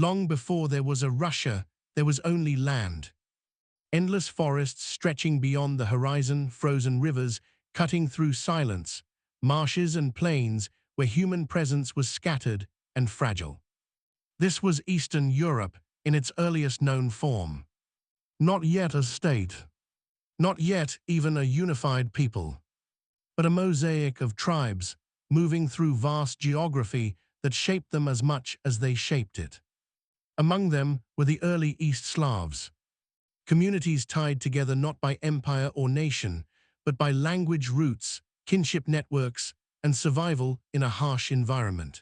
Long before there was a Russia, there was only land. Endless forests stretching beyond the horizon, frozen rivers cutting through silence, marshes and plains where human presence was scattered and fragile. This was Eastern Europe in its earliest known form. Not yet a state, not yet even a unified people, but a mosaic of tribes moving through vast geography that shaped them as much as they shaped it. Among them were the early East Slavs, communities tied together not by empire or nation, but by language roots, kinship networks, and survival in a harsh environment.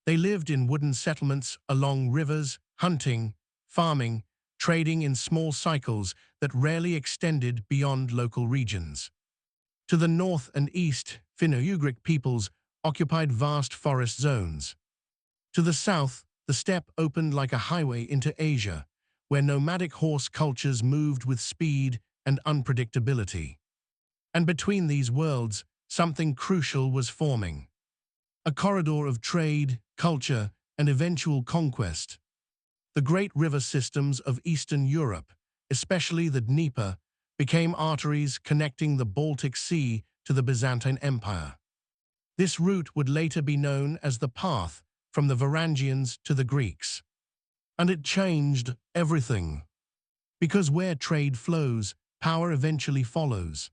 They lived in wooden settlements along rivers, hunting, farming, trading in small cycles that rarely extended beyond local regions. To the north and east, Finno-Ugric peoples occupied vast forest zones. To the south, the steppe opened like a highway into Asia, where nomadic horse cultures moved with speed and unpredictability. And between these worlds, something crucial was forming. A corridor of trade, culture, and eventual conquest. The great river systems of Eastern Europe, especially the Dnieper, became arteries connecting the Baltic Sea to the Byzantine Empire. This route would later be known as the path from the Varangians to the Greeks. And it changed everything. Because where trade flows, power eventually follows.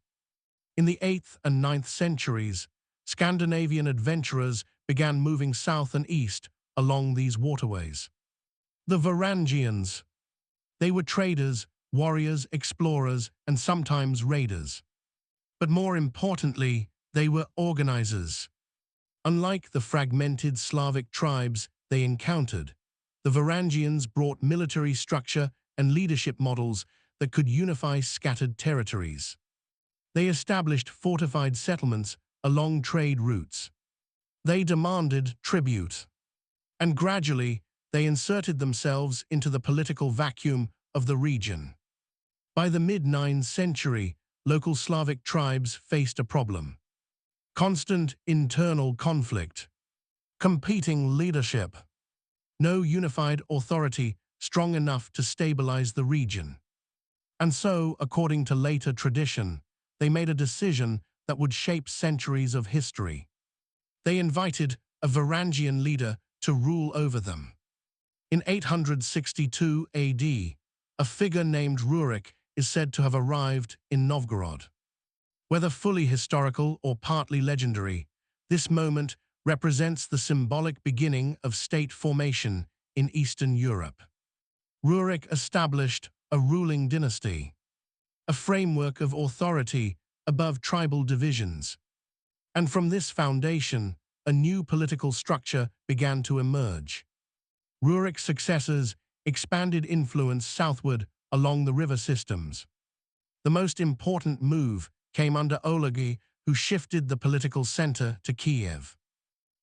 In the 8th and 9th centuries, Scandinavian adventurers began moving south and east along these waterways. The Varangians. They were traders, warriors, explorers, and sometimes raiders. But more importantly, they were organizers. Unlike the fragmented Slavic tribes they encountered, the Varangians brought military structure and leadership models that could unify scattered territories. They established fortified settlements along trade routes. They demanded tribute. And gradually, they inserted themselves into the political vacuum of the region. By the mid-9th century, local Slavic tribes faced a problem. Constant internal conflict. Competing leadership. No unified authority strong enough to stabilize the region. And so, according to later tradition, they made a decision that would shape centuries of history. They invited a Varangian leader to rule over them. In 862 AD, a figure named Rurik is said to have arrived in Novgorod. Whether fully historical or partly legendary, this moment represents the symbolic beginning of state formation in Eastern Europe. Rurik established a ruling dynasty, a framework of authority above tribal divisions. And from this foundation, a new political structure began to emerge. Rurik's successors expanded influence southward along the river systems. The most important move came under Olegy, who shifted the political center to Kiev.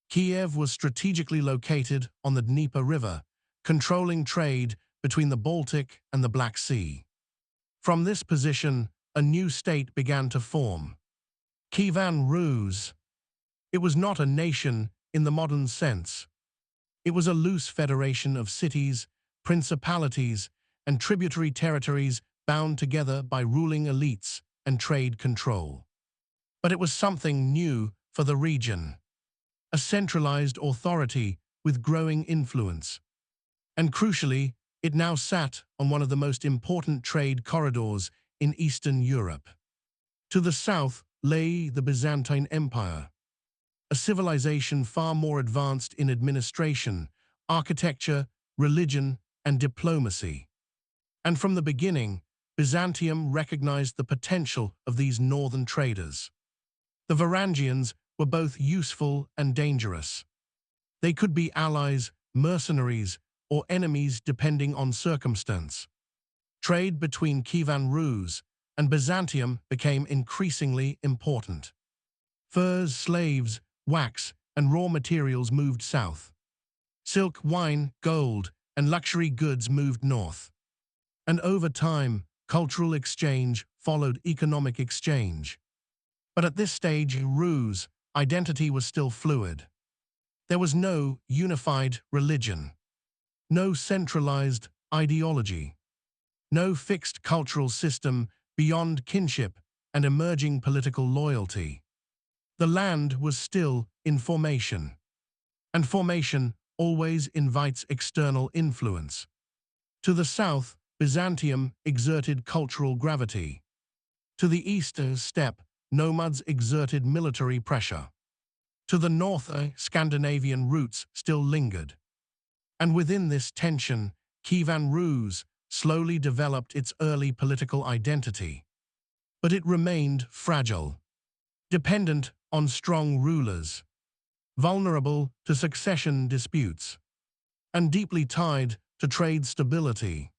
Kiev was strategically located on the Dnieper River, controlling trade between the Baltic and the Black Sea. From this position, a new state began to form. Kievan Rus. It was not a nation in the modern sense. It was a loose federation of cities, principalities, and tributary territories bound together by ruling elites and trade control. But it was something new for the region. A centralized authority with growing influence. And crucially, it now sat on one of the most important trade corridors in Eastern Europe. To the south lay the Byzantine Empire, a civilization far more advanced in administration, architecture, religion, and diplomacy. And from the beginning, Byzantium recognized the potential of these northern traders. The Varangians were both useful and dangerous. They could be allies, mercenaries, or enemies depending on circumstance. Trade between Kievan Rus and Byzantium became increasingly important. Furs, slaves, wax, and raw materials moved south. Silk, wine, gold, and luxury goods moved north. And over time, cultural exchange followed economic exchange. But at this stage, Rus' identity was still fluid. There was no unified religion. No centralized ideology. No fixed cultural system beyond kinship and emerging political loyalty. The land was still in formation. And formation always invites external influence. To the south, Byzantium exerted cultural gravity. To the eastern steppe, nomads exerted military pressure. To the north, Scandinavian roots still lingered. And within this tension, Kievan Rus slowly developed its early political identity. But it remained fragile, dependent on strong rulers, vulnerable to succession disputes, and deeply tied to trade stability.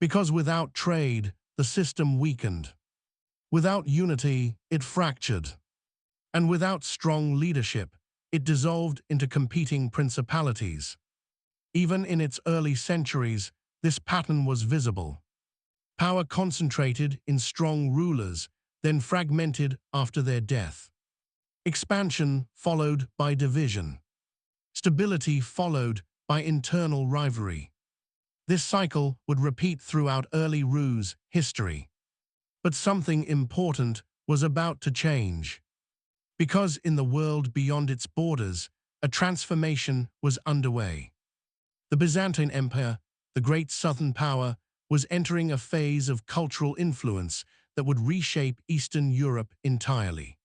Because without trade, the system weakened. Without unity, it fractured. And without strong leadership, it dissolved into competing principalities. Even in its early centuries, this pattern was visible. Power concentrated in strong rulers, then fragmented after their death. Expansion followed by division. Stability followed by internal rivalry. This cycle would repeat throughout early Rus' history. But something important was about to change. Because in the world beyond its borders, a transformation was underway. The Byzantine Empire, the great southern power, was entering a phase of cultural influence that would reshape Eastern Europe entirely.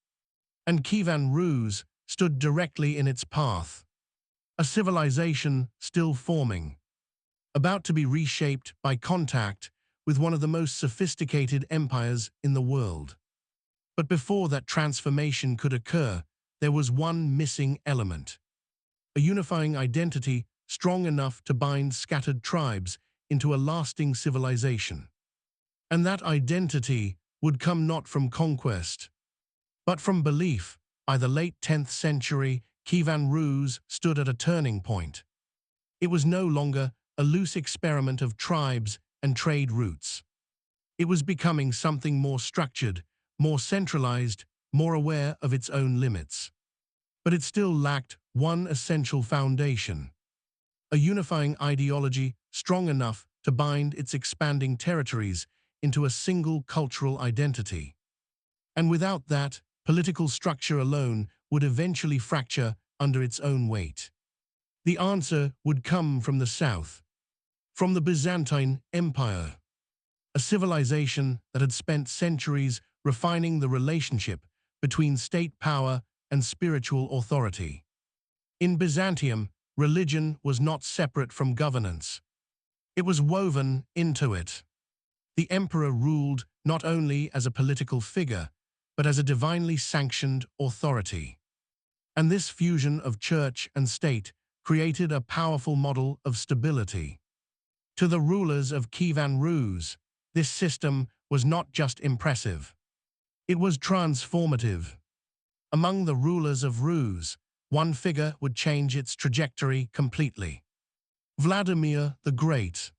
And Kievan Rus stood directly in its path. A civilization still forming, about to be reshaped by contact with one of the most sophisticated empires in the world. But before that transformation could occur, there was one missing element. A unifying identity strong enough to bind scattered tribes into a lasting civilization. And that identity would come not from conquest, but from belief. By the late 10th century, Kievan Rus stood at a turning point. It was no longer a loose experiment of tribes and trade routes. It was becoming something more structured, more centralized, more aware of its own limits. But it still lacked one essential foundation: a unifying ideology strong enough to bind its expanding territories into a single cultural identity. And without that, political structure alone would eventually fracture under its own weight. The answer would come from the south, from the Byzantine Empire, a civilization that had spent centuries refining the relationship between state power and spiritual authority. In Byzantium, religion was not separate from governance. It was woven into it. The emperor ruled not only as a political figure, but as a divinely sanctioned authority. And this fusion of church and state created a powerful model of stability. To the rulers of Kievan Rus, this system was not just impressive. It was transformative. Among the rulers of Rus, one figure would change its trajectory completely: Vladimir the Great,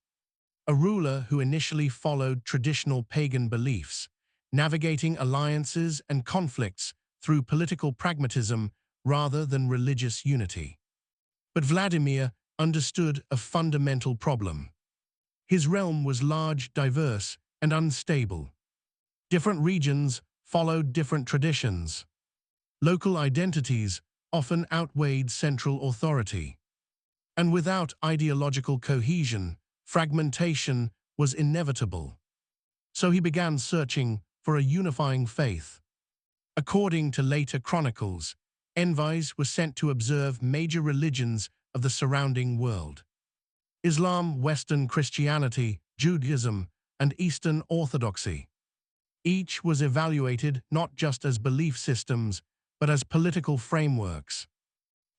a ruler who initially followed traditional pagan beliefs, navigating alliances and conflicts through political pragmatism rather than religious unity. But Vladimir understood a fundamental problem. His realm was large, diverse, and unstable. Different regions followed different traditions. Local identities often outweighed central authority. And without ideological cohesion, fragmentation was inevitable. So he began searching for a unifying faith. According to later chronicles, envoys were sent to observe major religions of the surrounding world: Islam, Western Christianity, Judaism, and Eastern Orthodoxy. Each was evaluated not just as belief systems, but as political frameworks.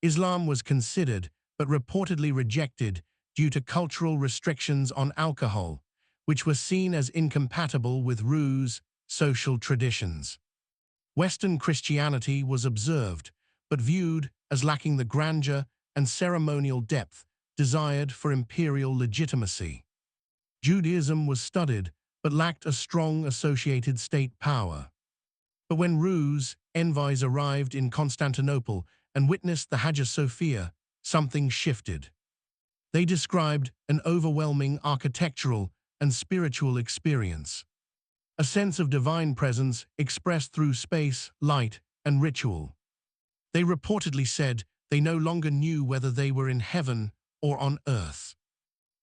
Islam was considered, but reportedly rejected due to cultural restrictions on alcohol, which were seen as incompatible with Rus' social traditions. Western Christianity was observed, but viewed as lacking the grandeur and ceremonial depth desired for imperial legitimacy. Judaism was studied, but lacked a strong associated state power. But when Rus' envoys arrived in Constantinople and witnessed the Hagia Sophia, something shifted. They described an overwhelming architectural and spiritual experience, a sense of divine presence expressed through space, light, and ritual. They reportedly said they no longer knew whether they were in heaven or on earth.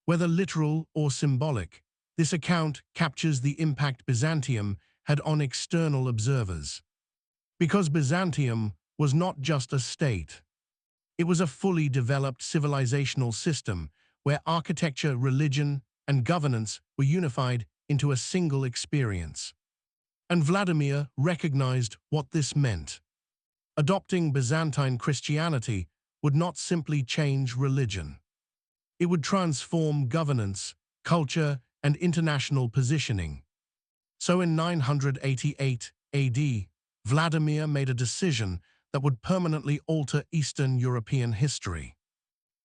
Whether literal or symbolic, this account captures the impact Byzantium had on external observers. Because Byzantium was not just a state, it was a fully developed civilizational system where architecture, religion, and governance were unified into a single experience. And Vladimir recognized what this meant. Adopting Byzantine Christianity would not simply change religion. It would transform governance, culture, and international positioning. So in 988 AD, Vladimir made a decision that would permanently alter Eastern European history.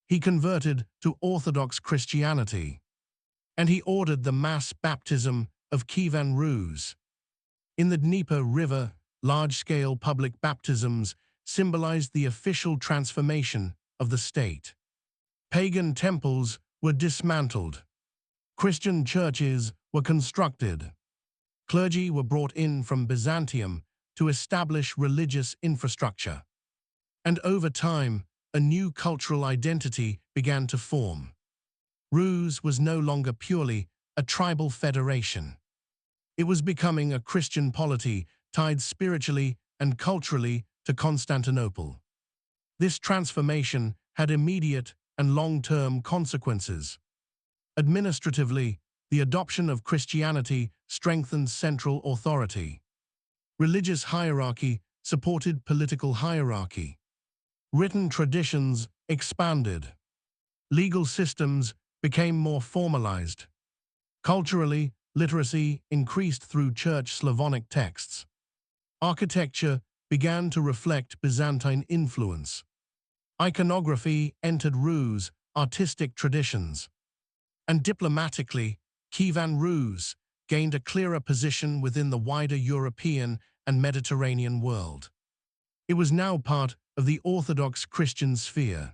He converted to Orthodox Christianity, and he ordered the mass baptism of Kievan Rus. In the Dnieper River, large-scale public baptisms symbolized the official transformation of the state. Pagan temples were dismantled. Christian churches were constructed. Clergy were brought in from Byzantium to establish religious infrastructure. And over time, a new cultural identity began to form. Rus was no longer purely a tribal federation. It was becoming a Christian polity tied spiritually and culturally to Constantinople. This transformation had immediate and long-term consequences. Administratively, the adoption of Christianity strengthened central authority. Religious hierarchy supported political hierarchy. Written traditions expanded. Legal systems became more formalized. Culturally, literacy increased through Church Slavonic texts. Architecture began to reflect Byzantine influence. Iconography entered Rus' artistic traditions. And diplomatically, Kievan Rus gained a clearer position within the wider European and Mediterranean world. It was now part of the Orthodox Christian sphere,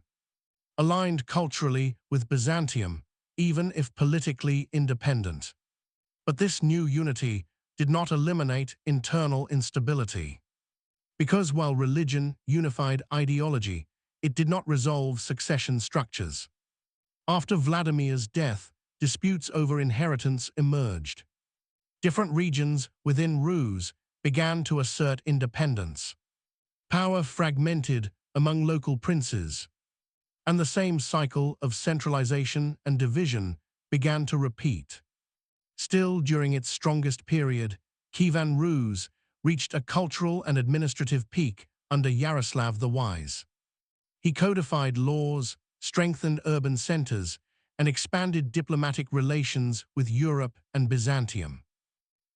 aligned culturally with Byzantium, even if politically independent. But this new unity did not eliminate internal instability. Because while religion unified ideology, it did not resolve succession structures. After Vladimir's death, disputes over inheritance emerged. Different regions within Rus began to assert independence. Power fragmented among local princes, and the same cycle of centralization and division began to repeat. Still, during its strongest period, Kievan Rus reached a cultural and administrative peak under Yaroslav the Wise. He codified laws, strengthened urban centers, and expanded diplomatic relations with Europe and Byzantium.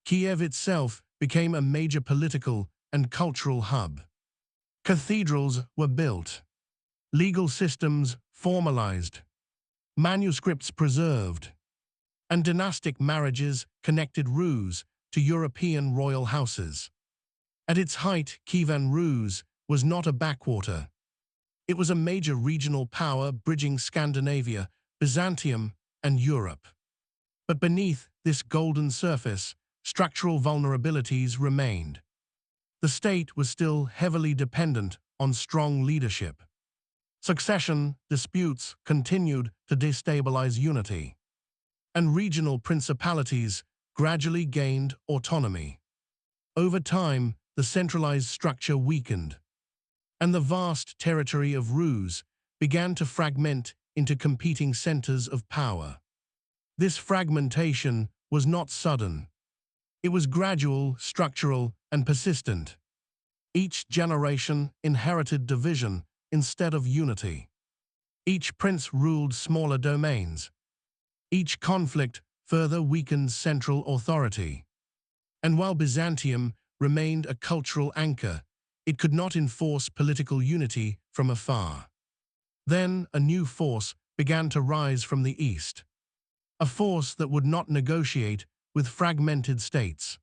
Kiev itself became a major political and cultural hub. Cathedrals were built, legal systems formalized, manuscripts preserved, and dynastic marriages connected Rus to European royal houses. At its height, Kievan Rus was not a backwater. It was a major regional power bridging Scandinavia, Byzantium, and Europe. But beneath this golden surface, structural vulnerabilities remained. The state was still heavily dependent on strong leadership. Succession disputes continued to destabilize unity, and regional principalities gradually gained autonomy. Over time, the centralized structure weakened, and the vast territory of Rus began to fragment into competing centers of power. This fragmentation was not sudden. It was gradual, structural, and persistent. Each generation inherited division instead of unity. Each prince ruled smaller domains. Each conflict further weakened central authority. And while Byzantium remained a cultural anchor, it could not enforce political unity from afar. Then a new force began to rise from the east. A force that would not negotiate with fragmented states.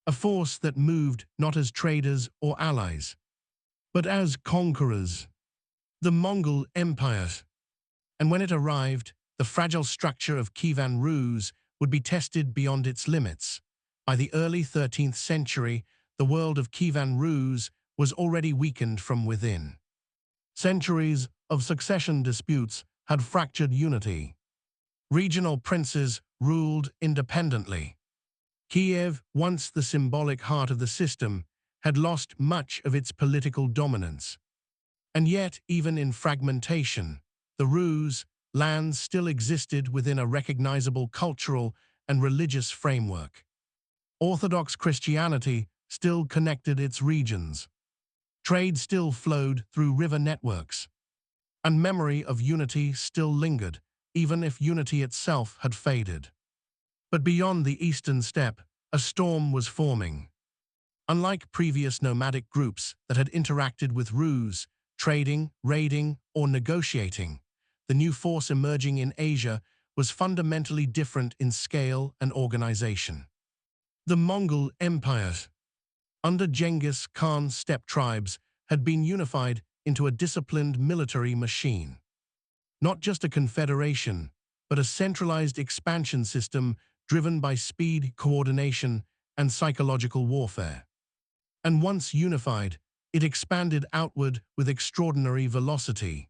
A force that moved not as traders or allies, but as conquerors. The Mongol Empire. And when it arrived, the fragile structure of Kievan Rus would be tested beyond its limits. By the early 13th century, the world of Kievan Rus was already weakened from within. Centuries of succession disputes had fractured unity. Regional princes ruled independently. Kiev, once the symbolic heart of the system, had lost much of its political dominance. And yet, even in fragmentation, the Rus lands still existed within a recognizable cultural and religious framework. Orthodox Christianity still connected its regions. Trade still flowed through river networks. And memory of unity still lingered, even if unity itself had faded. But beyond the eastern steppe, a storm was forming. Unlike previous nomadic groups that had interacted with Rus, trading, raiding, or negotiating, the new force emerging in Asia was fundamentally different in scale and organization. The Mongol Empire, under Genghis Khan's steppe tribes, had been unified into a disciplined military machine. Not just a confederation, but a centralized expansion system driven by speed, coordination, and psychological warfare. And once unified, it expanded outward with extraordinary velocity.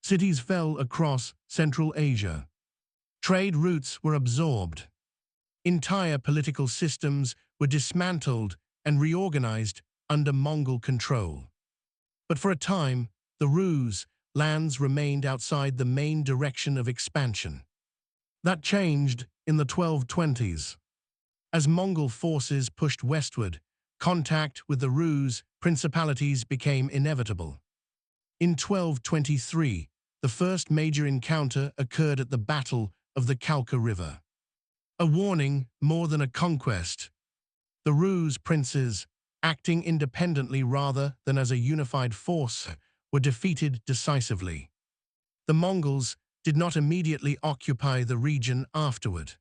Cities fell across Central Asia. Trade routes were absorbed. Entire political systems were dismantled and reorganized under Mongol control. But for a time, the Rus lands remained outside the main direction of expansion. That changed in the 1220s. As Mongol forces pushed westward, contact with the Rus principalities became inevitable. In 1223, the first major encounter occurred at the Battle of the Kalka River. A warning more than a conquest. The Rus princes, acting independently rather than as a unified force, were defeated decisively. The Mongols did not immediately occupy the region afterward.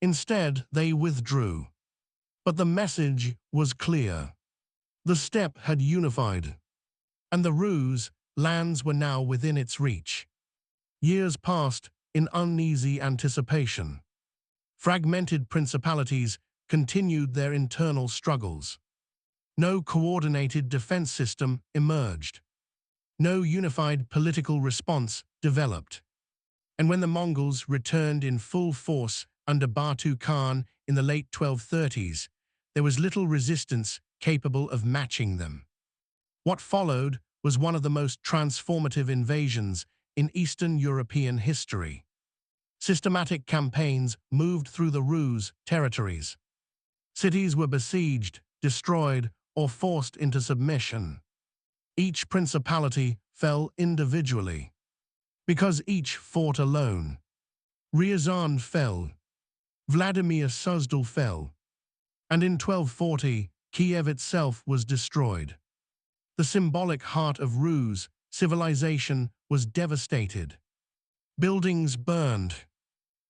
Instead, they withdrew. But the message was clear. The steppe had unified, and the Rus lands were now within its reach. Years passed in uneasy anticipation. Fragmented principalities continued their internal struggles. No coordinated defense system emerged. No unified political response developed. And when the Mongols returned in full force under Batu Khan in the late 1230s, there was little resistance capable of matching them. What followed was one of the most transformative invasions in Eastern European history. Systematic campaigns moved through the Rus' territories. Cities were besieged, destroyed, or forced into submission. Each principality fell individually. Because each fought alone. Ryazan fell. Vladimir Suzdal fell. And in 1240, Kiev itself was destroyed. The symbolic heart of Rus' civilization was devastated. Buildings burned.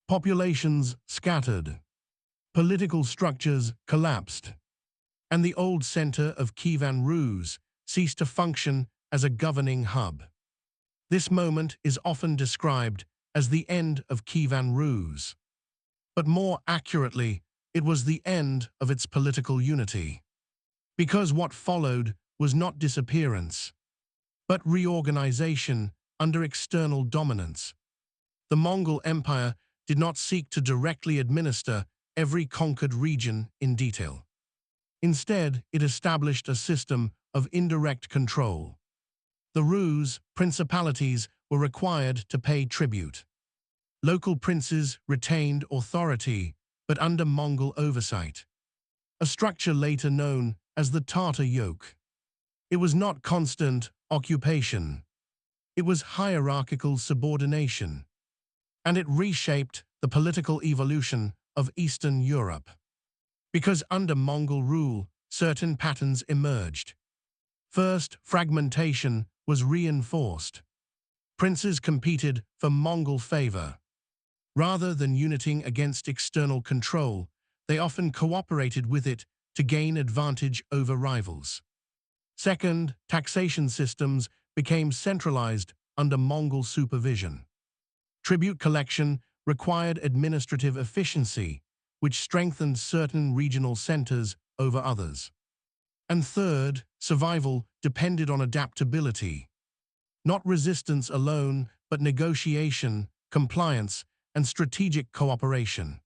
Populations scattered. Political structures collapsed. And the old center of Kievan Rus ceased to function as a governing hub. This moment is often described as the end of Kievan Rus. But more accurately, it was the end of its political unity. Because what followed was not disappearance, but reorganization under external dominance. The Mongol Empire did not seek to directly administer every conquered region in detail. Instead, it established a system of indirect control. The Rus' principalities were required to pay tribute. Local princes retained authority, but under Mongol oversight. A structure later known as the Tatar yoke. It was not constant occupation. It was hierarchical subordination. And it reshaped the political evolution of Eastern Europe. Because under Mongol rule, certain patterns emerged. First, fragmentation was reinforced. Princes competed for Mongol favor. Rather than uniting against external control, they often cooperated with it to gain advantage over rivals. Second, taxation systems became centralized under Mongol supervision. Tribute collection required administrative efficiency, which strengthened certain regional centers over others. And third, survival depended on adaptability. Not resistance alone, but negotiation, compliance, and strategic cooperation.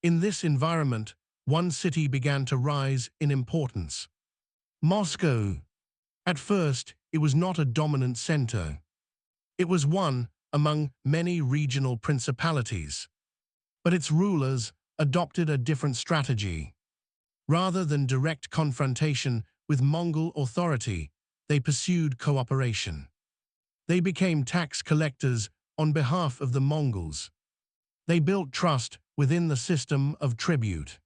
In this environment, one city began to rise in importance. Moscow. At first, it was not a dominant center. It was one among many regional principalities. But its rulers adopted a different strategy. Rather than direct confrontation with Mongol authority, they pursued cooperation. They became tax collectors on behalf of the Mongols. They built trust within the system of tribute.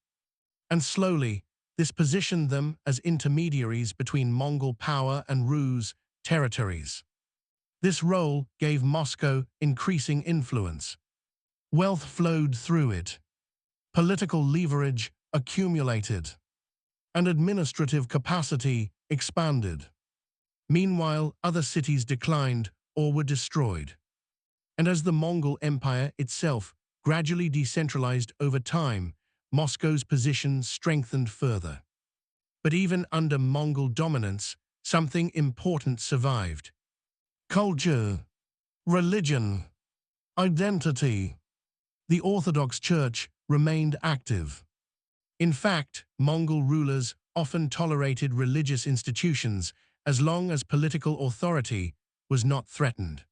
And slowly, this positioned them as intermediaries between Mongol power and Rus' territories. This role gave Moscow increasing influence. Wealth flowed through it. Political leverage accumulated. And administrative capacity expanded. Meanwhile, other cities declined or were destroyed. And as the Mongol Empire itself gradually decentralized over time, Moscow's position strengthened further. But even under Mongol dominance, something important survived. Culture, religion, identity. The Orthodox Church remained active. In fact, Mongol rulers often tolerated religious institutions as long as political authority was not threatened.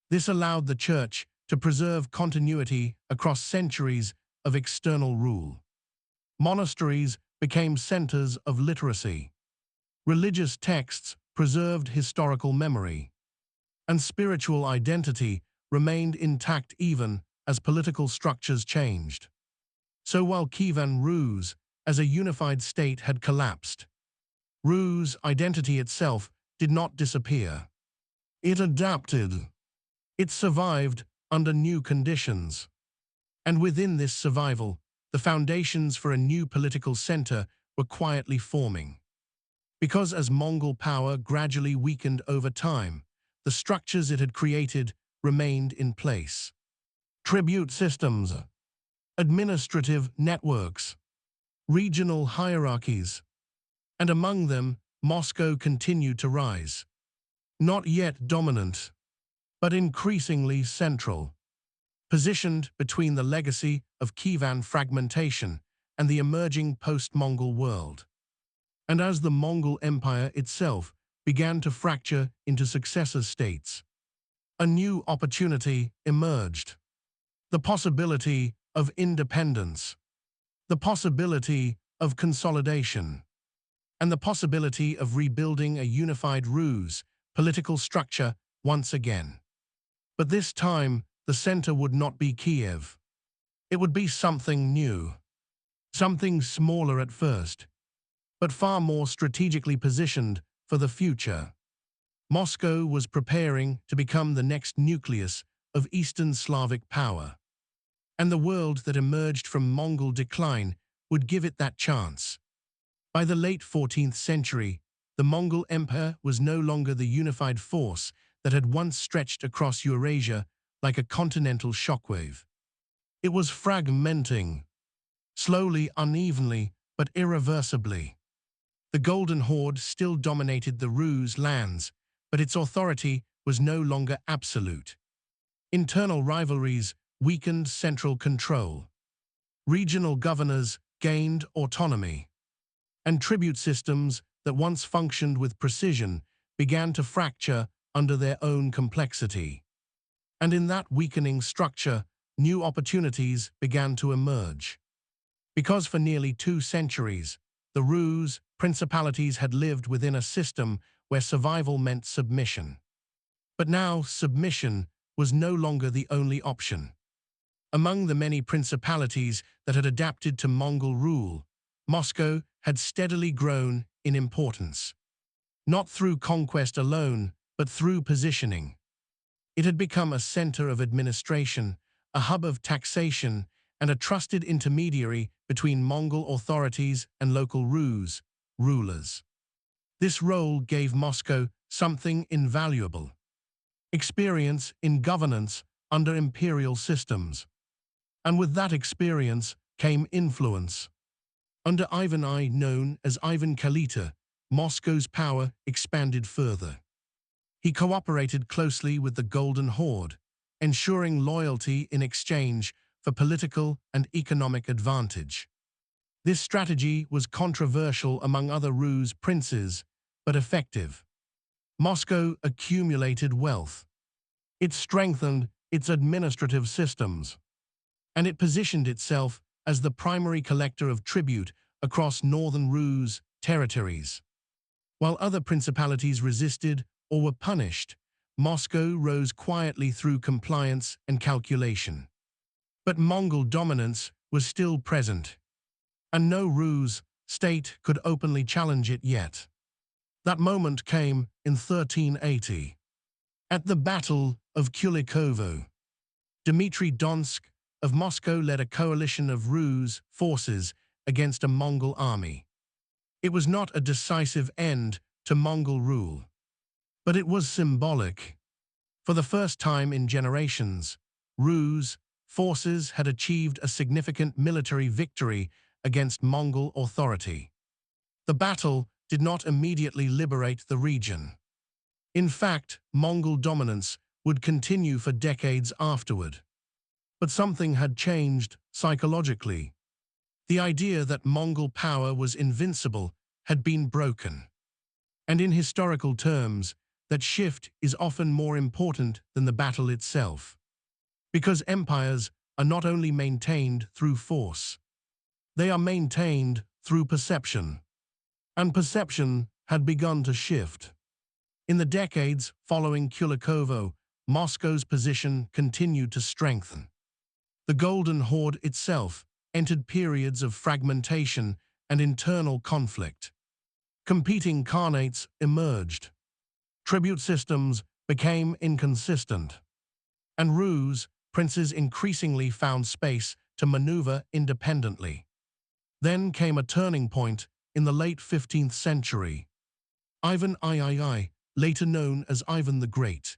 This allowed the Church to preserve continuity across centuries of external rule. Monasteries became centers of literacy. Religious texts preserved historical memory. And spiritual identity remained intact even as political structures changed. So while Kievan Rus as a unified state had collapsed, Rus' identity itself did not disappear. It adapted. It survived under new conditions. And within this survival, the foundations for a new political center were quietly forming. Because as Mongol power gradually weakened over time, the structures it had created remained in place. Tribute systems, administrative networks, regional hierarchies, and among them, Moscow continued to rise. Not yet dominant, but increasingly central. Positioned between the legacy of Kievan fragmentation and the emerging post-Mongol world. And as the Mongol Empire itself began to fracture into successor states, a new opportunity emerged. The possibility of independence, the possibility of consolidation, and the possibility of rebuilding a unified Rus' political structure once again. But this time, the center would not be Kiev. It would be something new. Something smaller at first, but far more strategically positioned for the future. Moscow was preparing to become the next nucleus of Eastern Slavic power. And the world that emerged from Mongol decline would give it that chance. By the late 14th century, the Mongol Empire was no longer the unified force that had once stretched across Eurasia like a continental shockwave. It was fragmenting, slowly, unevenly, but irreversibly. The Golden Horde still dominated the Rus' lands, but its authority was no longer absolute. Internal rivalries weakened central control. Regional governors gained autonomy. And tribute systems that once functioned with precision began to fracture under their own complexity. And in that weakening structure, new opportunities began to emerge. Because for nearly 2 centuries, the Rus' principalities had lived within a system where survival meant submission. But now submission was no longer the only option. Among the many principalities that had adapted to Mongol rule, Moscow had steadily grown in importance. Not through conquest alone, but through positioning. It had become a center of administration, a hub of taxation, and a trusted intermediary between Mongol authorities and local Rus' rulers. This role gave Moscow something invaluable: experience in governance under imperial systems. And with that experience came influence. Under Ivan I, known as Ivan Kalita, Moscow's power expanded further. He cooperated closely with the Golden Horde, ensuring loyalty in exchange for political and economic advantage. This strategy was controversial among other Rus princes, but effective. Moscow accumulated wealth. It strengthened its administrative systems, and it positioned itself as the primary collector of tribute across northern Rus territories. While other principalities resisted or were punished, Moscow rose quietly through compliance and calculation. But Mongol dominance was still present, and no Rus state could openly challenge it yet. That moment came in 1380. At the Battle of Kulikovo, Dmitry Donsk of Moscow led a coalition of Rus forces against a Mongol army. It was not a decisive end to Mongol rule, but it was symbolic. For the first time in generations, Rus forces had achieved a significant military victory against Mongol authority. The battle did not immediately liberate the region. In fact, Mongol dominance would continue for decades afterward. But something had changed psychologically. The idea that Mongol power was invincible had been broken. And in historical terms, that shift is often more important than the battle itself. Because empires are not only maintained through force, they are maintained through perception. And perception had begun to shift. In the decades following Kulikovo, Moscow's position continued to strengthen. The Golden Horde itself entered periods of fragmentation and internal conflict. Competing khanates emerged. Tribute systems became inconsistent. And Rus princes increasingly found space to maneuver independently. Then came a turning point in the late 15th century. Ivan III, later known as Ivan the Great.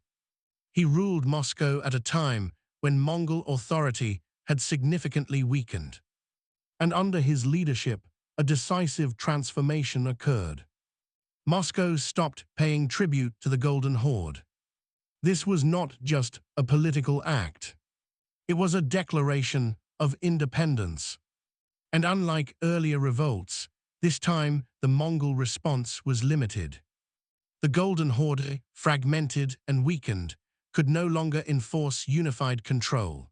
He ruled Moscow at a time when Mongol authority had significantly weakened. And under his leadership, a decisive transformation occurred. Moscow stopped paying tribute to the Golden Horde. This was not just a political act. It was a declaration of independence. And unlike earlier revolts, this time the Mongol response was limited. The Golden Horde, fragmented and weakened, could no longer enforce unified control.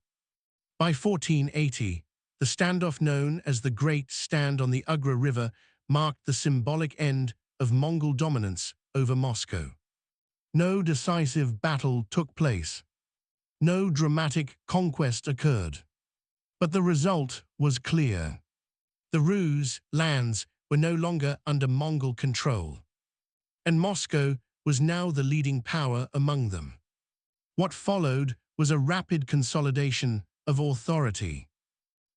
By 1480, the standoff known as the Great Stand on the Ugra River marked the symbolic end of Mongol dominance over Moscow. No decisive battle took place. No dramatic conquest occurred. But the result was clear. The Rus' lands were no longer under Mongol control, and Moscow was now the leading power among them. What followed was a rapid consolidation of authority.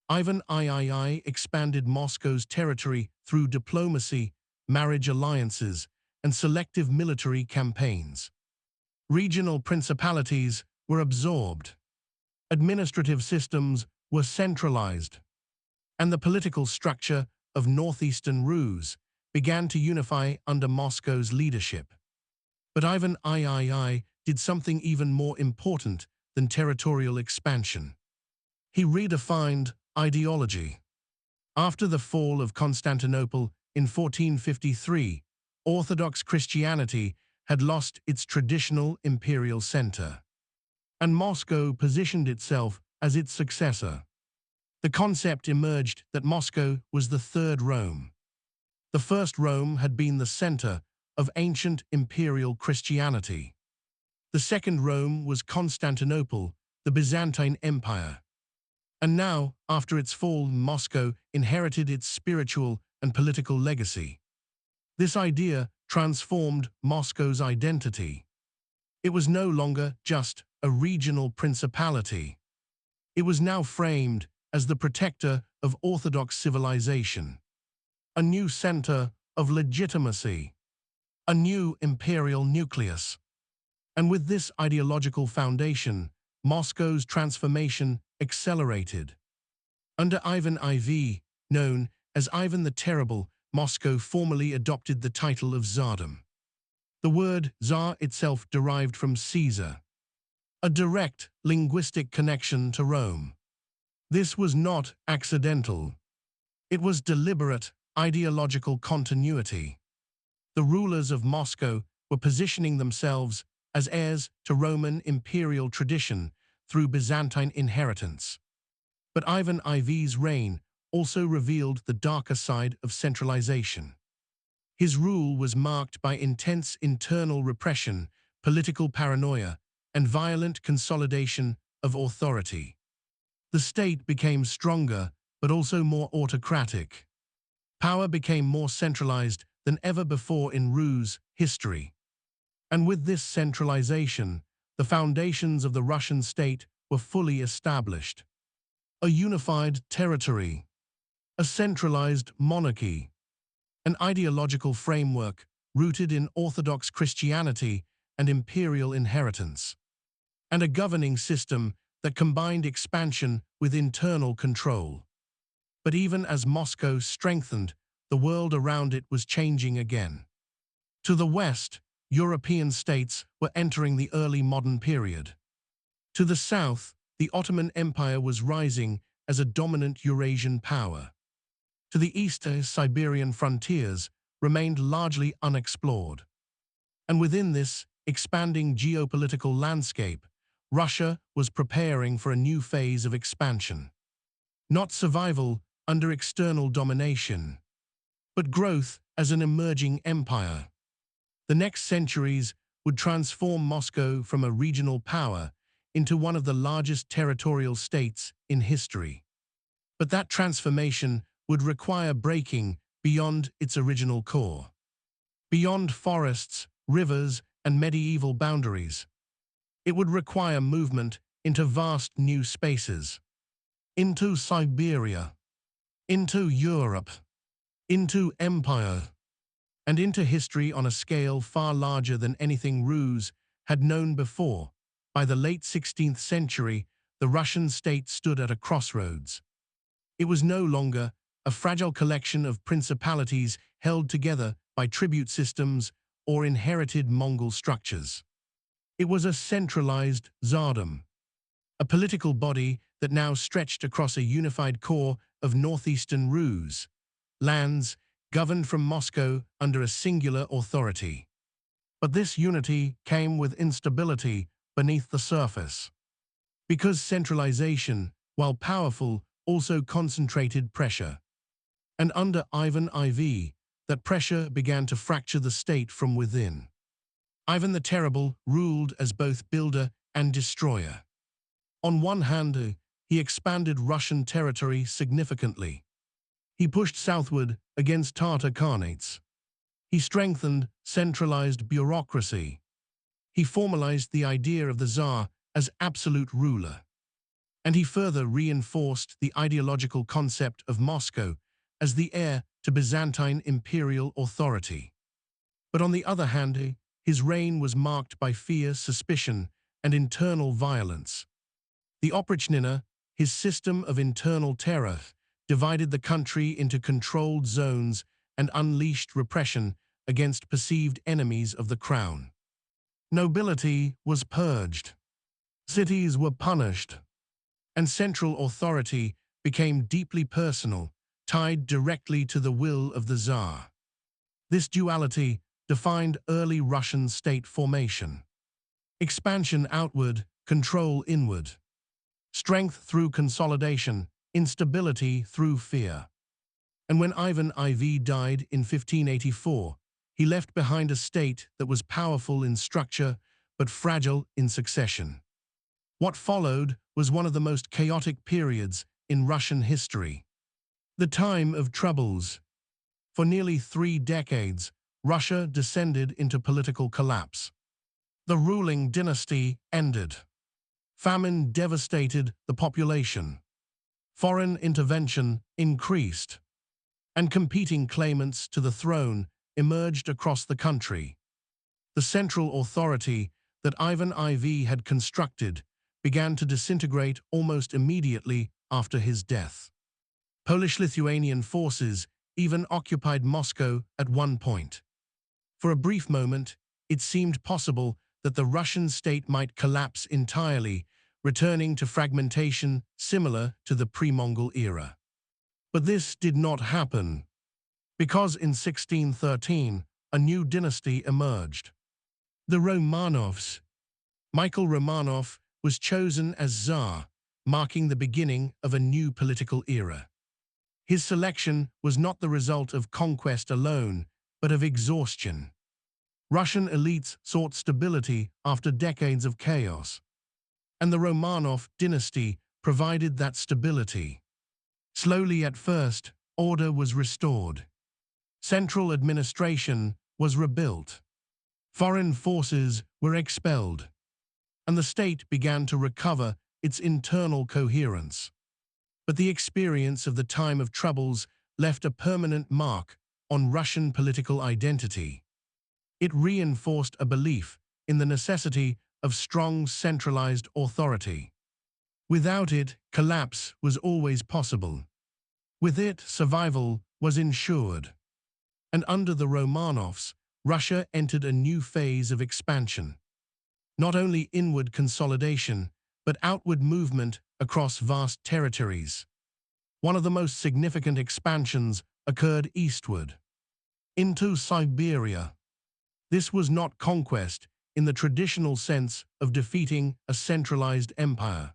Ivan III expanded Moscow's territory through diplomacy, marriage alliances, and selective military campaigns. Regional principalities were absorbed. Administrative systems were centralized, and the political structure of northeastern Rus began to unify under Moscow's leadership. But Ivan III did something even more important than territorial expansion. He redefined ideology. After the fall of Constantinople in 1453, Orthodox Christianity had lost its traditional imperial center, and Moscow positioned itself as its successor. The concept emerged that Moscow was the third Rome. The first Rome had been the center of ancient imperial Christianity. The second Rome was Constantinople, the Byzantine Empire. And now, after its fall, Moscow inherited its spiritual and political legacy. This idea transformed Moscow's identity. It was no longer just a regional principality. It was now framed as the protector of Orthodox civilization, a new center of legitimacy, a new imperial nucleus. And with this ideological foundation, Moscow's transformation accelerated. Under Ivan IV, known as Ivan the Terrible, Moscow formally adopted the title of Tsardom. The word Tsar itself derived from Caesar, a direct linguistic connection to Rome. This was not accidental. It was deliberate ideological continuity. The rulers of Moscow were positioning themselves as heirs to Roman imperial tradition through Byzantine inheritance. But Ivan IV's reign also revealed the darker side of centralization. His rule was marked by intense internal repression, political paranoia, and violent consolidation of authority. The state became stronger, but also more autocratic. Power became more centralized than ever before in Rus' history. And with this centralization, the foundations of the Russian state were fully established. A unified territory, a centralized monarchy, an ideological framework rooted in Orthodox Christianity and imperial inheritance, and a governing system that combined expansion with internal control. But even as Moscow strengthened, the world around it was changing again. To the west, European states were entering the early modern period. To the south, the Ottoman Empire was rising as a dominant Eurasian power. To the east, Siberian frontiers remained largely unexplored. And within this expanding geopolitical landscape, Russia was preparing for a new phase of expansion. Not survival under external domination, but growth as an emerging empire. The next centuries would transform Moscow from a regional power into one of the largest territorial states in history. But that transformation would require breaking beyond its original core, beyond forests, rivers, and medieval boundaries. It would require movement into vast new spaces, into Siberia, into Europe, into empire, and into history on a scale far larger than anything Rus had known before. By the late 16th century, the Russian state stood at a crossroads. It was no longer a fragile collection of principalities held together by tribute systems or inherited Mongol structures. It was a centralized Tsardom, a political body that now stretched across a unified core of northeastern Rus, lands governed from Moscow under a singular authority. But this unity came with instability beneath the surface. Because centralization, while powerful, also concentrated pressure. And under Ivan IV, that pressure began to fracture the state from within. Ivan the Terrible ruled as both builder and destroyer. On one hand, he expanded Russian territory significantly. He pushed southward against Tatar Khanates. He strengthened centralized bureaucracy. He formalized the idea of the Tsar as absolute ruler. And he further reinforced the ideological concept of Moscow as the heir to Byzantine imperial authority. But on the other hand, his reign was marked by fear, suspicion, and internal violence. The Oprichnina, his system of internal terror, divided the country into controlled zones and unleashed repression against perceived enemies of the crown. Nobility was purged. Cities were punished. And central authority became deeply personal, tied directly to the will of the Tsar. This duality defined early Russian state formation. Expansion outward, control inward. Strength through consolidation, instability through fear. And when Ivan IV died in 1584, he left behind a state that was powerful in structure but fragile in succession. What followed was one of the most chaotic periods in Russian history. The time of troubles. For nearly 3 decades, Russia descended into political collapse. The ruling dynasty ended. Famine devastated the population. Foreign intervention increased. And competing claimants to the throne emerged across the country. The central authority that Ivan IV had constructed began to disintegrate almost immediately after his death. Polish-Lithuanian forces even occupied Moscow at one point. For a brief moment, it seemed possible that the Russian state might collapse entirely, returning to fragmentation similar to the pre-Mongol era. But this did not happen, because in 1613, a new dynasty emerged. The Romanovs. Michael Romanov was chosen as Tsar, marking the beginning of a new political era. His selection was not the result of conquest alone, but of exhaustion. Russian elites sought stability after decades of chaos, and the Romanov dynasty provided that stability. Slowly at first, order was restored. Central administration was rebuilt. Foreign forces were expelled, and the state began to recover its internal coherence. But the experience of the time of troubles left a permanent mark on Russian political identity. It reinforced a belief in the necessity of strong centralized authority. Without it, collapse was always possible. With it, survival was ensured. And under the Romanovs, Russia entered a new phase of expansion. Not only inward consolidation, but outward movement across vast territories. One of the most significant expansions occurred eastward, into Siberia. This was not conquest in the traditional sense of defeating a centralized empire.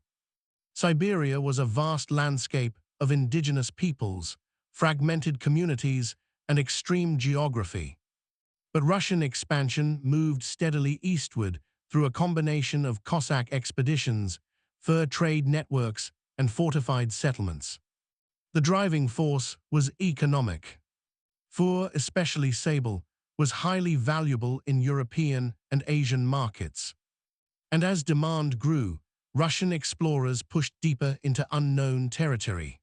Siberia was a vast landscape of indigenous peoples, fragmented communities, and extreme geography. But Russian expansion moved steadily eastward through a combination of Cossack expeditions, fur trade networks, and fortified settlements. The driving force was economic. Fur, especially sable, was highly valuable in European and Asian markets. And as demand grew, Russian explorers pushed deeper into unknown territory.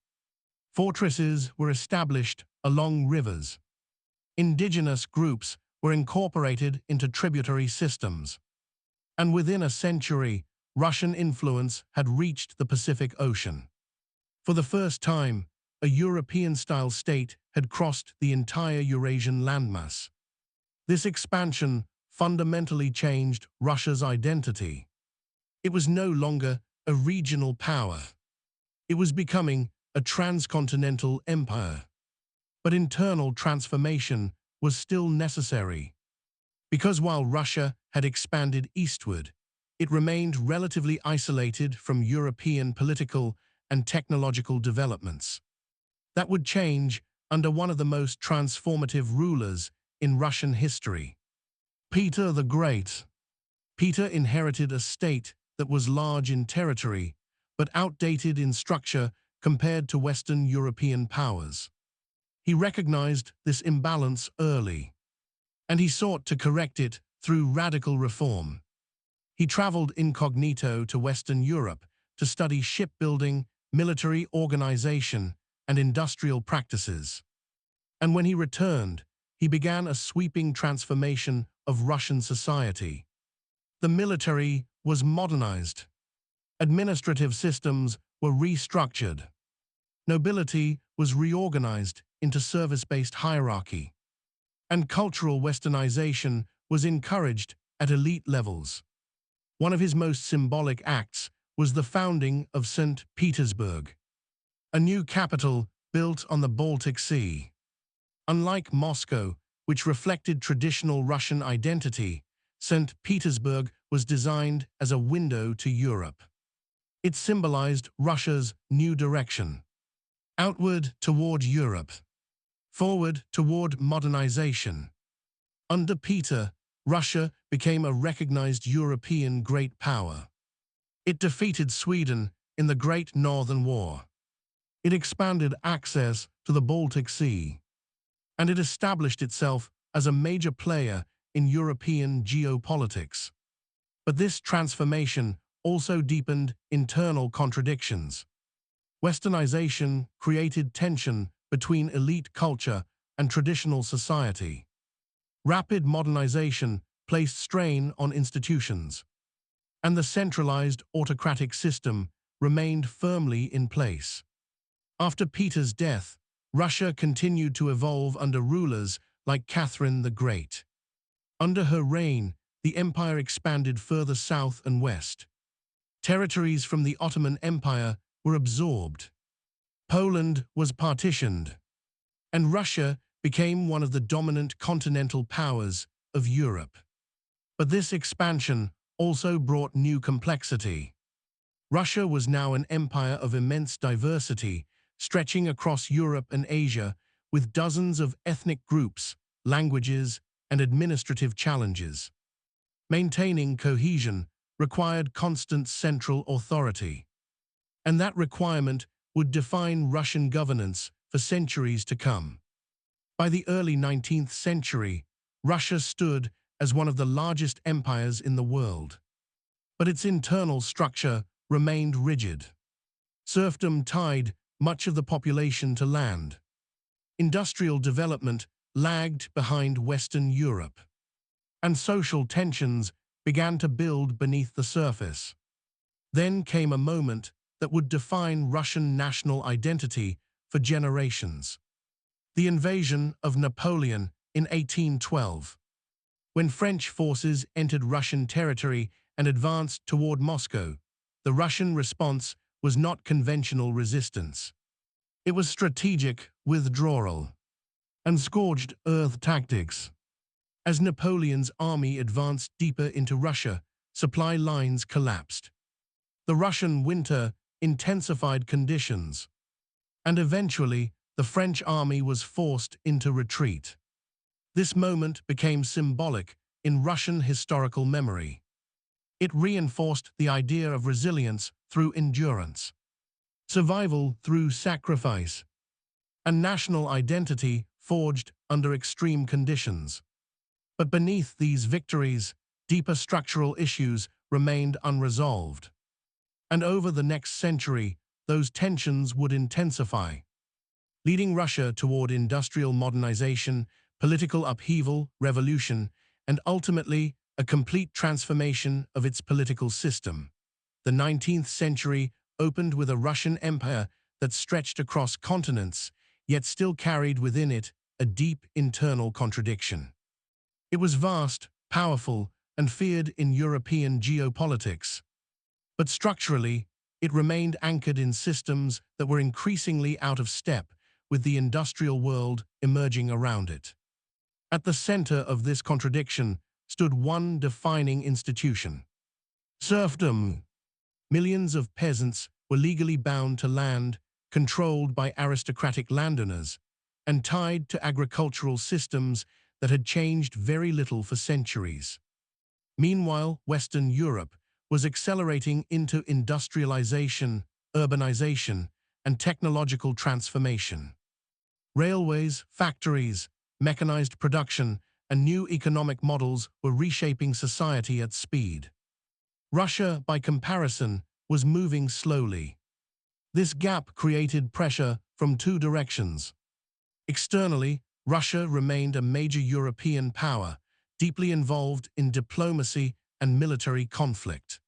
Fortresses were established along rivers. Indigenous groups were incorporated into tributary systems. And within a century, Russian influence had reached the Pacific Ocean. For the first time, a European-style state had crossed the entire Eurasian landmass. This expansion fundamentally changed Russia's identity. It was no longer a regional power. It was becoming a transcontinental empire. But internal transformation was still necessary. Because while Russia had expanded eastward, it remained relatively isolated from European political and technological developments. That would change under one of the most transformative rulers in Russian history, Peter the Great. Peter inherited a state that was large in territory, but outdated in structure compared to Western European powers. He recognized this imbalance early, and he sought to correct it through radical reform. He traveled incognito to Western Europe to study shipbuilding, military organization, and industrial practices. And when he returned, he began a sweeping transformation of Russian society. The military was modernized. Administrative systems were restructured. Nobility was reorganized into service-based hierarchy. And cultural westernization was encouraged at elite levels. One of his most symbolic acts was the founding of St. Petersburg, a new capital built on the Baltic Sea. Unlike Moscow, which reflected traditional Russian identity, St. Petersburg was designed as a window to Europe. It symbolized Russia's new direction. Outward toward Europe. Forward toward modernization. Under Peter, Russia became a recognized European great power. It defeated Sweden in the Great Northern War. It expanded access to the Baltic Sea. And it established itself as a major player in European geopolitics. But this transformation also deepened internal contradictions. Westernization created tension between elite culture and traditional society. Rapid modernization placed strain on institutions. and the centralized autocratic system remained firmly in place. After Peter's death, Russia continued to evolve under rulers like Catherine the Great. Under her reign, the empire expanded further south and west. Territories from the Ottoman Empire were absorbed. Poland was partitioned, and Russia became one of the dominant continental powers of Europe. But this expansion also brought new complexity. Russia was now an empire of immense diversity, stretching across Europe and Asia, with dozens of ethnic groups, languages, and administrative challenges. Maintaining cohesion required constant central authority, and that requirement would define Russian governance for centuries to come. By the early 19th century, Russia stood as one of the largest empires in the world. But its internal structure remained rigid. Serfdom tied much of the population to land. Industrial development lagged behind Western Europe, and social tensions began to build beneath the surface. Then came a moment that would define Russian national identity for generations: the invasion of Napoleon in 1812. When French forces entered Russian territory and advanced toward Moscow, the Russian response was not conventional resistance. It was strategic withdrawal and scorched earth tactics. As Napoleon's army advanced deeper into Russia, supply lines collapsed. The Russian winter intensified conditions, and eventually the French army was forced into retreat. This moment became symbolic in Russian historical memory. It reinforced the idea of resilience through endurance, survival through sacrifice, and national identity forged under extreme conditions. But beneath these victories, deeper structural issues remained unresolved. And over the next century, those tensions would intensify, leading Russia toward industrial modernization, political upheaval, revolution, and ultimately a complete transformation of its political system. The 19th century opened with a Russian empire that stretched across continents, yet still carried within it a deep internal contradiction. It was vast, powerful, and feared in European geopolitics. But structurally, it remained anchored in systems that were increasingly out of step with the industrial world emerging around it. At the center of this contradiction stood one defining institution: serfdom. Millions of peasants were legally bound to land, controlled by aristocratic landowners, and tied to agricultural systems that had changed very little for centuries. Meanwhile, Western Europe was accelerating into industrialization, urbanization, and technological transformation. Railways, factories, mechanized production, and new economic models were reshaping society at speed. Russia, by comparison, was moving slowly. This gap created pressure from two directions. Externally, Russia remained a major European power, deeply involved in diplomacy and military conflict.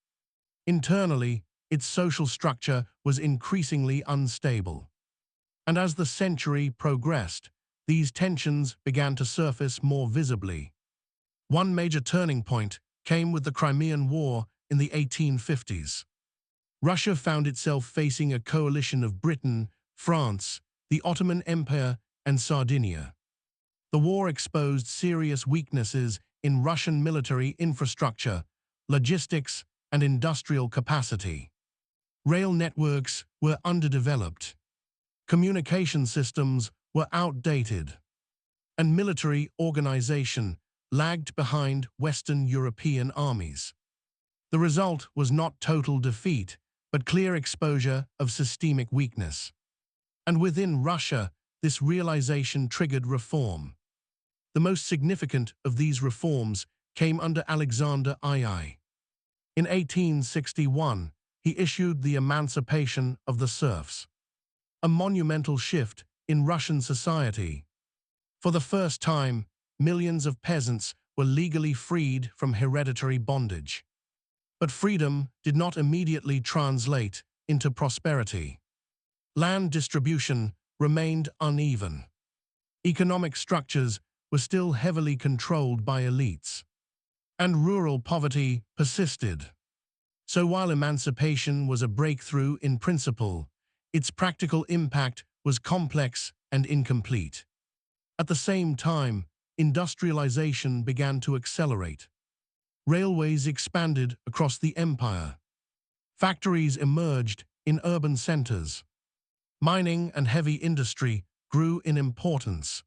Internally, its social structure was increasingly unstable. And as the century progressed, these tensions began to surface more visibly. One major turning point came with the Crimean War in the 1850s. Russia found itself facing a coalition of Britain, France, the Ottoman Empire, and Sardinia. The war exposed serious weaknesses in Russian military infrastructure, logistics, and industrial capacity. Rail networks were underdeveloped. Communication systems were outdated, and military organization lagged behind Western European armies. The result was not total defeat, but clear exposure of systemic weakness. And within Russia, this realization triggered reform. The most significant of these reforms came under Alexander II. In 1861, he issued the Emancipation of the Serfs, a monumental shift in Russian society. For the first time, millions of peasants were legally freed from hereditary bondage. But freedom did not immediately translate into prosperity. Land distribution remained uneven. Economic structures were still heavily controlled by elites, and rural poverty persisted. So while emancipation was a breakthrough in principle, its practical impact was complex and incomplete. At the same time, industrialization began to accelerate. Railways expanded across the empire. Factories emerged in urban centers. Mining and heavy industry grew in importance.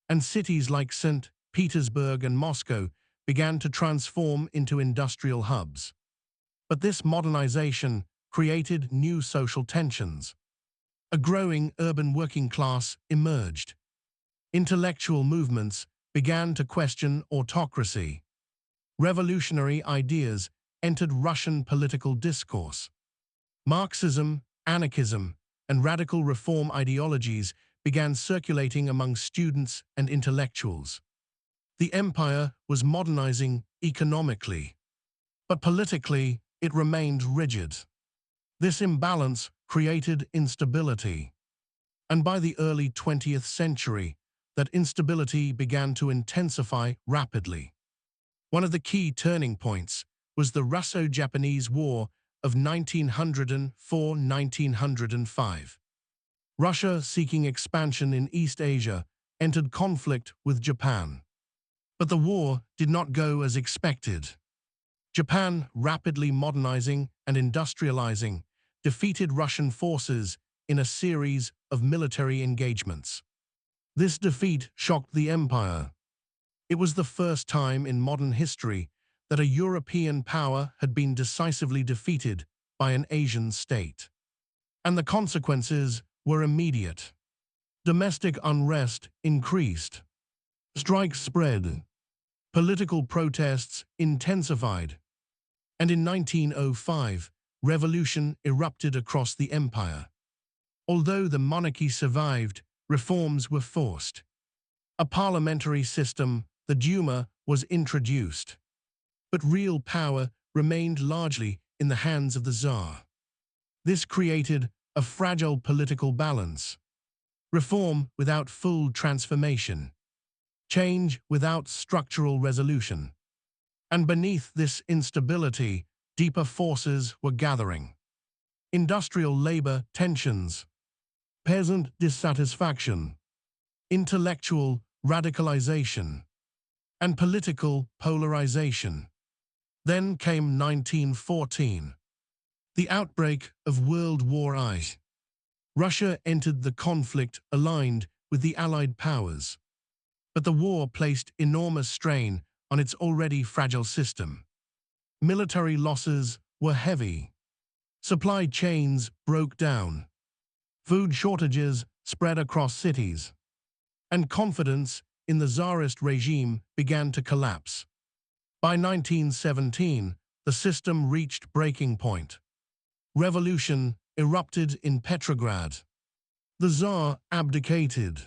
And cities like St. Petersburg and Moscow began to transform into industrial hubs. But this modernization created new social tensions. A growing urban working class emerged. Intellectual movements began to question autocracy. Revolutionary ideas entered Russian political discourse. Marxism, anarchism, and radical reform ideologies began circulating among students and intellectuals. The empire was modernizing economically, but politically it remained rigid. This imbalance created instability. And by the early 20th century, that instability began to intensify rapidly. One of the key turning points was the Russo-Japanese War of 1904–1905. Russia, seeking expansion in East Asia, entered conflict with Japan. But the war did not go as expected. Japan, rapidly modernizing and industrializing, defeated Russian forces in a series of military engagements. This defeat shocked the empire. It was the first time in modern history that a European power had been decisively defeated by an Asian state. And the consequences were immediate. Domestic unrest increased. Strikes spread. Political protests intensified. And in 1905, revolution erupted across the empire. Although the monarchy survived, reforms were forced. A parliamentary system, the Duma, was introduced. But real power remained largely in the hands of the Tsar. This created a fragile political balance. Reform without full transformation. Change without structural resolution. And beneath this instability, deeper forces were gathering. Industrial labor tensions, peasant dissatisfaction, intellectual radicalization, and political polarization. Then came 1914, the outbreak of World War I. Russia entered the conflict aligned with the Allied powers. But the war placed enormous strain on its already fragile system. Military losses were heavy. Supply chains broke down. Food shortages spread across cities. And confidence in the Tsarist regime began to collapse. By 1917, the system reached breaking point. Revolution erupted in Petrograd. The Tsar abdicated.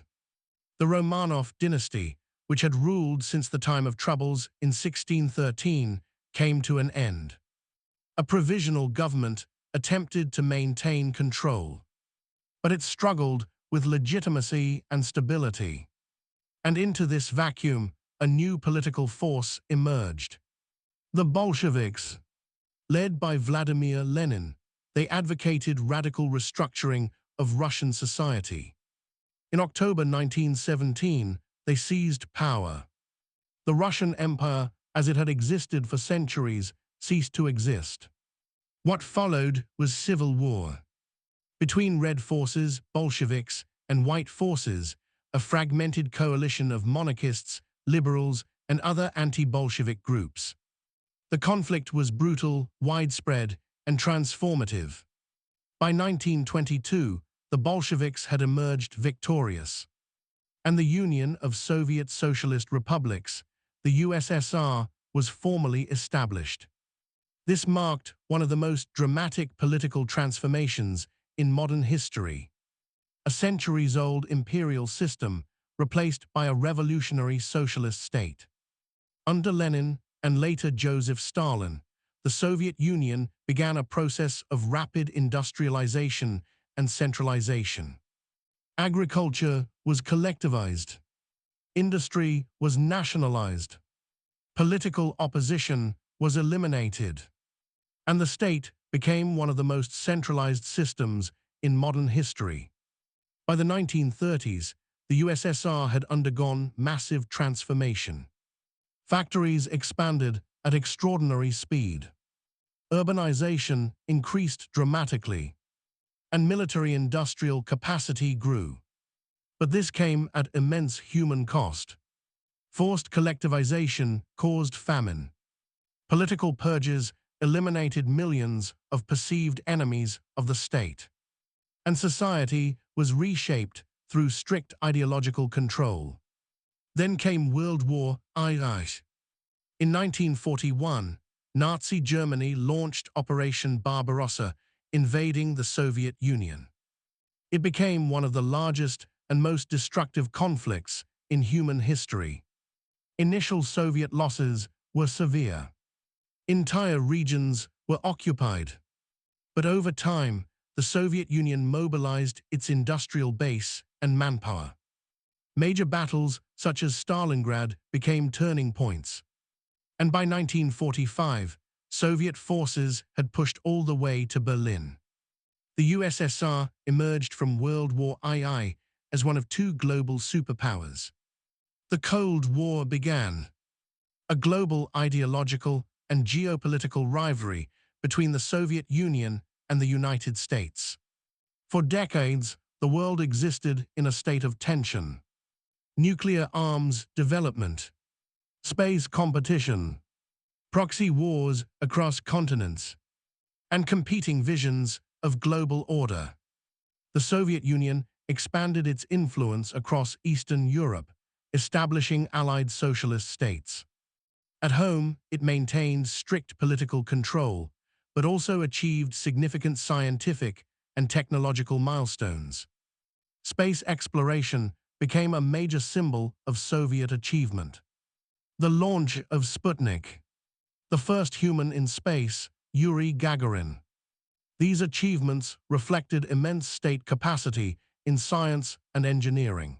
The Romanov dynasty, which had ruled since the time of troubles in 1613, came to an end. A provisional government attempted to maintain control, but it struggled with legitimacy and stability. And into this vacuum, a new political force emerged. The Bolsheviks. Led by Vladimir Lenin, they advocated radical restructuring of Russian society. In October 1917, they seized power. The Russian Empire, as it had existed for centuries, ceased to exist. What followed was civil war. Between Red forces, Bolsheviks, and White forces, a fragmented coalition of monarchists, liberals, and other anti-Bolshevik groups. The conflict was brutal, widespread, and transformative. By 1922, the Bolsheviks had emerged victorious. And the Union of Soviet Socialist Republics, the USSR, was formally established. This marked one of the most dramatic political transformations in modern history. A centuries-old imperial system replaced by a revolutionary socialist state. Under Lenin and later Joseph Stalin, the Soviet Union began a process of rapid industrialization and centralization. Agriculture was collectivized. Industry was nationalized. Political opposition was eliminated. And the state became one of the most centralized systems in modern history. By the 1930s, the USSR had undergone massive transformation. Factories expanded at extraordinary speed. Urbanization increased dramatically, and military-industrial capacity grew. But this came at immense human cost. Forced collectivization caused famine. Political purges eliminated millions of perceived enemies of the state. And society was reshaped through strict ideological control. Then came World War I. In 1941, Nazi Germany launched Operation Barbarossa, invading the Soviet Union. It became one of the largest and most destructive conflicts in human history. Initial Soviet losses were severe. Entire regions were occupied. But over time, the Soviet Union mobilized its industrial base and manpower. Major battles such as Stalingrad became turning points. And by 1945, Soviet forces had pushed all the way to Berlin. The USSR emerged from World War II as one of two global superpowers. The Cold War began, a global ideological and geopolitical rivalry between the Soviet Union and the United States. For decades, the world existed in a state of tension. Nuclear arms development, space competition, proxy wars across continents, and competing visions of global order. The Soviet Union expanded its influence across Eastern Europe, establishing allied socialist states. At home, it maintained strict political control, but also achieved significant scientific and technological milestones. Space exploration became a major symbol of Soviet achievement. The launch of Sputnik, the first human in space, Yuri Gagarin. These achievements reflected immense state capacity in science and engineering.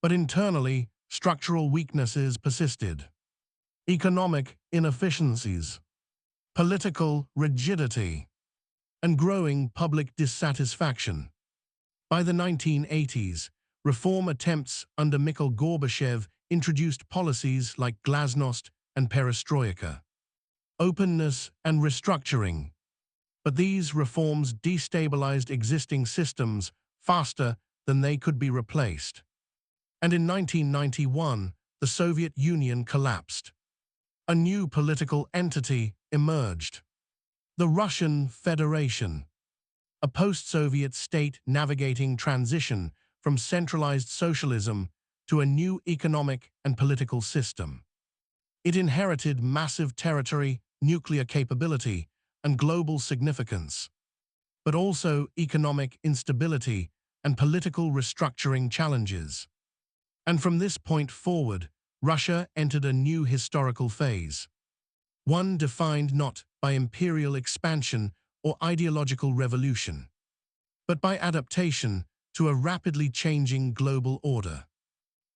But internally, structural weaknesses persisted. Economic inefficiencies, political rigidity, and growing public dissatisfaction. By the 1980s, reform attempts under Mikhail Gorbachev introduced policies like glasnost and perestroika, openness and restructuring. But these reforms destabilized existing systems faster than they could be replaced. And in 1991, the Soviet Union collapsed. A new political entity emerged, the Russian Federation, a post-Soviet state navigating transition from centralized socialism to a new economic and political system. It inherited massive territory, nuclear capability, and global significance, but also economic instability and political restructuring challenges. And from this point forward, Russia entered a new historical phase, one defined not by imperial expansion or ideological revolution, but by adaptation to a rapidly changing global order,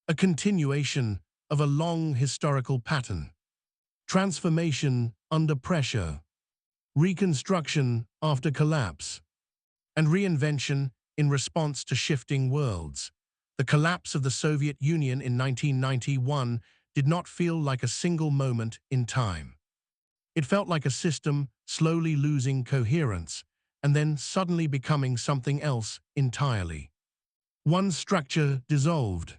a continuation of a long historical pattern. Transformation under pressure, reconstruction after collapse, and reinvention in response to shifting worlds. The collapse of the Soviet Union in 1991 did not feel like a single moment in time. It felt like a system slowly losing coherence and then suddenly becoming something else entirely. One structure dissolved,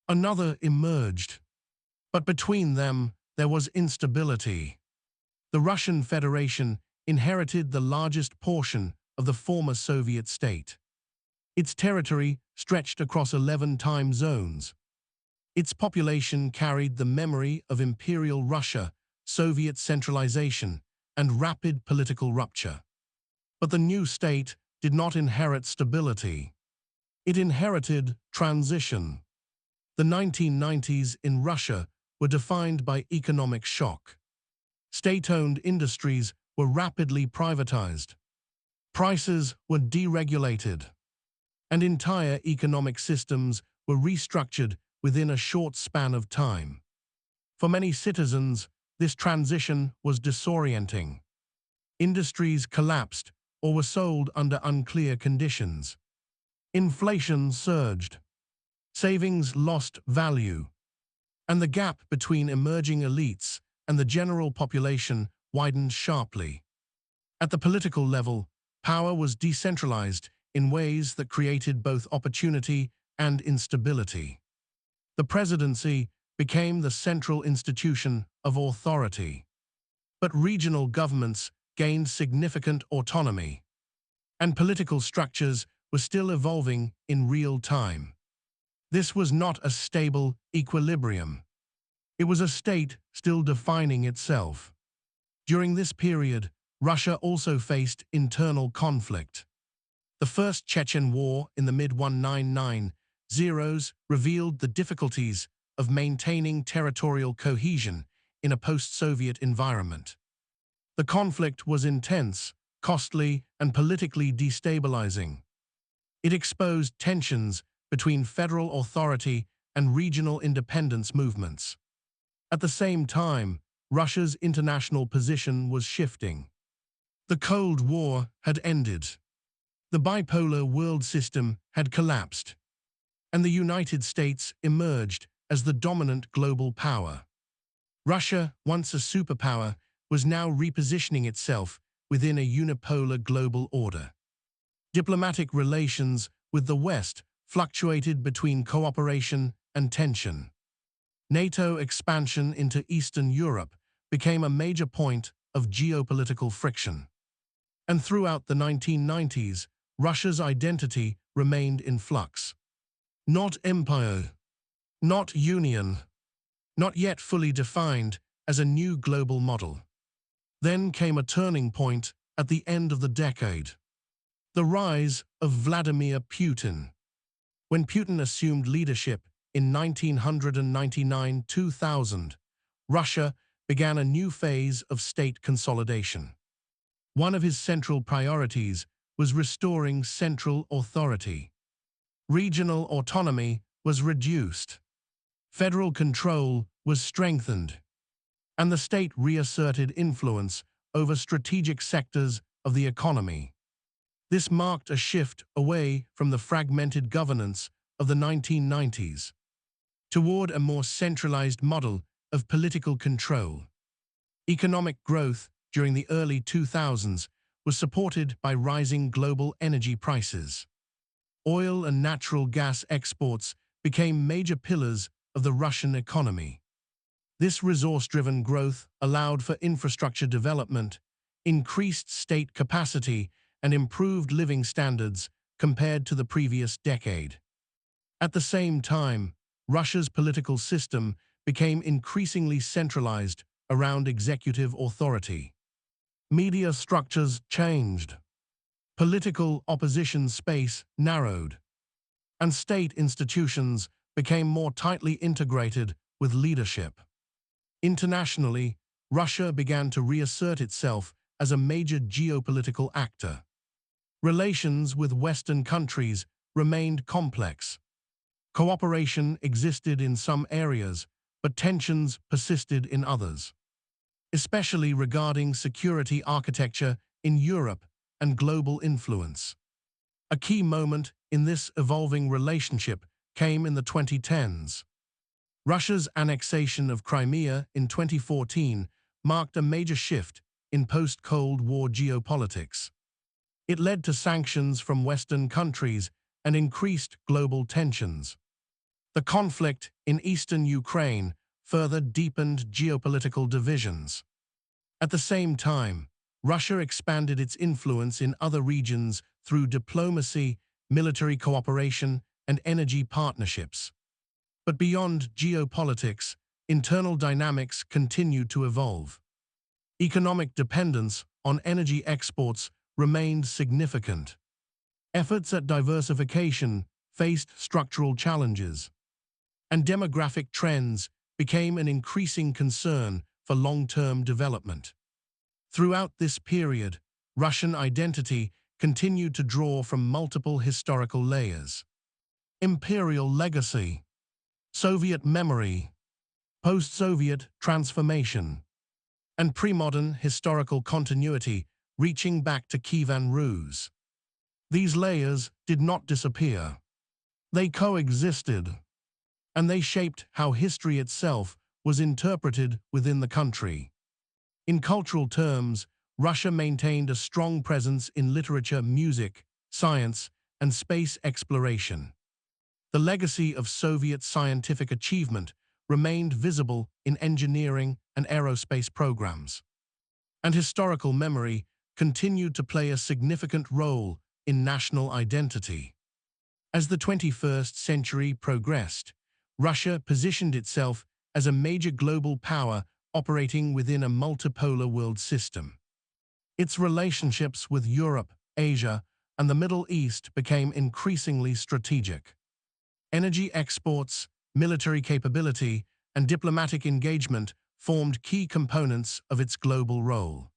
another emerged, but between them there was instability. The Russian Federation inherited the largest portion of the former Soviet state. Its territory stretched across 11 time zones. Its population carried the memory of Imperial Russia, Soviet centralization, and rapid political rupture. But the new state did not inherit stability. It inherited transition. The 1990s in Russia were defined by economic shock. State-owned industries were rapidly privatized. Prices were deregulated, and entire economic systems were restructured within a short span of time. For many citizens, this transition was disorienting. Industries collapsed or were sold under unclear conditions. Inflation surged. Savings lost value. And the gap between emerging elites and the general population widened sharply. At the political level, power was decentralized in ways that created both opportunity and instability. The presidency became the central institution of authority. But regional governments gained significant autonomy, and political structures were still evolving in real time. This was not a stable equilibrium. It was a state still defining itself. During this period, Russia also faced internal conflict. The First Chechen War in the mid-1990s revealed the difficulties of maintaining territorial cohesion in a post-Soviet environment. The conflict was intense, costly, and politically destabilizing. It exposed tensions between federal authority and regional independence movements. At the same time, Russia's international position was shifting. The Cold War had ended. The bipolar world system had collapsed, and the United States emerged as the dominant global power. Russia, once a superpower, was now repositioning itself within a unipolar global order. Diplomatic relations with the West fluctuated between cooperation and tension. NATO expansion into Eastern Europe became a major point of geopolitical friction. And throughout the 1990s, Russia's identity remained in flux. Not empire, not union, not yet fully defined as a new global model. Then came a turning point at the end of the decade. The rise of Vladimir Putin. When Putin assumed leadership in 1999-2000, Russia began a new phase of state consolidation. One of his central priorities was restoring central authority. Regional autonomy was reduced. Federal control was strengthened, and the state reasserted influence over strategic sectors of the economy. This marked a shift away from the fragmented governance of the 1990s toward a more centralized model of political control. Economic growth during the early 2000s was supported by rising global energy prices. Oil and natural gas exports became major pillars of the Russian economy. This resource-driven growth allowed for infrastructure development, increased state capacity, and improved living standards compared to the previous decade. At the same time, Russia's political system became increasingly centralized around executive authority. Media structures changed. Political opposition space narrowed, and state institutions became more tightly integrated with leadership. Internationally, Russia began to reassert itself as a major geopolitical actor. Relations with Western countries remained complex. Cooperation existed in some areas, but tensions persisted in others, especially regarding security architecture in Europe and global influence. A key moment in this evolving relationship came in the 2010s. Russia's annexation of Crimea in 2014 marked a major shift in post-Cold War geopolitics. It led to sanctions from Western countries and increased global tensions. The conflict in eastern Ukraine further deepened geopolitical divisions. At the same time, Russia expanded its influence in other regions through diplomacy, military cooperation, and energy partnerships. But beyond geopolitics, internal dynamics continued to evolve. Economic dependence on energy exports remained significant. Efforts at diversification faced structural challenges, and demographic trends became an increasing concern for long-term development. Throughout this period, Russian identity continued to draw from multiple historical layers. Imperial legacy, Soviet memory, post-Soviet transformation, and pre-modern historical continuity reaching back to Kievan Rus. These layers did not disappear. They coexisted, and they shaped how history itself was interpreted within the country. In cultural terms, Russia maintained a strong presence in literature, music, science, and space exploration. The legacy of Soviet scientific achievement remained visible in engineering and aerospace programs. And historical memory continued to play a significant role in national identity. As the 21st century progressed, Russia positioned itself as a major global power operating within a multipolar world system. Its relationships with Europe, Asia, and the Middle East became increasingly strategic. Energy exports, military capability, and diplomatic engagement formed key components of its global role.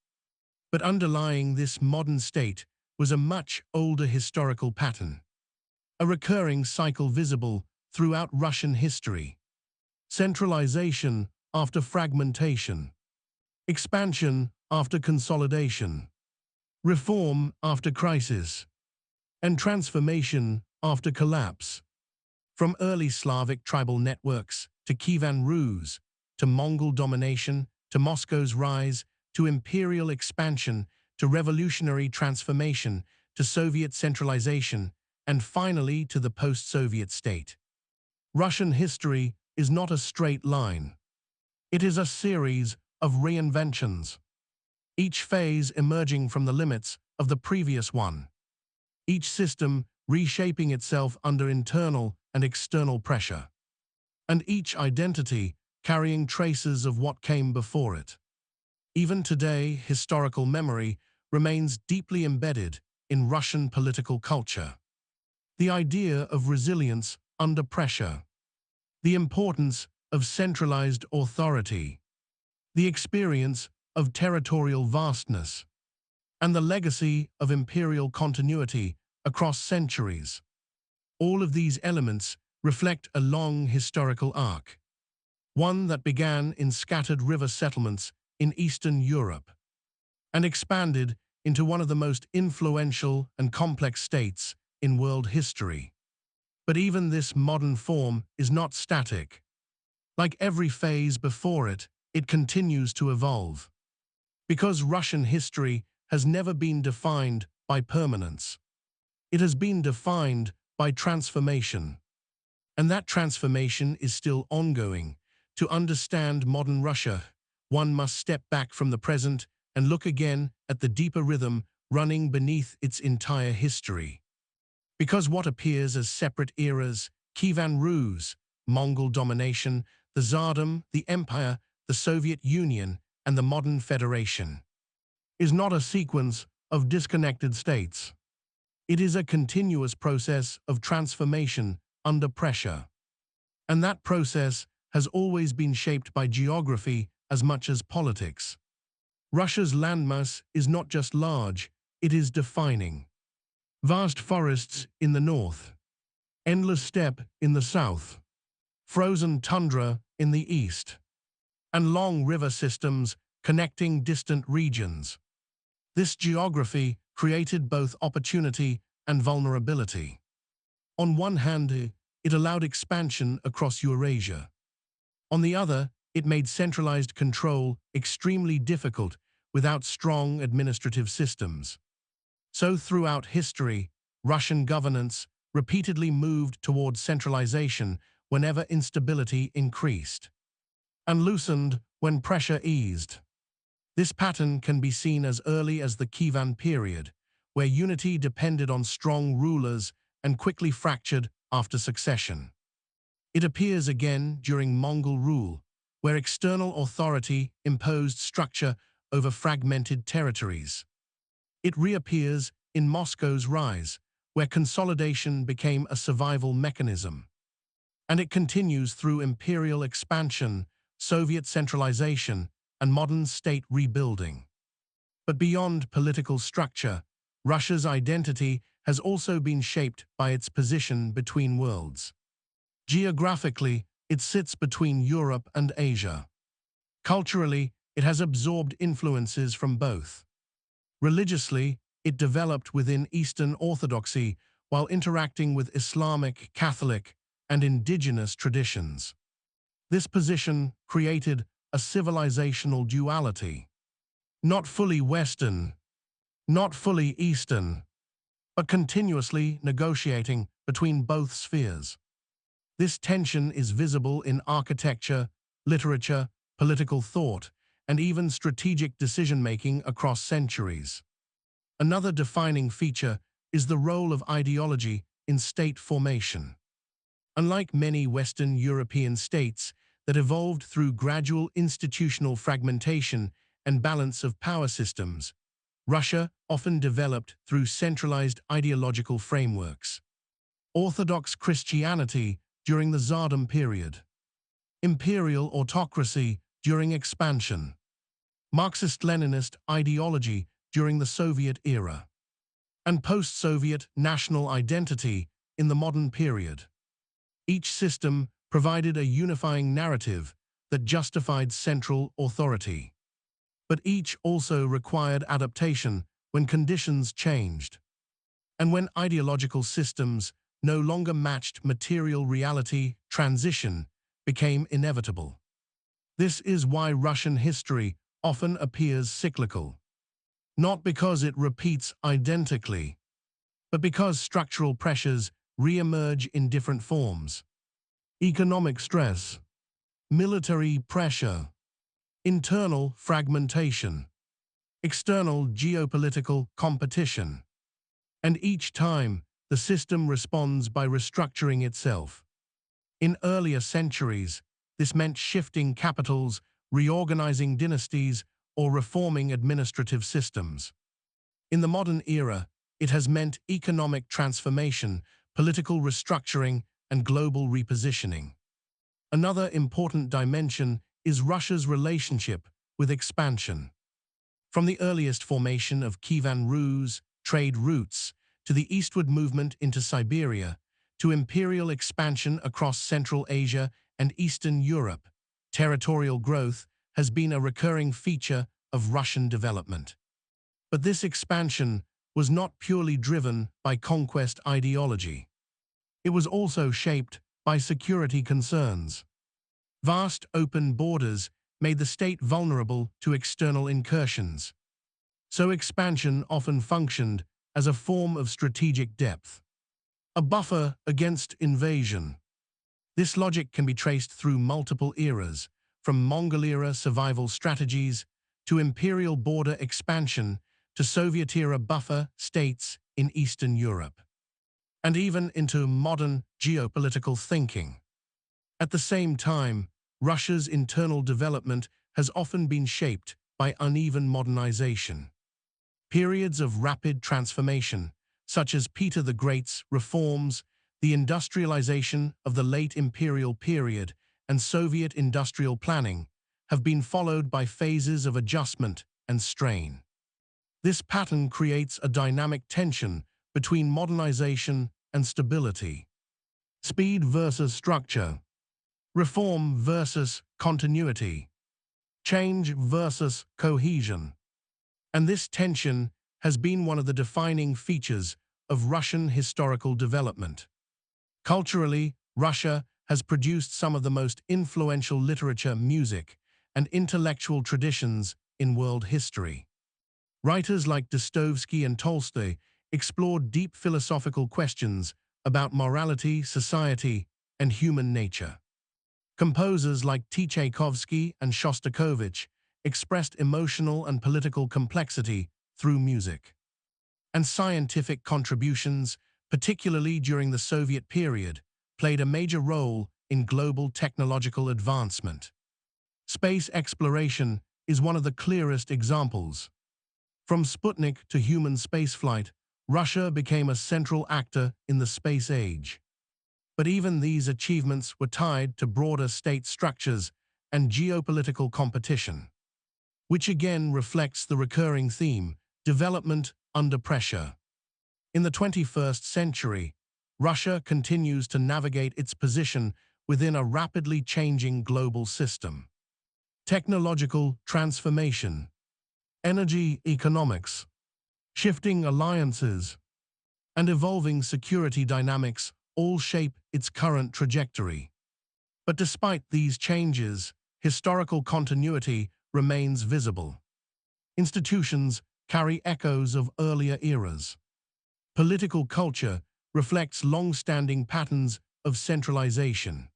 But underlying this modern state was a much older historical pattern, a recurring cycle visible throughout Russian history. Centralization after fragmentation, expansion after consolidation, reform after crisis, and transformation after collapse. From early Slavic tribal networks to Kievan Rus, to Mongol domination, to Moscow's rise, to imperial expansion, to revolutionary transformation, to Soviet centralization, and finally to the post-Soviet state. Russian history is not a straight line. It is a series of reinventions, each phase emerging from the limits of the previous one, each system reshaping itself under internal and external pressure, and each identity carrying traces of what came before it. Even today, historical memory remains deeply embedded in Russian political culture. The idea of resilience under pressure, the importance of centralized authority, the experience of territorial vastness, and the legacy of imperial continuity across centuries. All of these elements reflect a long historical arc, one that began in scattered river settlements in Eastern Europe and expanded into one of the most influential and complex states in world history. But even this modern form is not static. Like every phase before it, it continues to evolve. Because Russian history has never been defined by permanence. It has been defined by transformation. And that transformation is still ongoing. To understand modern Russia, one must step back from the present and look again at the deeper rhythm running beneath its entire history. Because what appears as separate eras, Kievan Rus, Mongol domination, the Tsardom, the Empire, the Soviet Union, and the modern Federation, is not a sequence of disconnected states. It is a continuous process of transformation under pressure. And that process has always been shaped by geography as much as politics. Russia's landmass is not just large, it is defining. Vast forests in the north, endless steppe in the south, frozen tundra in the east, and long river systems connecting distant regions. This geography created both opportunity and vulnerability. On one hand, it allowed expansion across Eurasia. On the other, it made centralized control extremely difficult without strong administrative systems. So throughout history, Russian governance repeatedly moved towards centralization whenever instability increased, and loosened when pressure eased. This pattern can be seen as early as the Kievan period, where unity depended on strong rulers and quickly fractured after succession. It appears again during Mongol rule, where external authority imposed structure over fragmented territories. It reappears in Moscow's rise, where consolidation became a survival mechanism. And it continues through imperial expansion, Soviet centralization, and modern state rebuilding. But beyond political structure, Russia's identity has also been shaped by its position between worlds. Geographically, it sits between Europe and Asia. Culturally, it has absorbed influences from both. Religiously, it developed within Eastern Orthodoxy while interacting with Islamic, Catholic, and indigenous traditions. This position created a civilizational duality. Not fully Western, not fully Eastern, but continuously negotiating between both spheres. This tension is visible in architecture, literature, political thought, and even strategic decision-making across centuries. Another defining feature is the role of ideology in state formation. Unlike many Western European states that evolved through gradual institutional fragmentation and balance of power systems, Russia often developed through centralized ideological frameworks. Orthodox Christianity during the Tsardom period, imperial autocracy during expansion, Marxist-Leninist ideology during the Soviet era, and post-Soviet national identity in the modern period. Each system provided a unifying narrative that justified central authority. But each also required adaptation when conditions changed, and when ideological systems no longer matched material reality, transition became inevitable. This is why Russian history often appears cyclical, not because it repeats identically, but because structural pressures re-emerge in different forms. Economic stress, military pressure, internal fragmentation, external geopolitical competition. And each time, the system responds by restructuring itself. In earlier centuries, this meant shifting capitals, reorganizing dynasties, or reforming administrative systems. In the modern era, it has meant economic transformation, political restructuring, and global repositioning. Another important dimension is Russia's relationship with expansion. From the earliest formation of Kievan Rus trade routes, to the eastward movement into Siberia, to imperial expansion across Central Asia and Eastern Europe, territorial growth has been a recurring feature of Russian development. But this expansion was not purely driven by conquest ideology. It was also shaped by security concerns. Vast open borders made the state vulnerable to external incursions. So expansion often functioned as a form of strategic depth, a buffer against invasion. This logic can be traced through multiple eras, from Mongol-era survival strategies to imperial border expansion to Soviet-era buffer states in Eastern Europe, and even into modern geopolitical thinking. At the same time, Russia's internal development has often been shaped by uneven modernization. Periods of rapid transformation, such as Peter the Great's reforms, the industrialization of the late imperial period, and Soviet industrial planning, have been followed by phases of adjustment and strain. This pattern creates a dynamic tension between modernization and stability. Speed versus structure, reform versus continuity, change versus cohesion. And this tension has been one of the defining features of Russian historical development. Culturally, Russia has produced some of the most influential literature, music, and intellectual traditions in world history. Writers like Dostoevsky and Tolstoy explored deep philosophical questions about morality, society, and human nature. Composers like Tchaikovsky and Shostakovich expressed emotional and political complexity through music. And scientific contributions, particularly during the Soviet period, played a major role in global technological advancement. Space exploration is one of the clearest examples. From Sputnik to human spaceflight, Russia became a central actor in the space age. But even these achievements were tied to broader state structures and geopolitical competition. which again reflects the recurring theme, development under pressure. In the 21st century, Russia continues to navigate its position within a rapidly changing global system. Technological transformation, energy economics, shifting alliances, and evolving security dynamics all shape its current trajectory. But despite these changes, historical continuity remains visible. Institutions carry echoes of earlier eras. Political culture reflects long-standing patterns of centralization.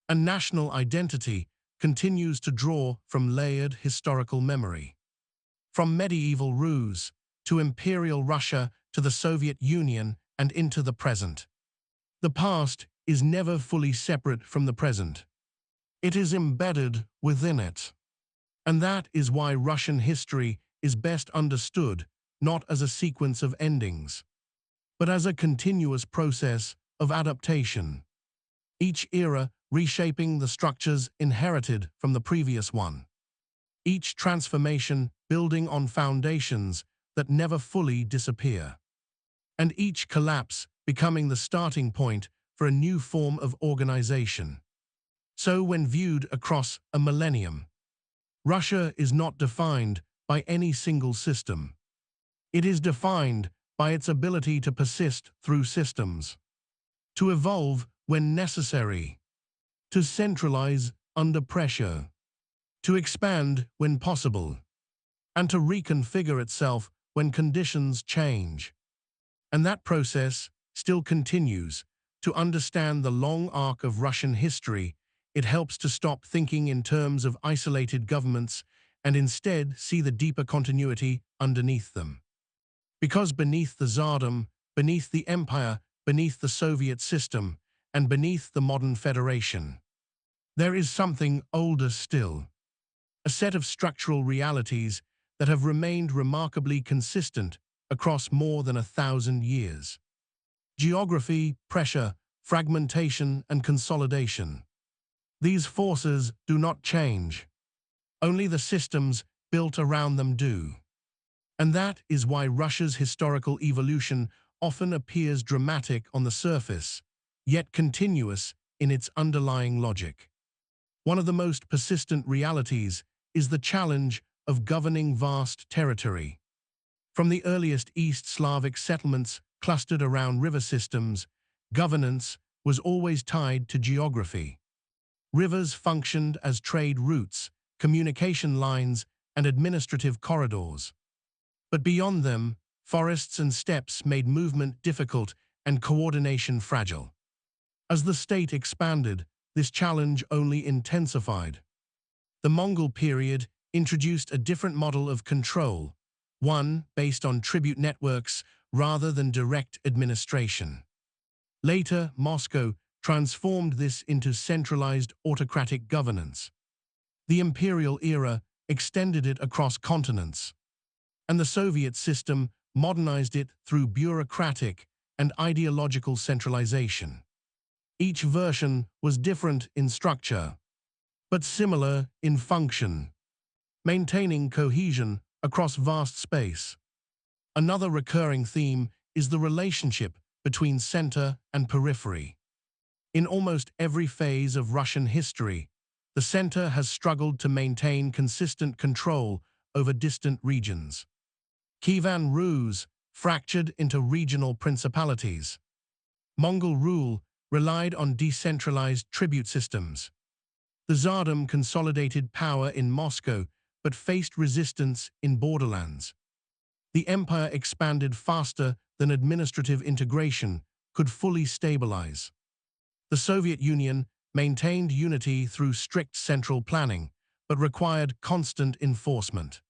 And national identity continues to draw from layered historical memory. From medieval Rus to imperial Russia to the Soviet Union and into the present. The past is never fully separate from the present. It is embedded within it. And that is why Russian history is best understood not as a sequence of endings, but as a continuous process of adaptation. Each era reshaping the structures inherited from the previous one. Each transformation building on foundations that never fully disappear. And each collapse becoming the starting point for a new form of organization. So when viewed across a millennium, Russia is not defined by any single system. It is defined by its ability to persist through systems, to evolve when necessary, to centralize under pressure, to expand when possible, and to reconfigure itself when conditions change. And that process still continues. To understand the long arc of Russian history, it helps to stop thinking in terms of isolated governments and instead see the deeper continuity underneath them. Because beneath the Tsardom, beneath the empire, beneath the Soviet system, and beneath the modern federation, there is something older still. A set of structural realities that have remained remarkably consistent across more than 1,000 years. Geography, pressure, fragmentation, and consolidation. These forces do not change. Only the systems built around them do. And that is why Russia's historical evolution often appears dramatic on the surface, yet continuous in its underlying logic. One of the most persistent realities is the challenge of governing vast territory. From the earliest East Slavic settlements clustered around river systems, governance was always tied to geography. Rivers functioned as trade routes, communication lines, and administrative corridors. But beyond them, forests and steppes made movement difficult and coordination fragile. As the state expanded, this challenge only intensified. The Mongol period introduced a different model of control, one based on tribute networks rather than direct administration. Later, Moscow transformed this into centralized autocratic governance. The imperial era extended it across continents, and the Soviet system modernized it through bureaucratic and ideological centralization. Each version was different in structure, but similar in function, maintaining cohesion across vast space. Another recurring theme is the relationship between center and periphery. In almost every phase of Russian history, the center has struggled to maintain consistent control over distant regions. Kievan Rus fractured into regional principalities. Mongol rule relied on decentralized tribute systems. The Tsardom consolidated power in Moscow but faced resistance in borderlands. The empire expanded faster than administrative integration could fully stabilize. The Soviet Union maintained unity through strict central planning, but required constant enforcement.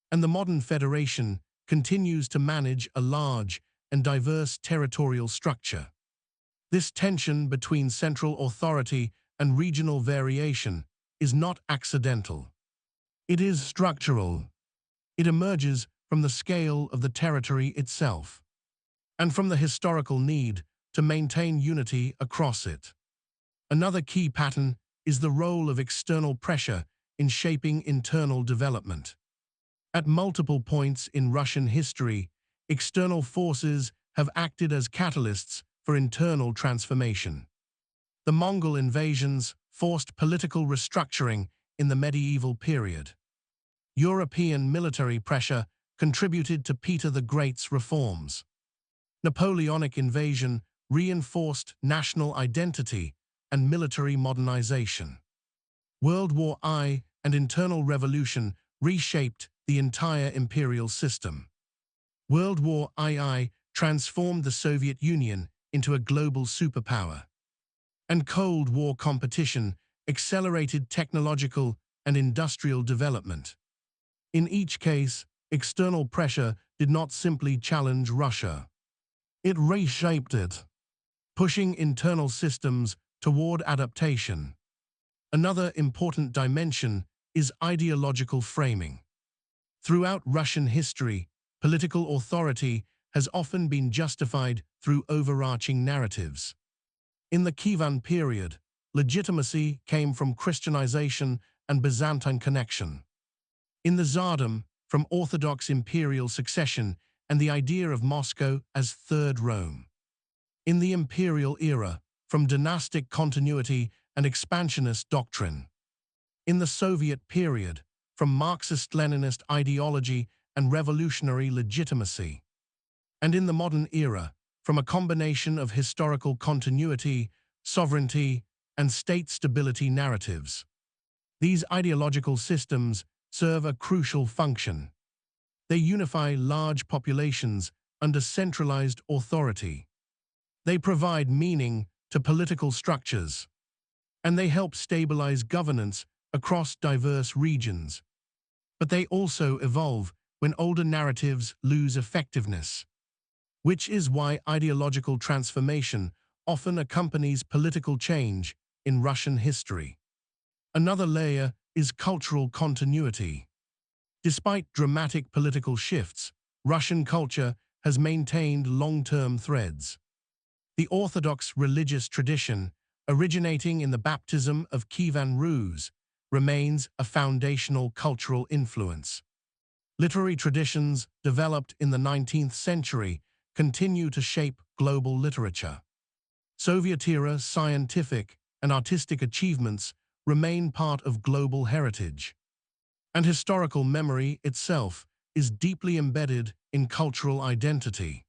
And the modern federation continues to manage a large and diverse territorial structure. This tension between central authority and regional variation is not accidental. It is structural. It emerges from the scale of the territory itself, and from the historical need to maintain unity across it. Another key pattern is the role of external pressure in shaping internal development. At multiple points in Russian history, external forces have acted as catalysts for internal transformation. The Mongol invasions forced political restructuring in the medieval period. European military pressure contributed to Peter the Great's reforms. Napoleonic invasion reinforced national identity and military modernization. World War I and internal revolution reshaped the entire imperial system. World War II transformed the Soviet Union into a global superpower. And Cold War competition accelerated technological and industrial development. In each case, external pressure did not simply challenge Russia. It reshaped it, pushing internal systems toward adaptation. Another important dimension is ideological framing. Throughout Russian history, political authority has often been justified through overarching narratives. In the Kievan period, legitimacy came from Christianization and Byzantine connection. In the Tsardom, from Orthodox imperial succession and the idea of Moscow as Third Rome. In the imperial era, from dynastic continuity and expansionist doctrine. In the Soviet period, from Marxist-Leninist ideology and revolutionary legitimacy. And in the modern era, from a combination of historical continuity, sovereignty, and state stability narratives. These ideological systems serve a crucial function. They unify large populations under centralized authority. They provide meaning to political structures. And they help stabilize governance across diverse regions. But they also evolve when older narratives lose effectiveness, which is why ideological transformation often accompanies political change in Russian history. Another layer is cultural continuity. Despite dramatic political shifts, Russian culture has maintained long-term threads. The Orthodox religious tradition, originating in the baptism of Kievan Rus, remains a foundational cultural influence. Literary traditions developed in the 19th century continue to shape global literature. Soviet-era scientific and artistic achievements remain part of global heritage. And historical memory itself is deeply embedded in cultural identity.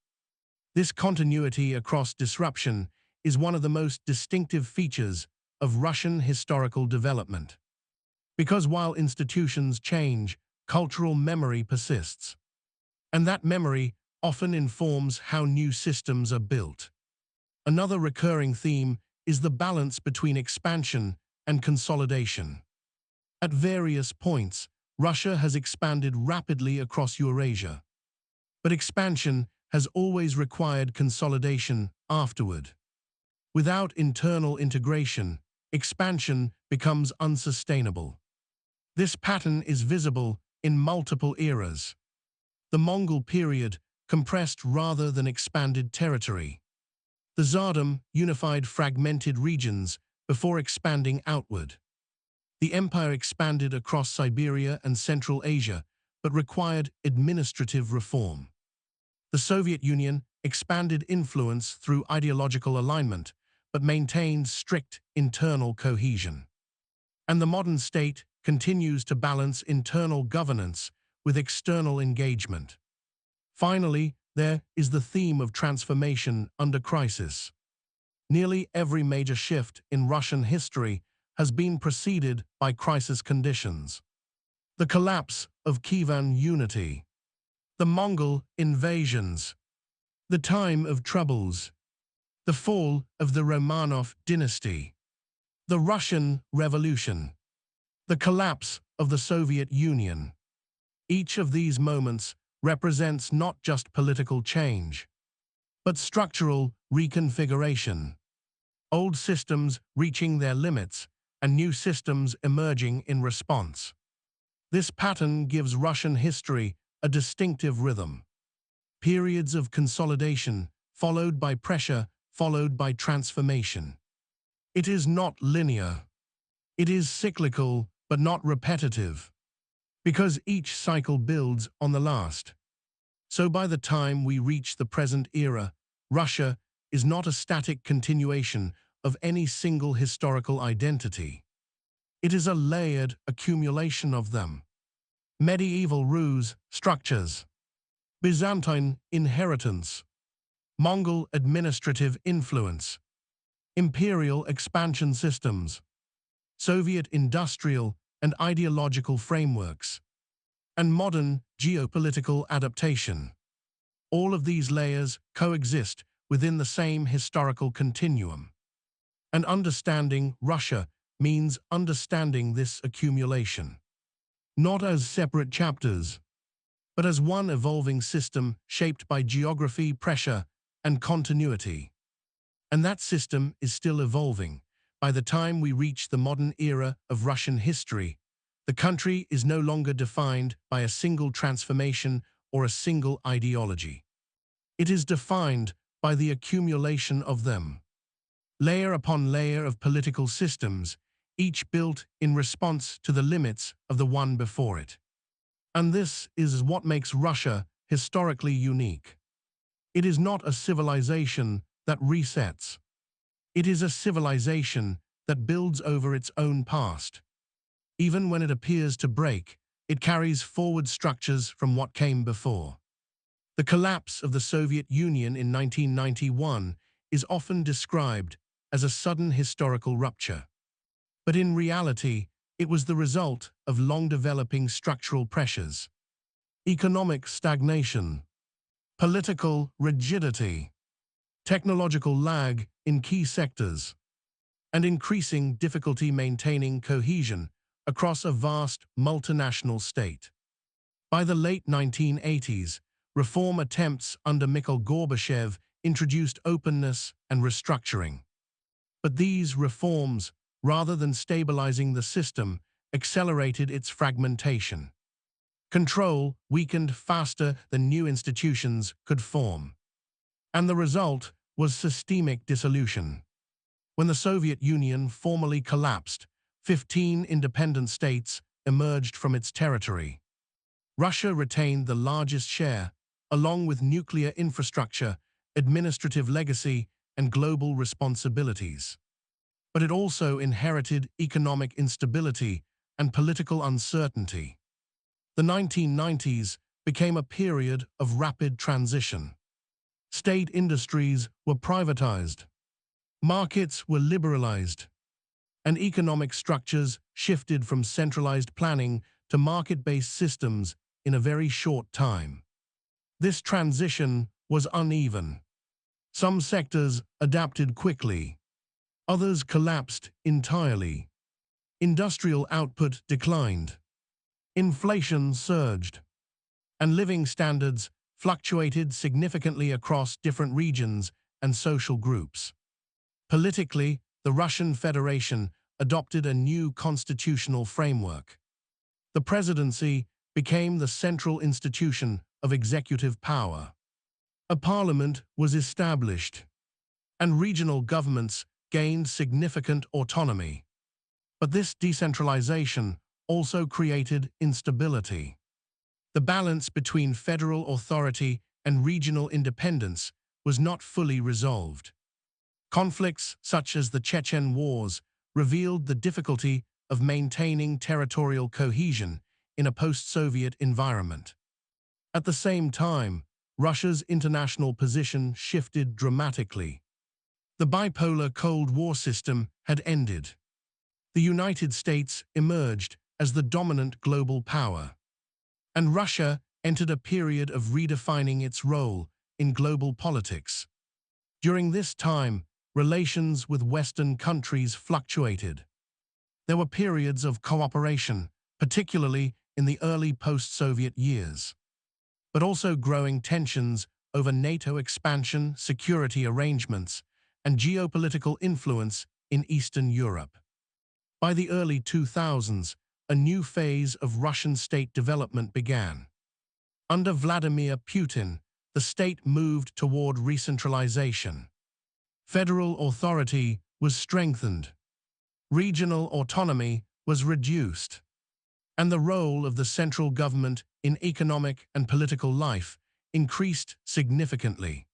This continuity across disruption is one of the most distinctive features of Russian historical development. Because while institutions change, cultural memory persists. And that memory often informs how new systems are built. Another recurring theme is the balance between expansion and consolidation. At various points, Russia has expanded rapidly across Eurasia. But expansion has always required consolidation afterward. Without internal integration, expansion becomes unsustainable. This pattern is visible in multiple eras. The Mongol period compressed rather than expanded territory. The Tsardom unified fragmented regions before expanding outward. The empire expanded across Siberia and Central Asia, but required administrative reform. The Soviet Union expanded influence through ideological alignment, but maintained strict internal cohesion. And the modern state continues to balance internal governance with external engagement. Finally, there is the theme of transformation under crisis. Nearly every major shift in Russian history has been preceded by crisis conditions. The collapse of Kievan unity, the Mongol invasions, the time of troubles, the fall of the Romanov dynasty, the Russian Revolution, the collapse of the Soviet Union. Each of these moments represents not just political change, but structural reconfiguration. Old systems reaching their limits and new systems emerging in response. This pattern gives Russian history a distinctive rhythm. Periods of consolidation, followed by pressure, followed by transformation. It is not linear. It is cyclical, but not repetitive, because each cycle builds on the last. So by the time we reach the present era, Russia is not a static continuation of any single historical identity. It is a layered accumulation of them. Medieval ruse structures, Byzantine inheritance, Mongol administrative influence, imperial expansion systems, Soviet industrial and ideological frameworks, and modern geopolitical adaptation. All of these layers coexist within the same historical continuum. And understanding Russia means understanding this accumulation, not as separate chapters, but as one evolving system shaped by geography, pressure, and continuity. And that system is still evolving. By the time we reach the modern era of Russian history, the country is no longer defined by a single transformation or a single ideology. It is defined by the accumulation of them, layer upon layer of political systems, each built in response to the limits of the one before it. And this is what makes Russia historically unique. It is not a civilization that resets. It is a civilization that builds over its own past. Even when it appears to break, it carries forward structures from what came before. The collapse of the Soviet Union in 1991 is often described as a sudden historical rupture. But in reality, it was the result of long-developing structural pressures, economic stagnation, political rigidity, technological lag in key sectors, and increasing difficulty maintaining cohesion across a vast multinational state. By the late 1980s, reform attempts under Mikhail Gorbachev introduced openness and restructuring. But these reforms, rather than stabilizing the system, accelerated its fragmentation. Control weakened faster than new institutions could form. And the result was systemic dissolution. When the Soviet Union formally collapsed, 15 independent states emerged from its territory. Russia retained the largest share, along with nuclear infrastructure, administrative legacy, and global responsibilities. But it also inherited economic instability and political uncertainty. The 1990s became a period of rapid transition. State industries were privatized, markets were liberalized, and economic structures shifted from centralized planning to market-based systems in a very short time. This transition was uneven. Some sectors adapted quickly, others collapsed entirely. Industrial output declined, inflation surged, and living standards fluctuated significantly across different regions and social groups. Politically, the Russian Federation adopted a new constitutional framework. The presidency became the central institution of executive power. A parliament was established, and regional governments gained significant autonomy. But this decentralization also created instability. The balance between federal authority and regional independence was not fully resolved. Conflicts such as the Chechen Wars revealed the difficulty of maintaining territorial cohesion in a post-Soviet environment. At the same time, Russia's international position shifted dramatically. The bipolar Cold War system had ended. The United States emerged as the dominant global power, and Russia entered a period of redefining its role in global politics. During this time, relations with Western countries fluctuated. There were periods of cooperation, particularly in the early post-Soviet years, but also growing tensions over NATO expansion, security arrangements, and geopolitical influence in Eastern Europe. By the early 2000s, a new phase of Russian state development began. Under Vladimir Putin, the state moved toward recentralization. Federal authority was strengthened. Regional autonomy was reduced, and the role of the central government in economic and political life increased significantly.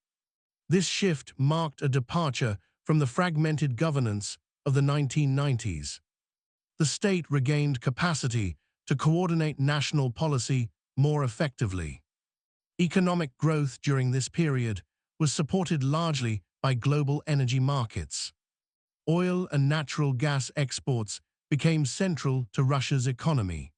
This shift marked a departure from the fragmented governance of the 1990s. The state regained capacity to coordinate national policy more effectively. Economic growth during this period was supported largely by global energy markets. Oil and natural gas exports became central to Russia's economy.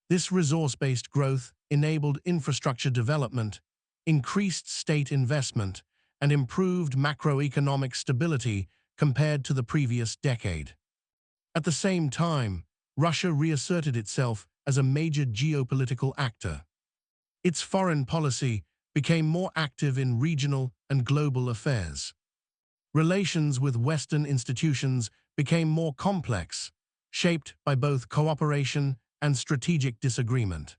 This resource-based growth enabled infrastructure development, increased state investment, and improved macroeconomic stability compared to the previous decade. At the same time, Russia reasserted itself as a major geopolitical actor. Its foreign policy became more active in regional and global affairs. Relations with Western institutions became more complex, shaped by both cooperation and strategic disagreement.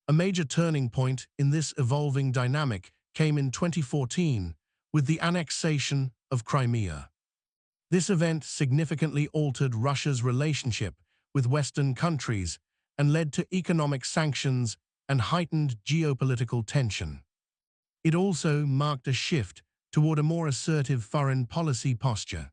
A major turning point in this evolving dynamic came in 2014 with the annexation of Crimea. This event significantly altered Russia's relationship with Western countries and led to economic sanctions and heightened geopolitical tension. It also marked a shift toward a more assertive foreign policy posture.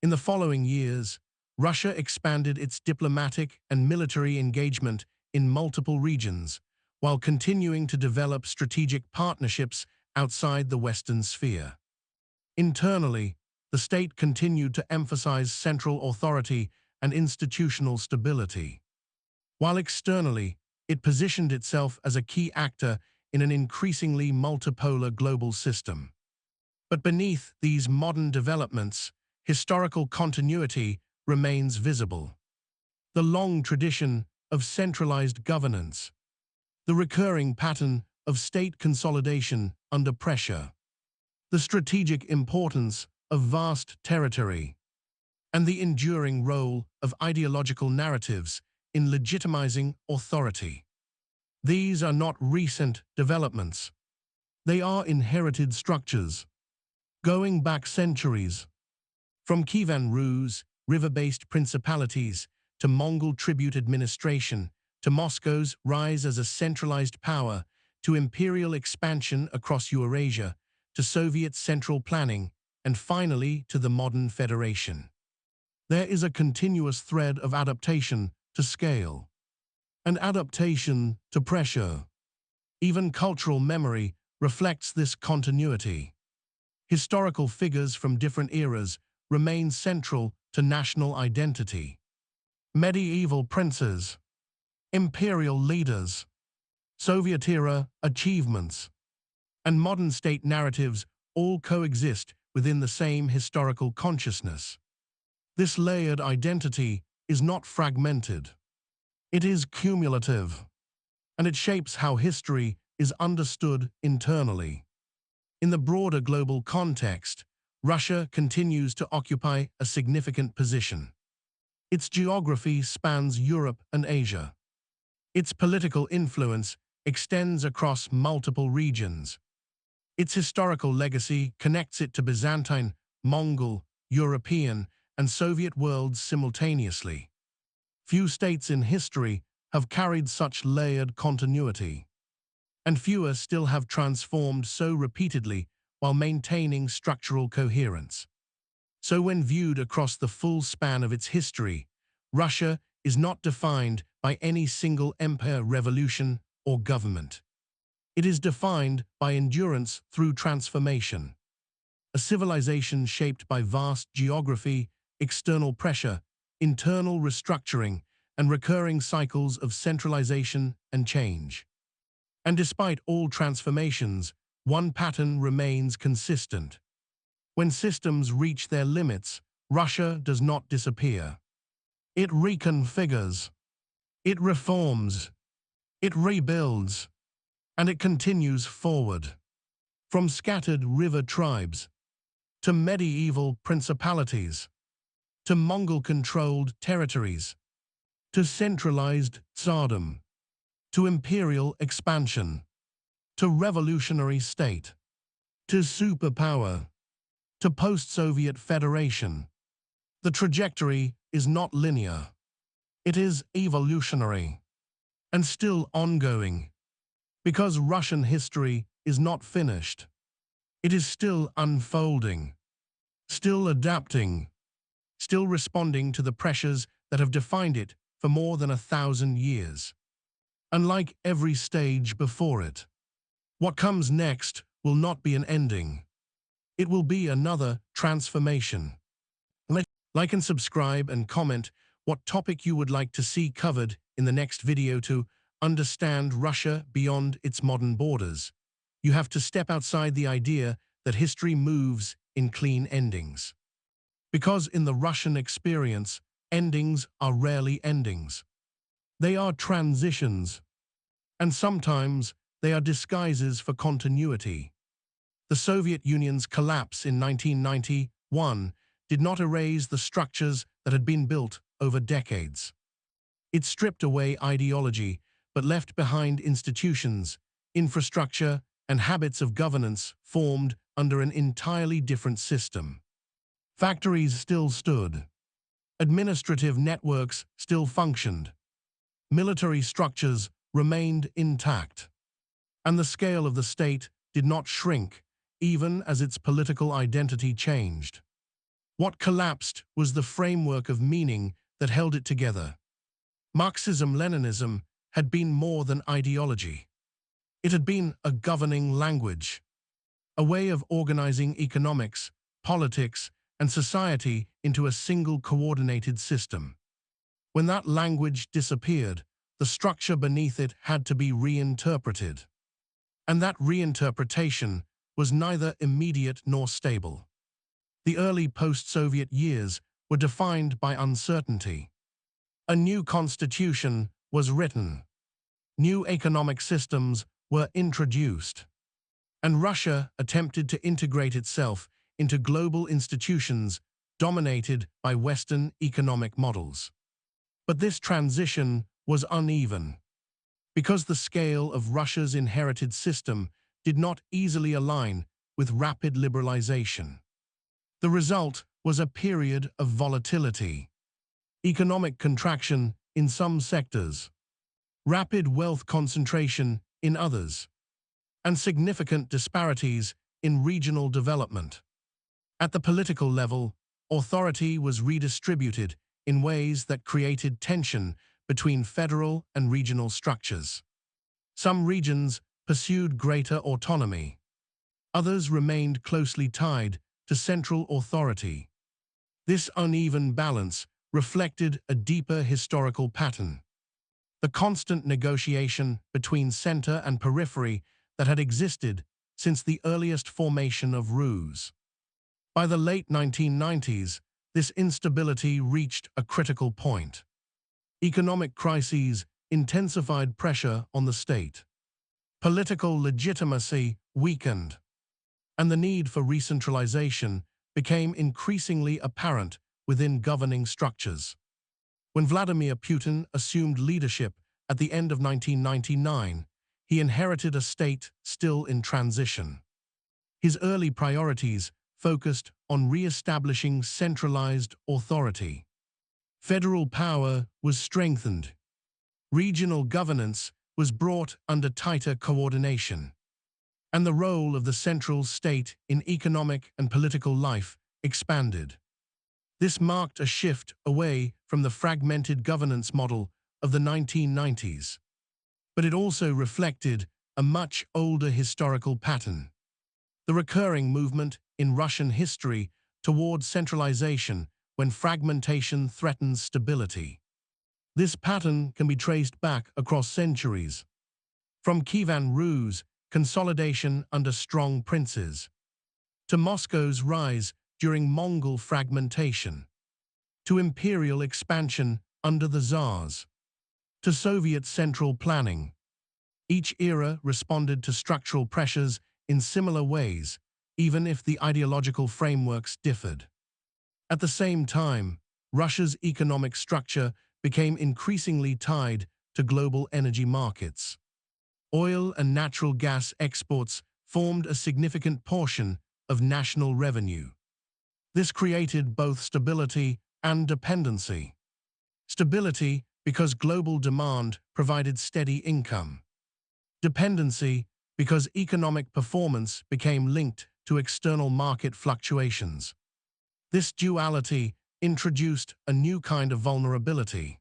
In the following years, Russia expanded its diplomatic and military engagement in multiple regions, while continuing to develop strategic partnerships outside the Western sphere. Internally, the state continued to emphasize central authority and institutional stability, while externally, it positioned itself as a key actor in an increasingly multipolar global system. But beneath these modern developments, historical continuity remains visible. The long tradition of centralized governance, the recurring pattern of state consolidation under pressure, the strategic importance of vast territory, and the enduring role of ideological narratives in legitimizing authority. These are not recent developments. They are inherited structures, going back centuries. From Kievan Rus, river-based principalities, to Mongol tribute administration, to Moscow's rise as a centralized power, to imperial expansion across Eurasia, to Soviet central planning, and finally to the modern federation. There is a continuous thread of adaptation to scale, and adaptation to pressure. Even cultural memory reflects this continuity. Historical figures from different eras remain central to national identity. Medieval princes, imperial leaders, Soviet-era achievements, and modern state narratives all coexist within the same historical consciousness. This layered identity is not fragmented. It is cumulative, and it shapes how history is understood internally. In the broader global context, Russia continues to occupy a significant position. Its geography spans Europe and Asia. Its political influence extends across multiple regions. Its historical legacy connects it to Byzantine, Mongol, European, and Soviet worlds simultaneously. Few states in history have carried such layered continuity, and fewer still have transformed so repeatedly while maintaining structural coherence. So when viewed across the full span of its history, Russia is not defined by any single empire, revolution, or government. It is defined by endurance through transformation. A civilization shaped by vast geography, external pressure, internal restructuring, and recurring cycles of centralization and change. And despite all transformations, one pattern remains consistent. When systems reach their limits, Russia does not disappear. It reconfigures, it reforms, it rebuilds, and it continues forward. From scattered river tribes, to medieval principalities, to Mongol-controlled territories, to centralized tsardom, to imperial expansion, to revolutionary state, to superpower, to post-Soviet federation. The trajectory is not linear. It is evolutionary and still ongoing because Russian history is not finished. It is still unfolding, still adapting, still responding to the pressures that have defined it for more than 1,000 years. Unlike every stage before it, what comes next will not be an ending. It will be another transformation. Like and subscribe and comment what topic you would like to see covered in the next video. To understand Russia beyond its modern borders, you have to step outside the idea that history moves in clean endings. Because in the Russian experience, endings are rarely endings. They are transitions, and sometimes they are disguises for continuity. The Soviet Union's collapse in 1991 did not erase the structures that had been built over decades. It stripped away ideology, but left behind institutions, infrastructure, and habits of governance formed under an entirely different system. Factories still stood. Administrative networks still functioned. Military structures remained intact. And the scale of the state did not shrink, even as its political identity changed. What collapsed was the framework of meaning that held it together. Marxism-Leninism had been more than ideology. It had been a governing language, a way of organizing economics, politics, and society into a single coordinated system. When that language disappeared, the structure beneath it had to be reinterpreted. And that reinterpretation was neither immediate nor stable. The early post-Soviet years were defined by uncertainty. A new constitution was written. New economic systems were introduced. And Russia attempted to integrate itself into global institutions dominated by Western economic models. But this transition was uneven, because the scale of Russia's inherited system did not easily align with rapid liberalization. The result was a period of volatility, economic contraction in some sectors, rapid wealth concentration in others, and significant disparities in regional development. At the political level, authority was redistributed in ways that created tension between federal and regional structures. Some regions pursued greater autonomy. Others remained closely tied to central authority. This uneven balance reflected a deeper historical pattern. The constant negotiation between center and periphery that had existed since the earliest formation of Rus. By the late 1990s, this instability reached a critical point. Economic crises intensified pressure on the state. Political legitimacy weakened, and the need for re-centralization became increasingly apparent within governing structures. When Vladimir Putin assumed leadership at the end of 1999, he inherited a state still in transition. His early priorities focused on re-establishing centralized authority. Federal power was strengthened. Regional governance was brought under tighter coordination. And the role of the central state in economic and political life expanded. This marked a shift away from the fragmented governance model of the 1990s. But it also reflected a much older historical pattern. The recurring movement in Russian history toward centralization when fragmentation threatens stability. This pattern can be traced back across centuries. From Kievan Rus' consolidation under strong princes, to Moscow's rise during Mongol fragmentation, to imperial expansion under the Tsars, to Soviet central planning. Each era responded to structural pressures in similar ways, even if the ideological frameworks differed. At the same time, Russia's economic structure became increasingly tied to global energy markets. Oil and natural gas exports formed a significant portion of national revenue. This created both stability and dependency. Stability because global demand provided steady income. Dependency, because economic performance became linked to external market fluctuations. This duality introduced a new kind of vulnerability.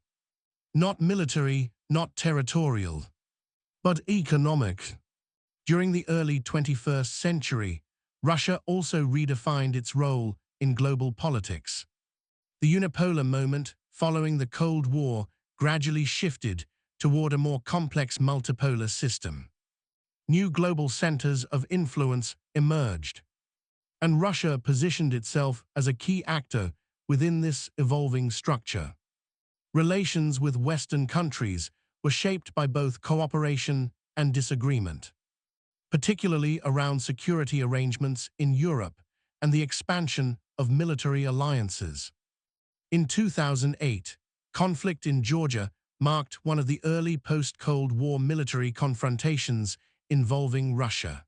Not military, not territorial, but economic. During the early 21st century, Russia also redefined its role in global politics. The unipolar moment following the Cold War gradually shifted toward a more complex multipolar system. New global centers of influence emerged, and Russia positioned itself as a key actor within this evolving structure. Relations with Western countries were shaped by both cooperation and disagreement, particularly around security arrangements in Europe and the expansion of military alliances. In 2008, conflict in Georgia marked one of the early post-Cold War military confrontations involving Russia.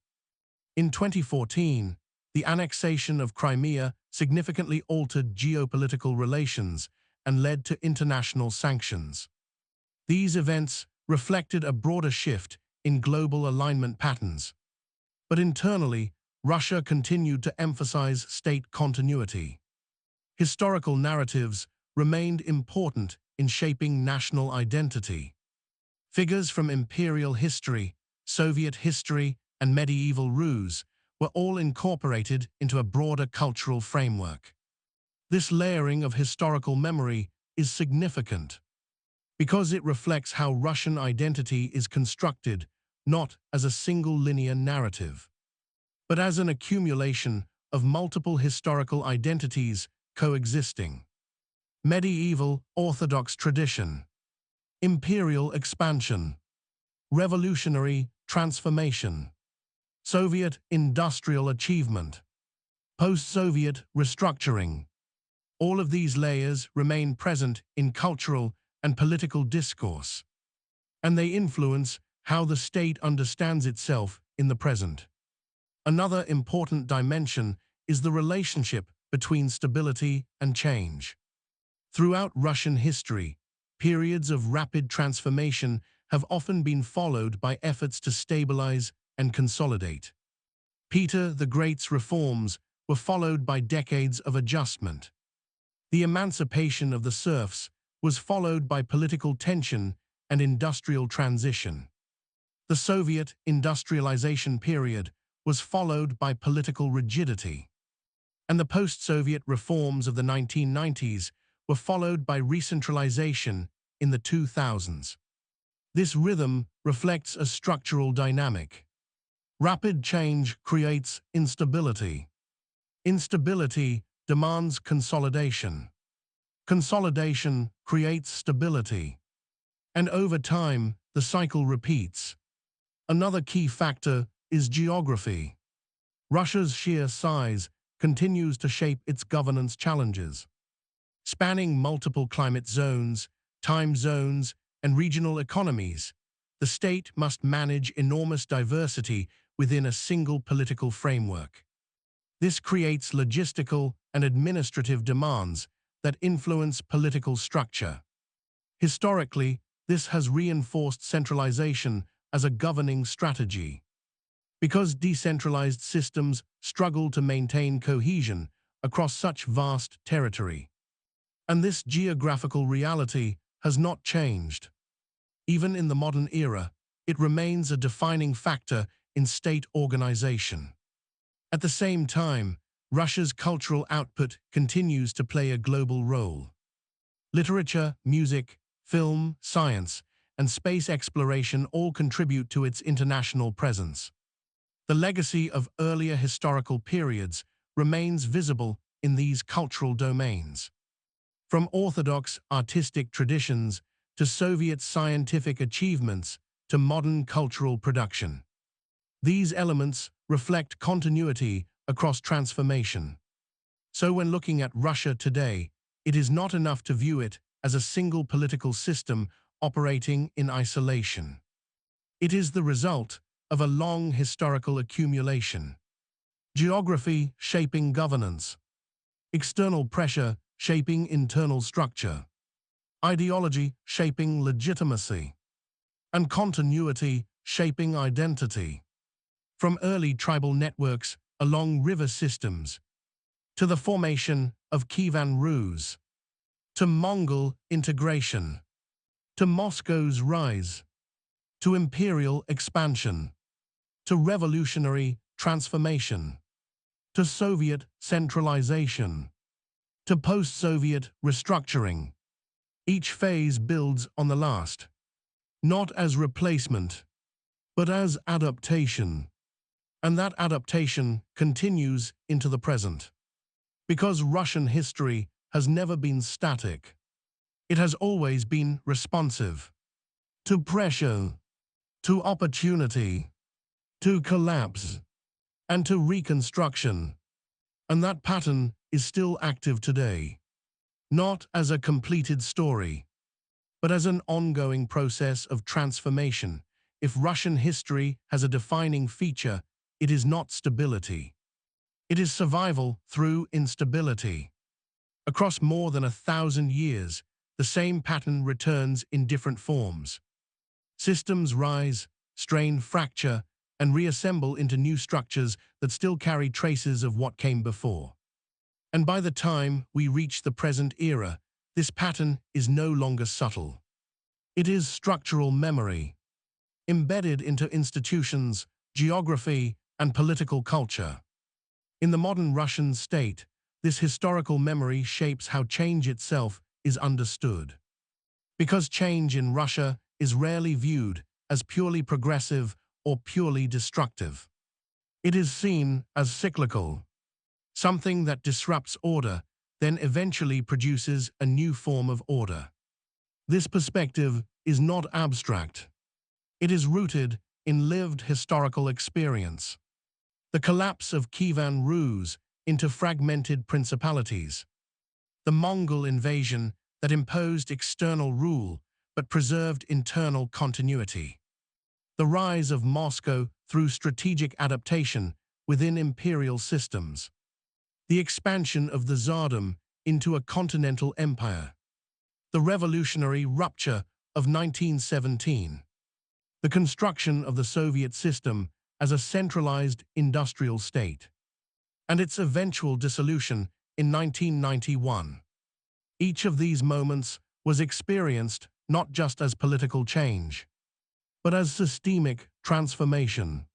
In 2014, the annexation of Crimea significantly altered geopolitical relations and led to international sanctions. These events reflected a broader shift in global alignment patterns. But internally, Russia continued to emphasize state continuity. Historical narratives remained important in shaping national identity. Figures from imperial history, Soviet history, and medieval ruse were all incorporated into a broader cultural framework. This layering of historical memory is significant because it reflects how Russian identity is constructed not as a single linear narrative, but as an accumulation of multiple historical identities coexisting. Medieval Orthodox tradition, imperial expansion, revolutionary transformation, Soviet industrial achievement, post-Soviet restructuring. All of these layers remain present in cultural and political discourse, and they influence how the state understands itself in the present. Another important dimension is the relationship between stability and change. Throughout Russian history, periods of rapid transformation have often been followed by efforts to stabilize and consolidate. Peter the Great's reforms were followed by decades of adjustment. The emancipation of the serfs was followed by political tension and industrial transition. The Soviet industrialization period was followed by political rigidity, and the post-Soviet reforms of the 1990s were followed by recentralization in the 2000s. This rhythm reflects a structural dynamic. Rapid change creates instability. Instability demands consolidation. Consolidation creates stability. And over time, the cycle repeats. Another key factor is geography. Russia's sheer size continues to shape its governance challenges. Spanning multiple climate zones, time zones, and regional economies, the state must manage enormous diversity within a single political framework. This creates logistical and administrative demands that influence political structure. Historically, this has reinforced centralization as a governing strategy. Because decentralized systems struggle to maintain cohesion across such vast territory. And this geographical reality has not changed. Even in the modern era, it remains a defining factor in state organization. At the same time, Russia's cultural output continues to play a global role. Literature, music, film, science, and space exploration all contribute to its international presence. The legacy of earlier historical periods remains visible in these cultural domains. From orthodox artistic traditions to Soviet scientific achievements to modern cultural production. These elements reflect continuity across transformation. So when looking at Russia today, it is not enough to view it as a single political system operating in isolation. It is the result of a long historical accumulation. Geography shaping governance. External pressure shaping internal structure. ideology shaping legitimacy, and continuity shaping identity. From early tribal networks along river systems, to the formation of Kievan Rus, to Mongol integration, to Moscow's rise, to imperial expansion, to revolutionary transformation, to Soviet centralization, to post-Soviet restructuring. Each phase builds on the last, not as replacement, but as adaptation. And that adaptation continues into the present. Because Russian history has never been static. It has always been responsive to pressure, to opportunity, to collapse, and to reconstruction. And that pattern is still active today, not as a completed story, but as an ongoing process of transformation. If Russian history has a defining feature, it is not stability. It is survival through instability. Across more than 1,000 years, the same pattern returns in different forms. Systems rise, strain, fracture, and reassemble into new structures that still carry traces of what came before. And by the time we reach the present era, this pattern is no longer subtle. It is structural memory, embedded into institutions, geography, and political culture. In the modern Russian state, this historical memory shapes how change itself is understood. Because change in Russia is rarely viewed as purely progressive or purely destructive. It is seen as cyclical, something that disrupts order, then eventually produces a new form of order. This perspective is not abstract. It is rooted in lived historical experience. The collapse of Kievan Rus into fragmented principalities. The Mongol invasion that imposed external rule but preserved internal continuity. The rise of Moscow through strategic adaptation within imperial systems. The expansion of the Tsardom into a continental empire. The revolutionary rupture of 1917. The construction of the Soviet system as a centralized industrial state, and its eventual dissolution in 1991. Each of these moments was experienced not just as political change, but as systemic transformation,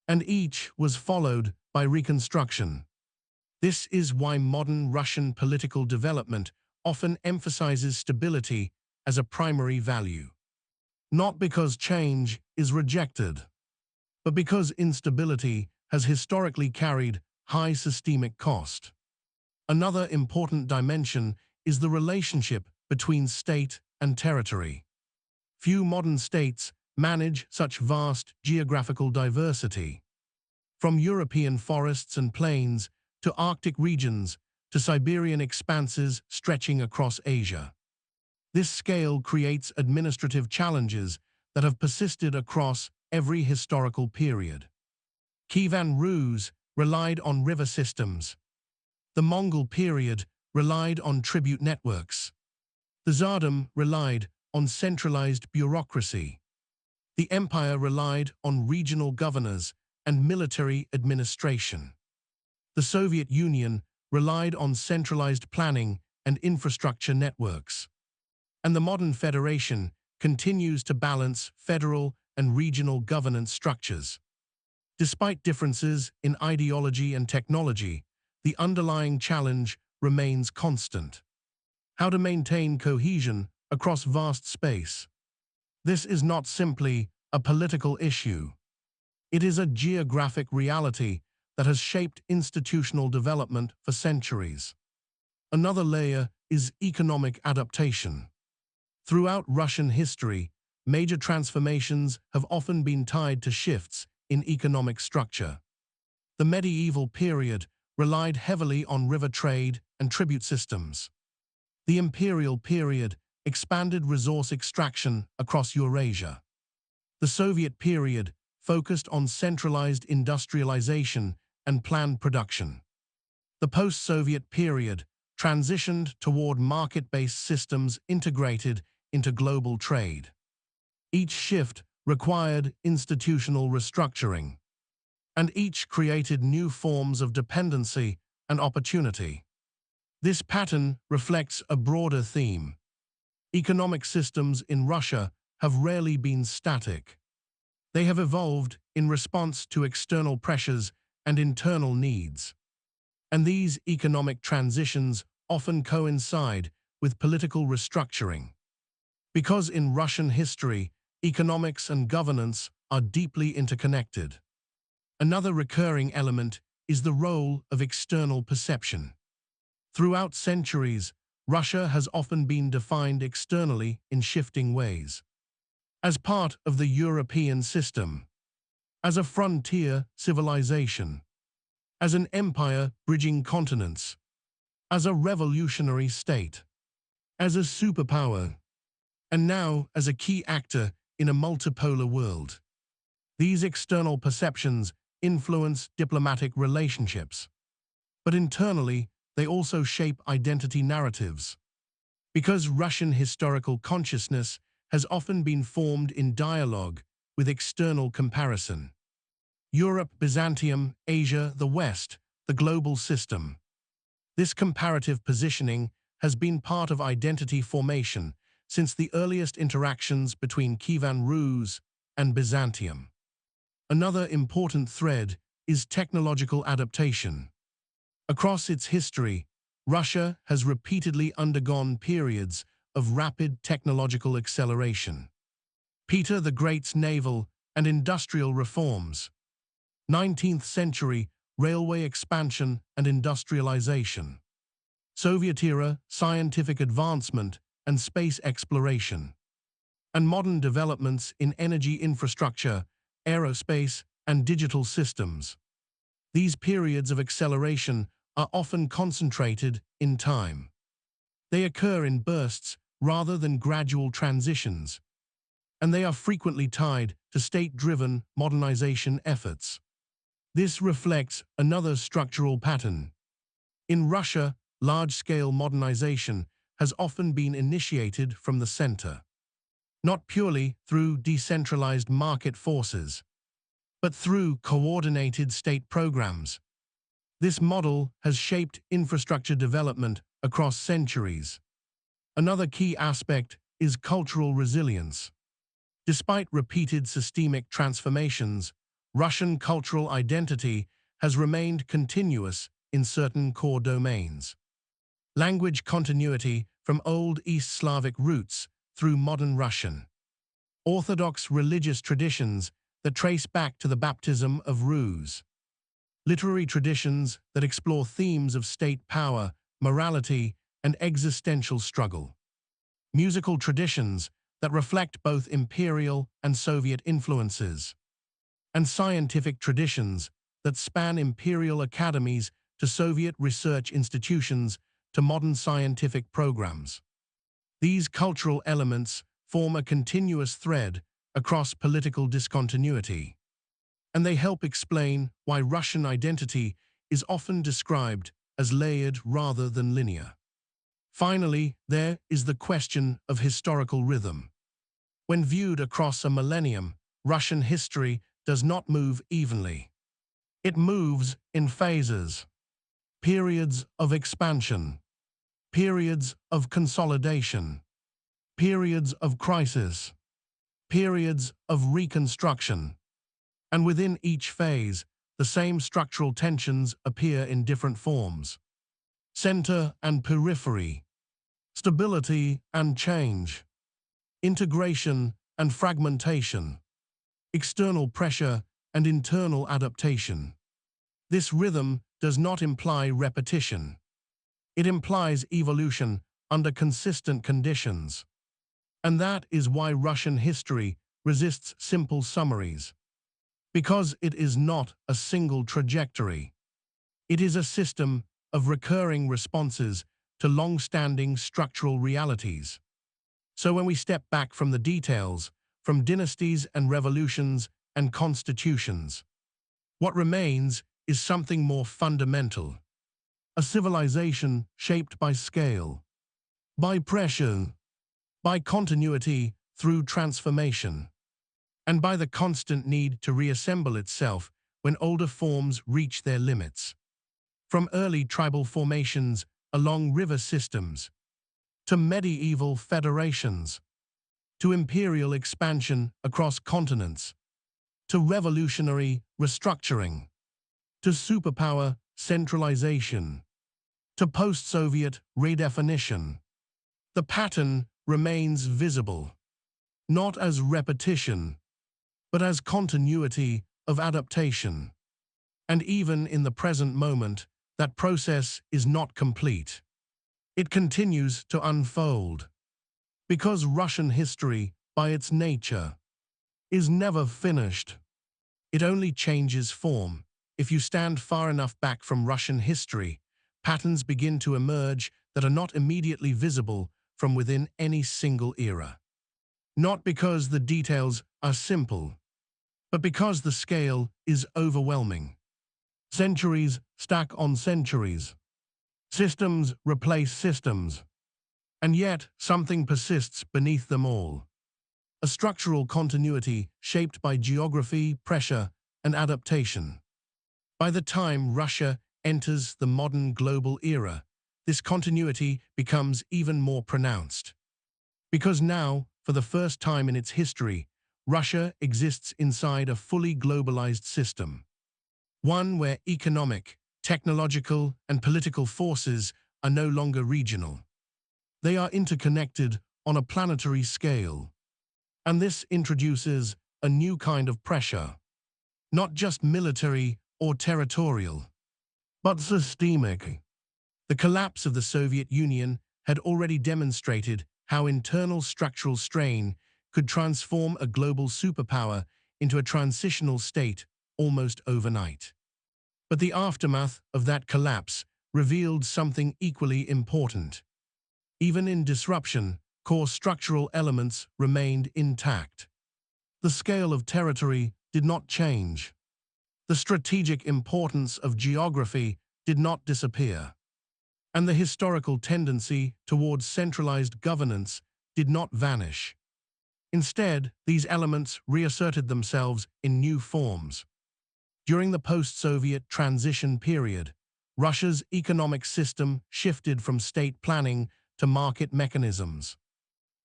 and each was followed by reconstruction. This is why modern Russian political development often emphasizes stability as a primary value. Not because change is rejected, but because instability has historically carried high systemic cost. Another important dimension is the relationship between state and territory. Few modern states manage such vast geographical diversity. From European forests and plains to Arctic regions to Siberian expanses stretching across Asia. This scale creates administrative challenges that have persisted across every historical period. Kievan Rus relied on river systems. The Mongol period relied on tribute networks. The Tsardom relied on centralized bureaucracy. The empire relied on regional governors and military administration. The Soviet Union relied on centralized planning and infrastructure networks. And the modern federation continues to balance federal and regional governance structures. Despite differences in ideology and technology, the underlying challenge remains constant. How to maintain cohesion across vast space. This is not simply a political issue. It is a geographic reality that has shaped institutional development for centuries. Another layer is economic adaptation. Throughout Russian history, major transformations have often been tied to shifts in economic structure. The medieval period relied heavily on river trade and tribute systems. The imperial period expanded resource extraction across Eurasia. The Soviet period focused on centralized industrialization and planned production. The post-Soviet period transitioned toward market-based systems integrated into global trade. Each shift required institutional restructuring, and each created new forms of dependency and opportunity. This pattern reflects a broader theme. Economic systems in Russia have rarely been static. They have evolved in response to external pressures and internal needs. And these economic transitions often coincide with political restructuring. Because in Russian history, economics and governance are deeply interconnected. Another recurring element is the role of external perception. Throughout centuries, Russia has often been defined externally in shifting ways. As part of the European system, as a frontier civilization, as an empire bridging continents, as a revolutionary state, as a superpower, and now as a key actor in a multipolar world. These external perceptions influence diplomatic relationships, but internally they also shape identity narratives. Because Russian historical consciousness has often been formed in dialogue with external comparison. Europe, Byzantium, Asia, the West, the global system. This comparative positioning has been part of identity formation since the earliest interactions between Kievan Rus and Byzantium. Another important thread is technological adaptation. Across its history, Russia has repeatedly undergone periods of rapid technological acceleration. Peter the Great's naval and industrial reforms, 19th century railway expansion and industrialization, Soviet-era scientific advancement and space exploration, and modern developments in energy infrastructure, aerospace, and digital systems. These periods of acceleration are often concentrated in time. They occur in bursts rather than gradual transitions, and they are frequently tied to state-driven modernization efforts. This reflects another structural pattern. In Russia, large-scale modernization has often been initiated from the center, not purely through decentralized market forces, but through coordinated state programs. This model has shaped infrastructure development across centuries. Another key aspect is cultural resilience. Despite repeated systemic transformations, Russian cultural identity has remained continuous in certain core domains. Language continuity from Old East Slavic roots through modern Russian. Orthodox religious traditions that trace back to the baptism of Rus. Literary traditions that explore themes of state power, morality, and existential struggle. Musical traditions that reflect both imperial and Soviet influences. And scientific traditions that span imperial academies to Soviet research institutions to modern scientific programs. These cultural elements form a continuous thread across political discontinuity, and they help explain why Russian identity is often described as layered rather than linear. Finally, there is the question of historical rhythm. When viewed across a millennium, Russian history does not move evenly. It moves in phases. Periods of expansion, periods of consolidation, periods of crisis, periods of reconstruction. And within each phase, the same structural tensions appear in different forms. Center and periphery, stability and change, integration and fragmentation, external pressure and internal adaptation. This rhythm does not imply repetition. It implies evolution under consistent conditions. And that is why Russian history resists simple summaries. Because it is not a single trajectory. It is a system of recurring responses to long-standing structural realities. So when we step back from the details, from dynasties and revolutions and constitutions, what remains is something more fundamental, a civilization shaped by scale, by pressure, by continuity through transformation, and by the constant need to reassemble itself when older forms reach their limits. From early tribal formations along river systems, to medieval federations, to imperial expansion across continents, to revolutionary restructuring, to superpower centralization, to post-Soviet redefinition, the pattern remains visible, not as repetition, but as continuity of adaptation. And even in the present moment, that process is not complete. It continues to unfold. Because Russian history, by its nature, is never finished. It only changes form. If you stand far enough back from Russian history, patterns begin to emerge that are not immediately visible from within any single era. Not because the details are simple, but because the scale is overwhelming. Centuries stack on centuries. Systems replace systems. And yet, something persists beneath them all. A structural continuity shaped by geography, pressure, and adaptation. By the time Russia enters the modern global era, this continuity becomes even more pronounced. Because now, for the first time in its history, Russia exists inside a fully globalized system. One where economic, technological, and political forces are no longer regional. They are interconnected on a planetary scale. And this introduces a new kind of pressure, not just military or territorial, but systemic. The collapse of the Soviet Union had already demonstrated how internal structural strain could transform a global superpower into a transitional state almost overnight. But the aftermath of that collapse revealed something equally important. Even in disruption, core structural elements remained intact. The scale of territory did not change. The strategic importance of geography did not disappear. And the historical tendency towards centralized governance did not vanish. Instead, these elements reasserted themselves in new forms. During the post-Soviet transition period, Russia's economic system shifted from state planning to market mechanisms.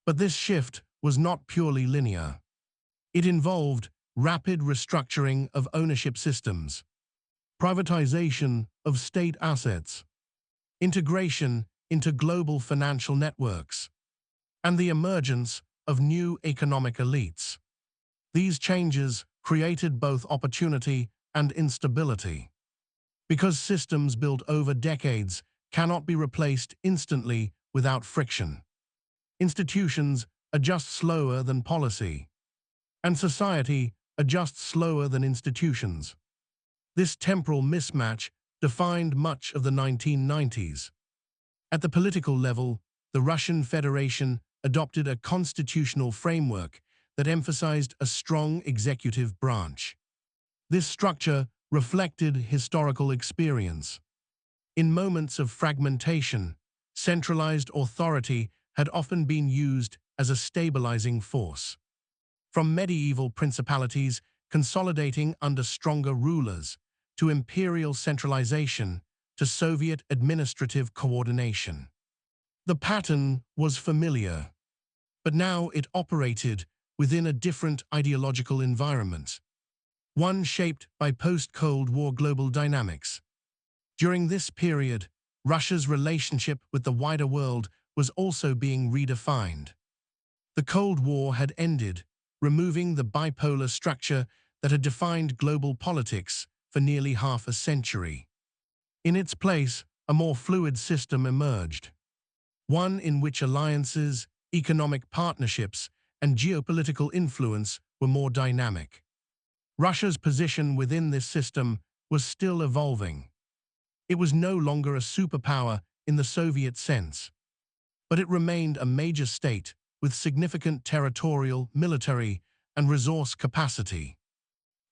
But this shift was not purely linear. It involved rapid restructuring of ownership systems, privatization of state assets, integration into global financial networks, and the emergence of new economic elites. These changes created both opportunity and instability. Because systems built over decades cannot be replaced instantly without friction. Institutions adjust slower than policy, and society adjusts slower than institutions. This temporal mismatch defined much of the 1990s. At the political level, the Russian Federation adopted a constitutional framework that emphasized a strong executive branch. This structure reflected historical experience. In moments of fragmentation, centralized authority had often been used as a stabilizing force. From medieval principalities consolidating under stronger rulers, to imperial centralization, to Soviet administrative coordination. The pattern was familiar, but now it operated within a different ideological environment, one shaped by post-Cold War global dynamics. During this period, Russia's relationship with the wider world was also being redefined. The Cold War had ended, removing the bipolar structure that had defined global politics for nearly half a century. In its place, a more fluid system emerged, one in which alliances, economic partnerships, and geopolitical influence were more dynamic. Russia's position within this system was still evolving. It was no longer a superpower in the Soviet sense, but it remained a major state with significant territorial, military, and resource capacity.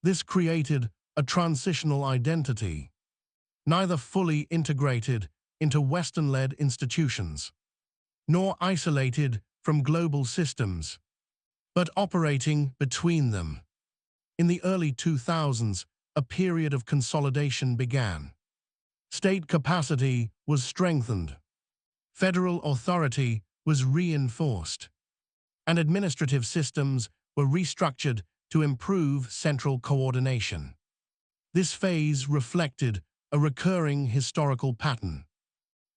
This created a transitional identity. neither fully integrated into Western-led institutions, nor isolated from global systems, but operating between them. In the early 2000s, a period of consolidation began. State capacity was strengthened, federal authority was reinforced, and administrative systems were restructured to improve central coordination. This phase reflected a recurring historical pattern.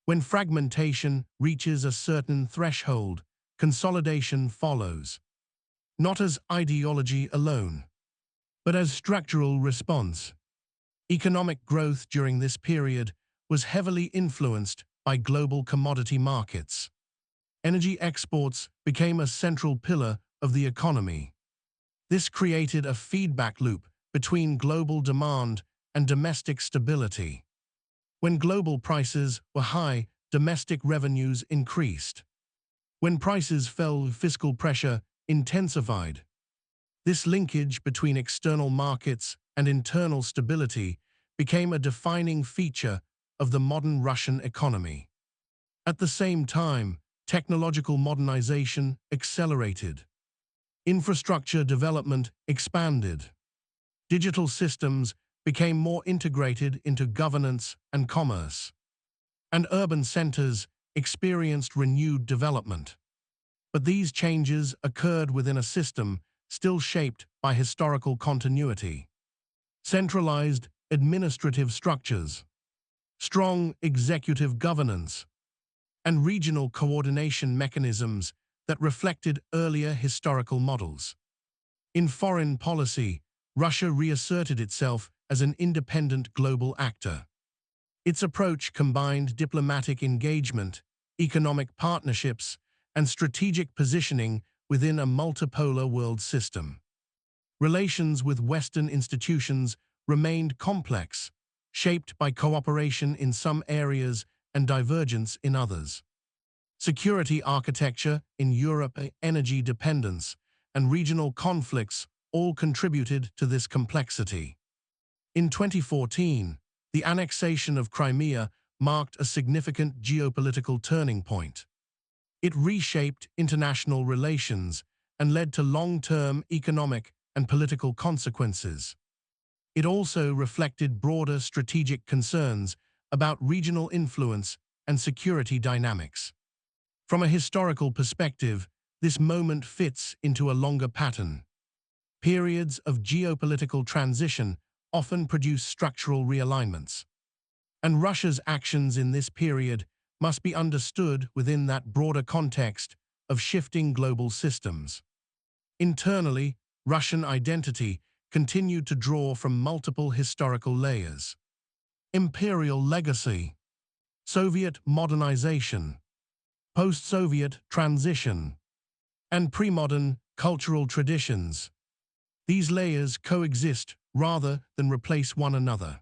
When fragmentation reaches a certain threshold, consolidation follows, not as ideology alone, but as structural response. Economic growth during this period was heavily influenced by global commodity markets. Energy exports became a central pillar of the economy. This created a feedback loop between global demand and domestic stability. When global prices were high, domestic revenues increased. When prices fell, fiscal pressure intensified. This linkage between external markets and internal stability became a defining feature of the modern Russian economy. At the same time, technological modernization accelerated. Infrastructure development expanded. Digital systems became more integrated into governance and commerce, and urban centers experienced renewed development. But these changes occurred within a system still shaped by historical continuity. Centralized administrative structures, strong executive governance, and regional coordination mechanisms that reflected earlier historical models. In foreign policy, Russia reasserted itself as an independent global actor. Its approach combined diplomatic engagement, economic partnerships, and strategic positioning within a multipolar world system. Relations with Western institutions remained complex, shaped by cooperation in some areas and divergence in others. Security architecture in Europe, energy dependence, and regional conflicts all contributed to this complexity. In 2014, the annexation of Crimea marked a significant geopolitical turning point. It reshaped international relations and led to long-term economic and political consequences. It also reflected broader strategic concerns about regional influence and security dynamics. From a historical perspective, this moment fits into a longer pattern. Periods of geopolitical transition often produce structural realignments, and Russia's actions in this period must be understood within that broader context of shifting global systems. Internally, Russian identity continued to draw from multiple historical layers: imperial legacy, Soviet modernization, post-Soviet transition, and pre-modern cultural traditions. These layers coexist rather than replace one another.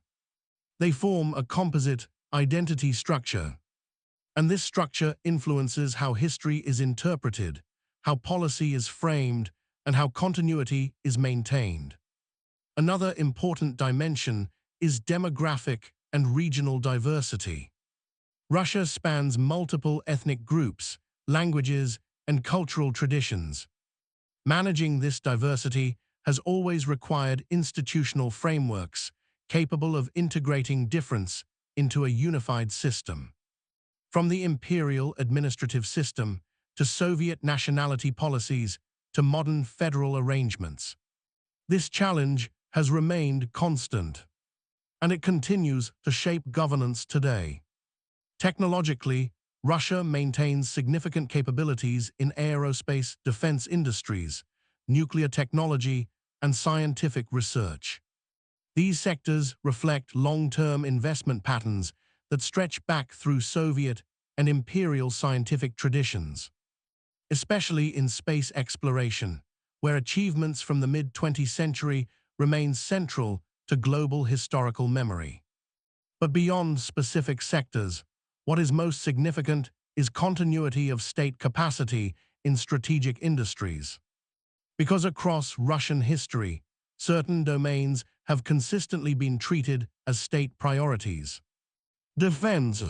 They form a composite identity structure, and this structure influences how history is interpreted, how policy is framed, and how continuity is maintained. Another important dimension is demographic and regional diversity. Russia spans multiple ethnic groups, languages, and cultural traditions. Managing this diversity has always required institutional frameworks capable of integrating difference into a unified system. From the imperial administrative system to Soviet nationality policies to modern federal arrangements, this challenge has remained constant, and it continues to shape governance today. Technologically, Russia maintains significant capabilities in aerospace, defense industries, nuclear technology, and scientific research. These sectors reflect long-term investment patterns that stretch back through Soviet and imperial scientific traditions, especially in space exploration, where achievements from the mid-20th century remain central to global historical memory. But beyond specific sectors, what is most significant is continuity of state capacity in strategic industries. Because across Russian history, certain domains have consistently been treated as state priorities. defense,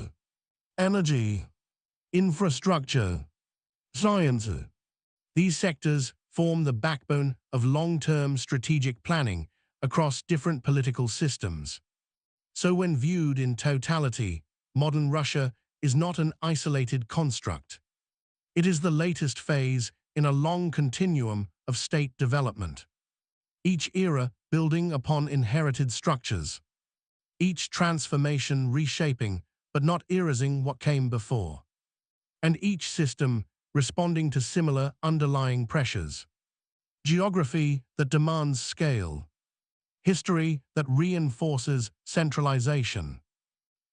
energy, infrastructure, science. These sectors form the backbone of long-term strategic planning across different political systems. So when viewed in totality, modern Russia is not an isolated construct. It is the latest phase in a long continuum of state development. Each era building upon inherited structures. Each transformation reshaping, but not erasing what came before. And each system responding to similar underlying pressures. Geography that demands scale. History that reinforces centralization.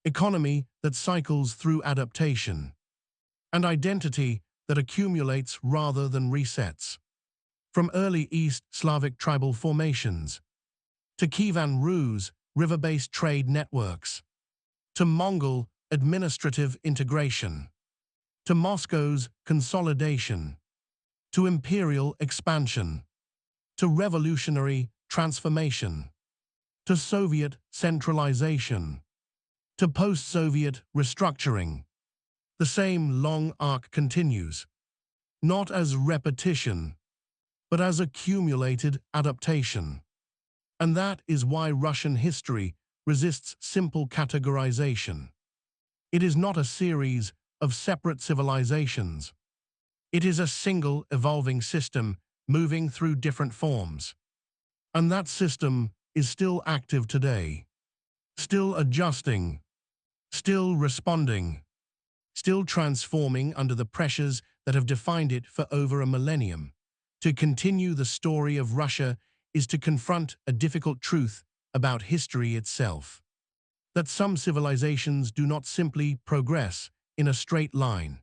Economy that cycles through adaptation. And identity that accumulates rather than resets. From early East Slavic tribal formations, to Kievan Rus' river-based trade networks, to Mongol administrative integration, to Moscow's consolidation, to imperial expansion, to revolutionary transformation, to Soviet centralization, to post-Soviet restructuring. The same long arc continues, not as repetition, but as accumulated adaptation. And that is why Russian history resists simple categorization. It is not a series of separate civilizations. It is a single evolving system moving through different forms. And that system is still active today, still adjusting, still responding, still transforming under the pressures that have defined it for over a millennium. To continue the story of Russia is to confront a difficult truth about history itself. That some civilizations do not simply progress in a straight line.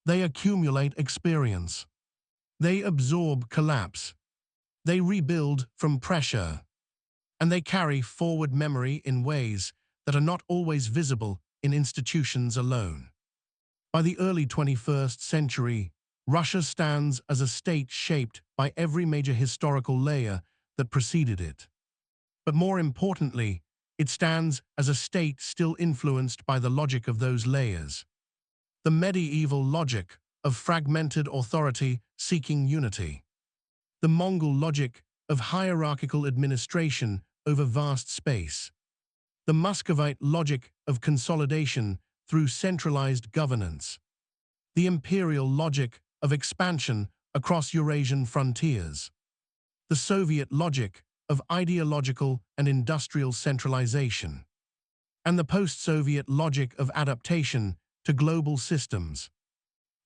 They accumulate experience. They absorb collapse. They rebuild from pressure. And they carry forward memory in ways that are not always visible in institutions alone. By the early 21st century, Russia stands as a state shaped by every major historical layer that preceded it. But more importantly, it stands as a state still influenced by the logic of those layers. The medieval logic of fragmented authority seeking unity. The Mongol logic of hierarchical administration over vast space. The Muscovite logic of consolidation through centralized governance. The imperial logic of expansion across Eurasian frontiers. The Soviet logic of ideological and industrial centralization. And the post-Soviet logic of adaptation to global systems.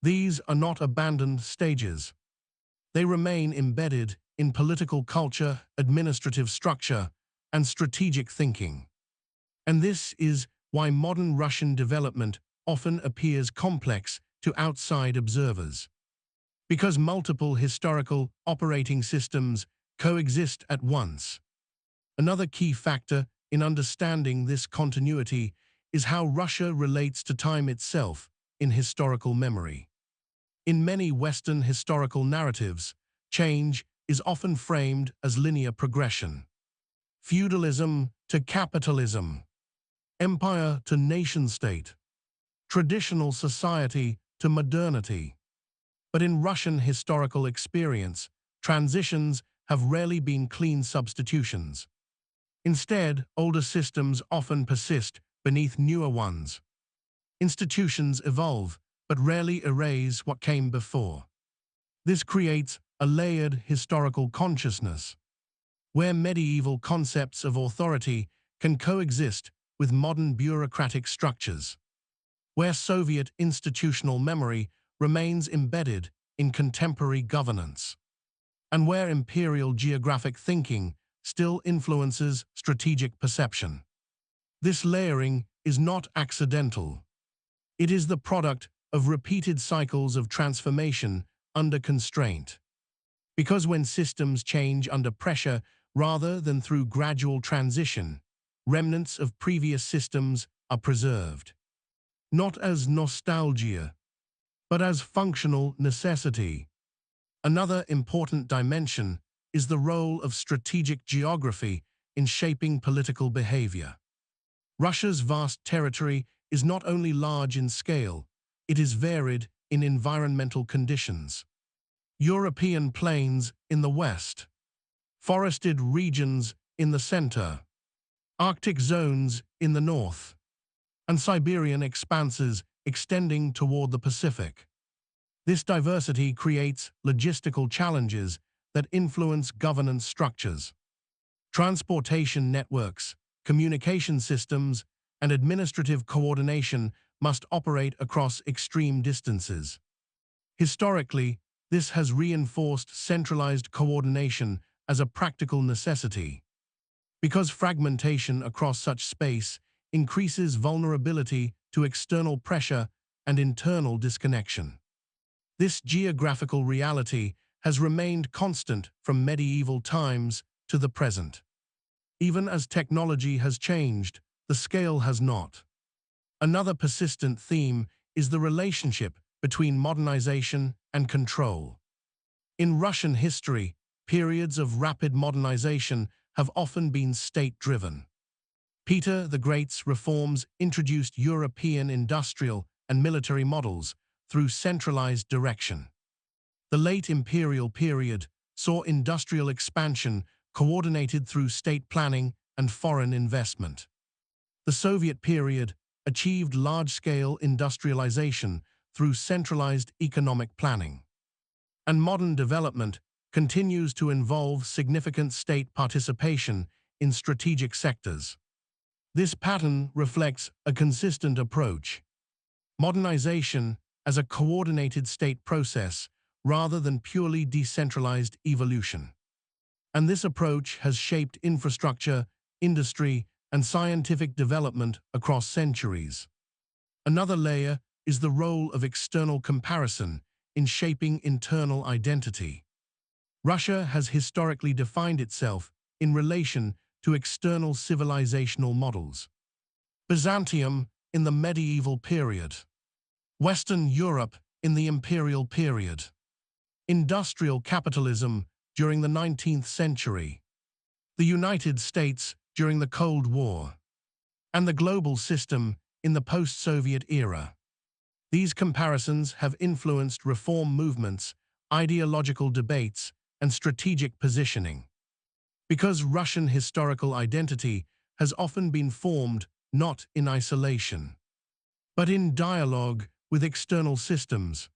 These are not abandoned stages. They remain embedded in political culture, administrative structure, and strategic thinking. And this is why modern Russian development often appears complex to outside observers. Because multiple historical operating systems coexist at once. Another key factor in understanding this continuity is how Russia relates to time itself in historical memory. In many Western historical narratives, change is often framed as linear progression. Feudalism to capitalism, empire to nation-state, traditional society to modernity. But in Russian historical experience, transitions have rarely been clean substitutions. Instead, older systems often persist beneath newer ones. Institutions evolve, but rarely erase what came before. This creates a layered historical consciousness, where medieval concepts of authority can coexist with modern bureaucratic structures, where Soviet institutional memory remains embedded in contemporary governance, and where imperial geographic thinking still influences strategic perception. This layering is not accidental. It is the product of repeated cycles of transformation under constraint. Because when systems change under pressure rather than through gradual transition, remnants of previous systems are preserved. Not as nostalgia, but as functional necessity. Another important dimension is the role of strategic geography in shaping political behavior. Russia's vast territory is not only large in scale, it is varied in environmental conditions. European plains in the west, forested regions in the center, Arctic zones in the north, and Siberian expanses extending toward the Pacific. This diversity creates logistical challenges that influence governance structures. Transportation networks, communication systems, and administrative coordination must operate across extreme distances. Historically, this has reinforced centralized coordination as a practical necessity. Because fragmentation across such space increases vulnerability to external pressure and internal disconnection. This geographical reality has remained constant from medieval times to the present. Even as technology has changed, the scale has not. Another persistent theme is the relationship between modernization and control. In Russian history, periods of rapid modernization have often been state-driven. Peter the Great's reforms introduced European industrial and military models through centralized direction. The late imperial period saw industrial expansion coordinated through state planning and foreign investment. The Soviet period achieved large-scale industrialization through centralized economic planning. And modern development continues to involve significant state participation in strategic sectors. This pattern reflects a consistent approach: modernization as a coordinated state process rather than purely decentralized evolution. And this approach has shaped infrastructure, industry, and scientific development across centuries. Another layer is the role of external comparison in shaping internal identity. Russia has historically defined itself in relation to external civilizational models. Byzantium in the medieval period, Western Europe in the imperial period, industrial capitalism during the 19th century, the United States during the Cold War, and the global system in the post-Soviet era. These comparisons have influenced reform movements, ideological debates, and strategic positioning. Because Russian historical identity has often been formed not in isolation, but in dialogue with external systems.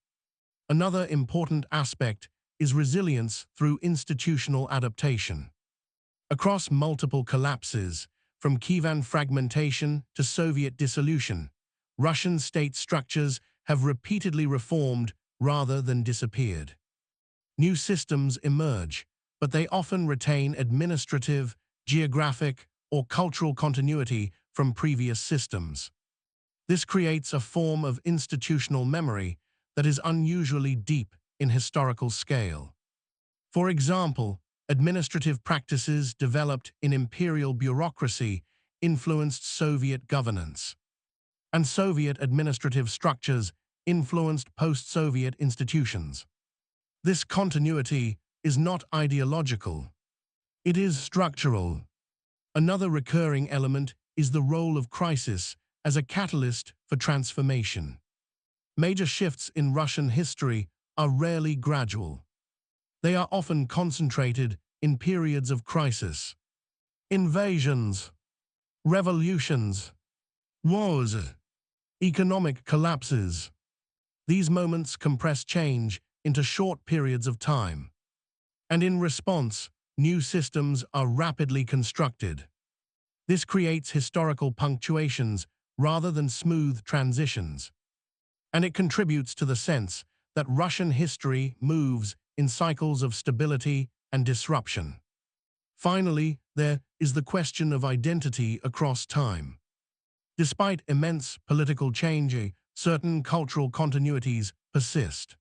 Another important aspect is resilience through institutional adaptation. Across multiple collapses, from Kievan fragmentation to Soviet dissolution, Russian state structures have repeatedly reformed rather than disappeared. New systems emerge, but they often retain administrative, geographic, or cultural continuity from previous systems. This creates a form of institutional memory that is unusually deep in historical scale. For example, administrative practices developed in imperial bureaucracy influenced Soviet governance, and Soviet administrative structures influenced post-Soviet institutions. This continuity is not ideological. It is structural. Another recurring element is the role of crisis as a catalyst for transformation. Major shifts in Russian history are rarely gradual. They are often concentrated in periods of crisis. Invasions, revolutions, wars, economic collapses. These moments compress change into short periods of time. And in response, new systems are rapidly constructed. This creates historical punctuations rather than smooth transitions. And it contributes to the sense that Russian history moves in cycles of stability and disruption. Finally, there is the question of identity across time. Despite immense political change, certain cultural continuities persist.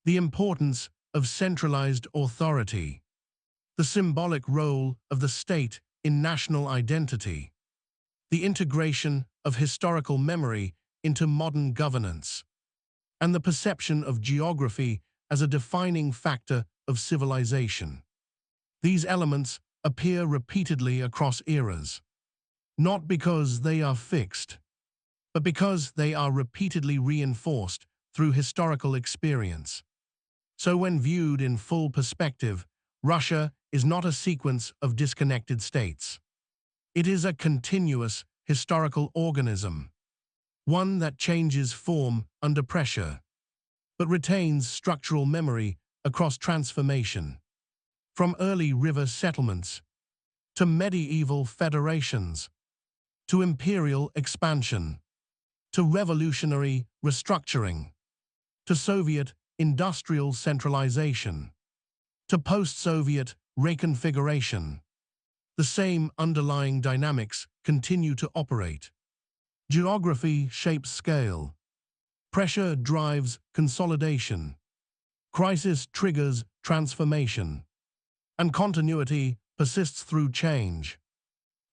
The importance of centralized authority, the symbolic role of the state in national identity, the integration of historical memory into modern governance, and the perception of geography as a defining factor of civilization. These elements appear repeatedly across eras. not because they are fixed, but because they are repeatedly reinforced through historical experience. So when viewed in full perspective, Russia is not a sequence of disconnected states. It is a continuous historical organism, one that changes form under pressure, but retains structural memory across transformation. From early river settlements, to medieval federations, to imperial expansion, to revolutionary restructuring, to Soviet industrial centralization, to post-Soviet reconfiguration, the same underlying dynamics continue to operate. Geography shapes scale. Pressure drives consolidation. Crisis triggers transformation. And continuity persists through change.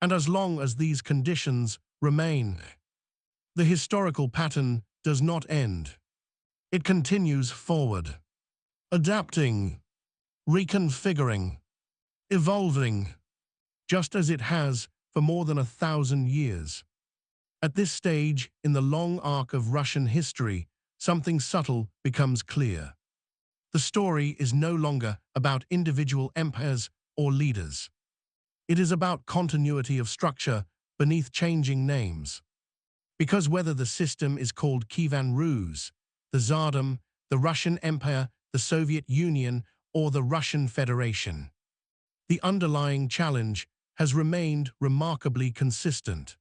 And as long as these conditions remain, the historical pattern does not end. It continues forward, adapting, reconfiguring, evolving, just as it has for more than 1,000 years. At this stage in the long arc of Russian history, something subtle becomes clear. The story is no longer about individual empires or leaders. It is about continuity of structure beneath changing names. Because whether the system is called Kievan Rus, the Tsardom, the Russian Empire, the Soviet Union, or the Russian Federation, the underlying challenge has remained remarkably consistent.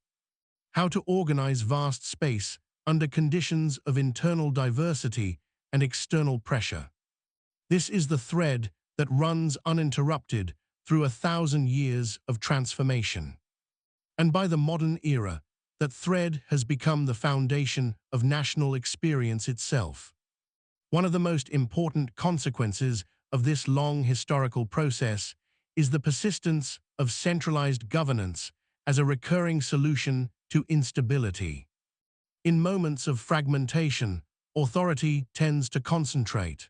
How to organize vast space under conditions of internal diversity and external pressure. This is the thread that runs uninterrupted through 1,000 years of transformation. And by the modern era, that thread has become the foundation of national experience itself. One of the most important consequences of this long historical process is the persistence of centralized governance as a recurring solution to instability. In moments of fragmentation, authority tends to concentrate.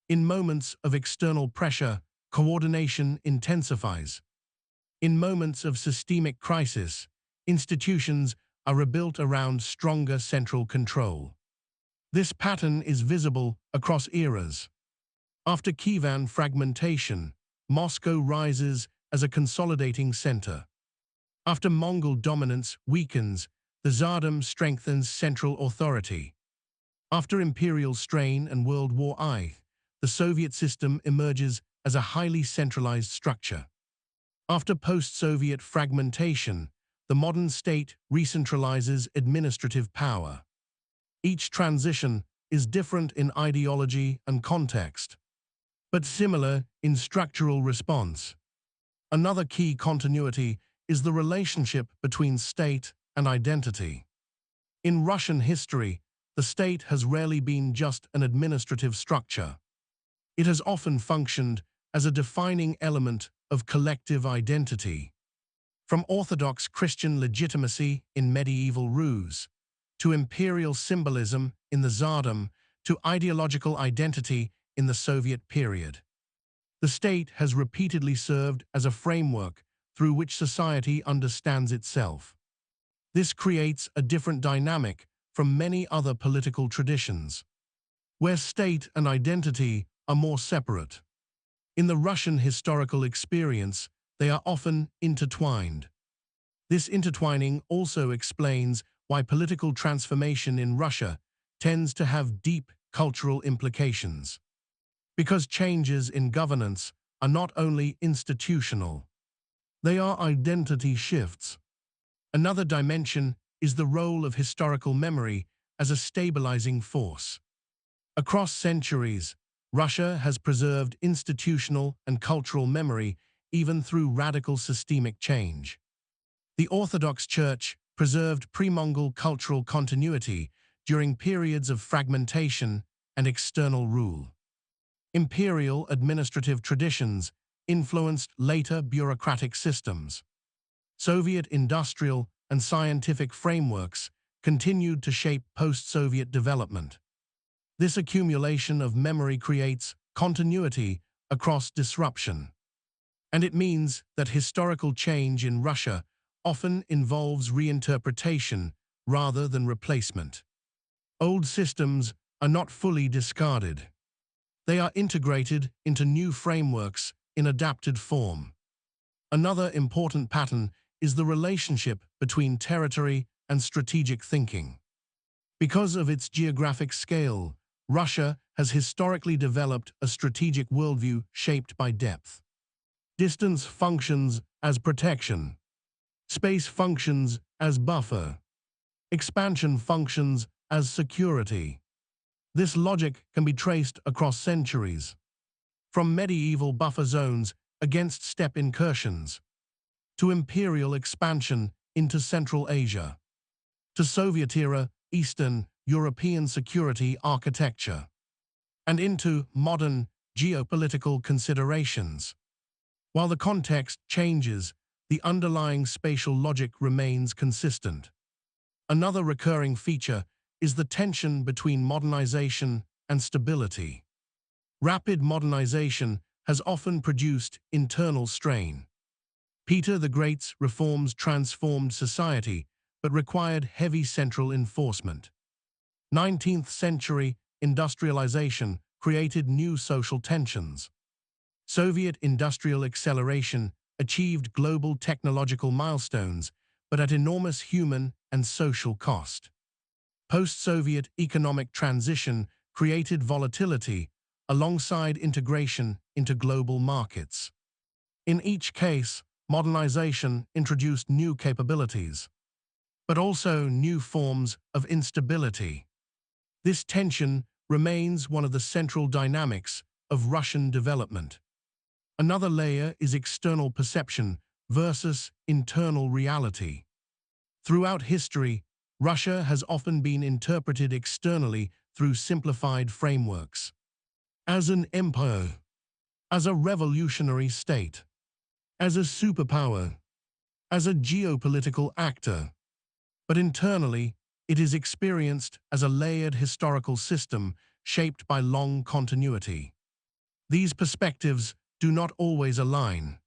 In moments of external pressure, coordination intensifies. In moments of systemic crisis, institutions are rebuilt around stronger central control. This pattern is visible across eras. After Kievan fragmentation, Moscow rises as a consolidating center. After Mongol dominance weakens, the Tsardom strengthens central authority. After imperial strain and World War I, the Soviet system emerges as a highly centralized structure. After post-Soviet fragmentation, the modern state recentralizes administrative power. Each transition is different in ideology and context, but similar in structural response. Another key continuity is the relationship between state and identity. In Russian history, the state has rarely been just an administrative structure. It has often functioned as a defining element of collective identity. From Orthodox Christian legitimacy in medieval Rus, to imperial symbolism in the Tsardom, to ideological identity in the Soviet period. The state has repeatedly served as a framework through which society understands itself. This creates a different dynamic from many other political traditions, where state and identity are more separate. In the Russian historical experience, they are often intertwined. This intertwining also explains why political transformation in Russia tends to have deep cultural implications. Because changes in governance are not only institutional, they are identity shifts. Another dimension is the role of historical memory as a stabilizing force. Across centuries, Russia has preserved institutional and cultural memory even through radical systemic change. The Orthodox Church preserved pre-Mongol cultural continuity during periods of fragmentation and external rule. Imperial administrative traditions influenced later bureaucratic systems. Soviet industrial and scientific frameworks continued to shape post-Soviet development. This accumulation of memory creates continuity across disruption. And it means that historical change in Russia often involves reinterpretation rather than replacement. Old systems are not fully discarded. They are integrated into new frameworks in adapted form. Another important pattern is the relationship between territory and strategic thinking. Because of its geographic scale, Russia has historically developed a strategic worldview shaped by depth. Distance functions as protection. Space functions as buffer. Expansion functions as security. This logic can be traced across centuries, from medieval buffer zones against steppe incursions, to imperial expansion into Central Asia, to Soviet-era Eastern European security architecture, and into modern geopolitical considerations. While the context changes, the underlying spatial logic remains consistent. Another recurring feature is the tension between modernization and stability. Rapid modernization has often produced internal strain. Peter the Great's reforms transformed society, but required heavy central enforcement. 19th century industrialization created new social tensions. Soviet industrial acceleration achieved global technological milestones, but at enormous human and social cost. Post-Soviet economic transition created volatility alongside integration into global markets. In each case, modernization introduced new capabilities, but also new forms of instability. This tension remains one of the central dynamics of Russian development. Another layer is external perception versus internal reality. Throughout history, Russia has often been interpreted externally through simplified frameworks. As an empire, as a revolutionary state, as a superpower, as a geopolitical actor. But internally, it is experienced as a layered historical system shaped by long continuity. These perspectives do not always align,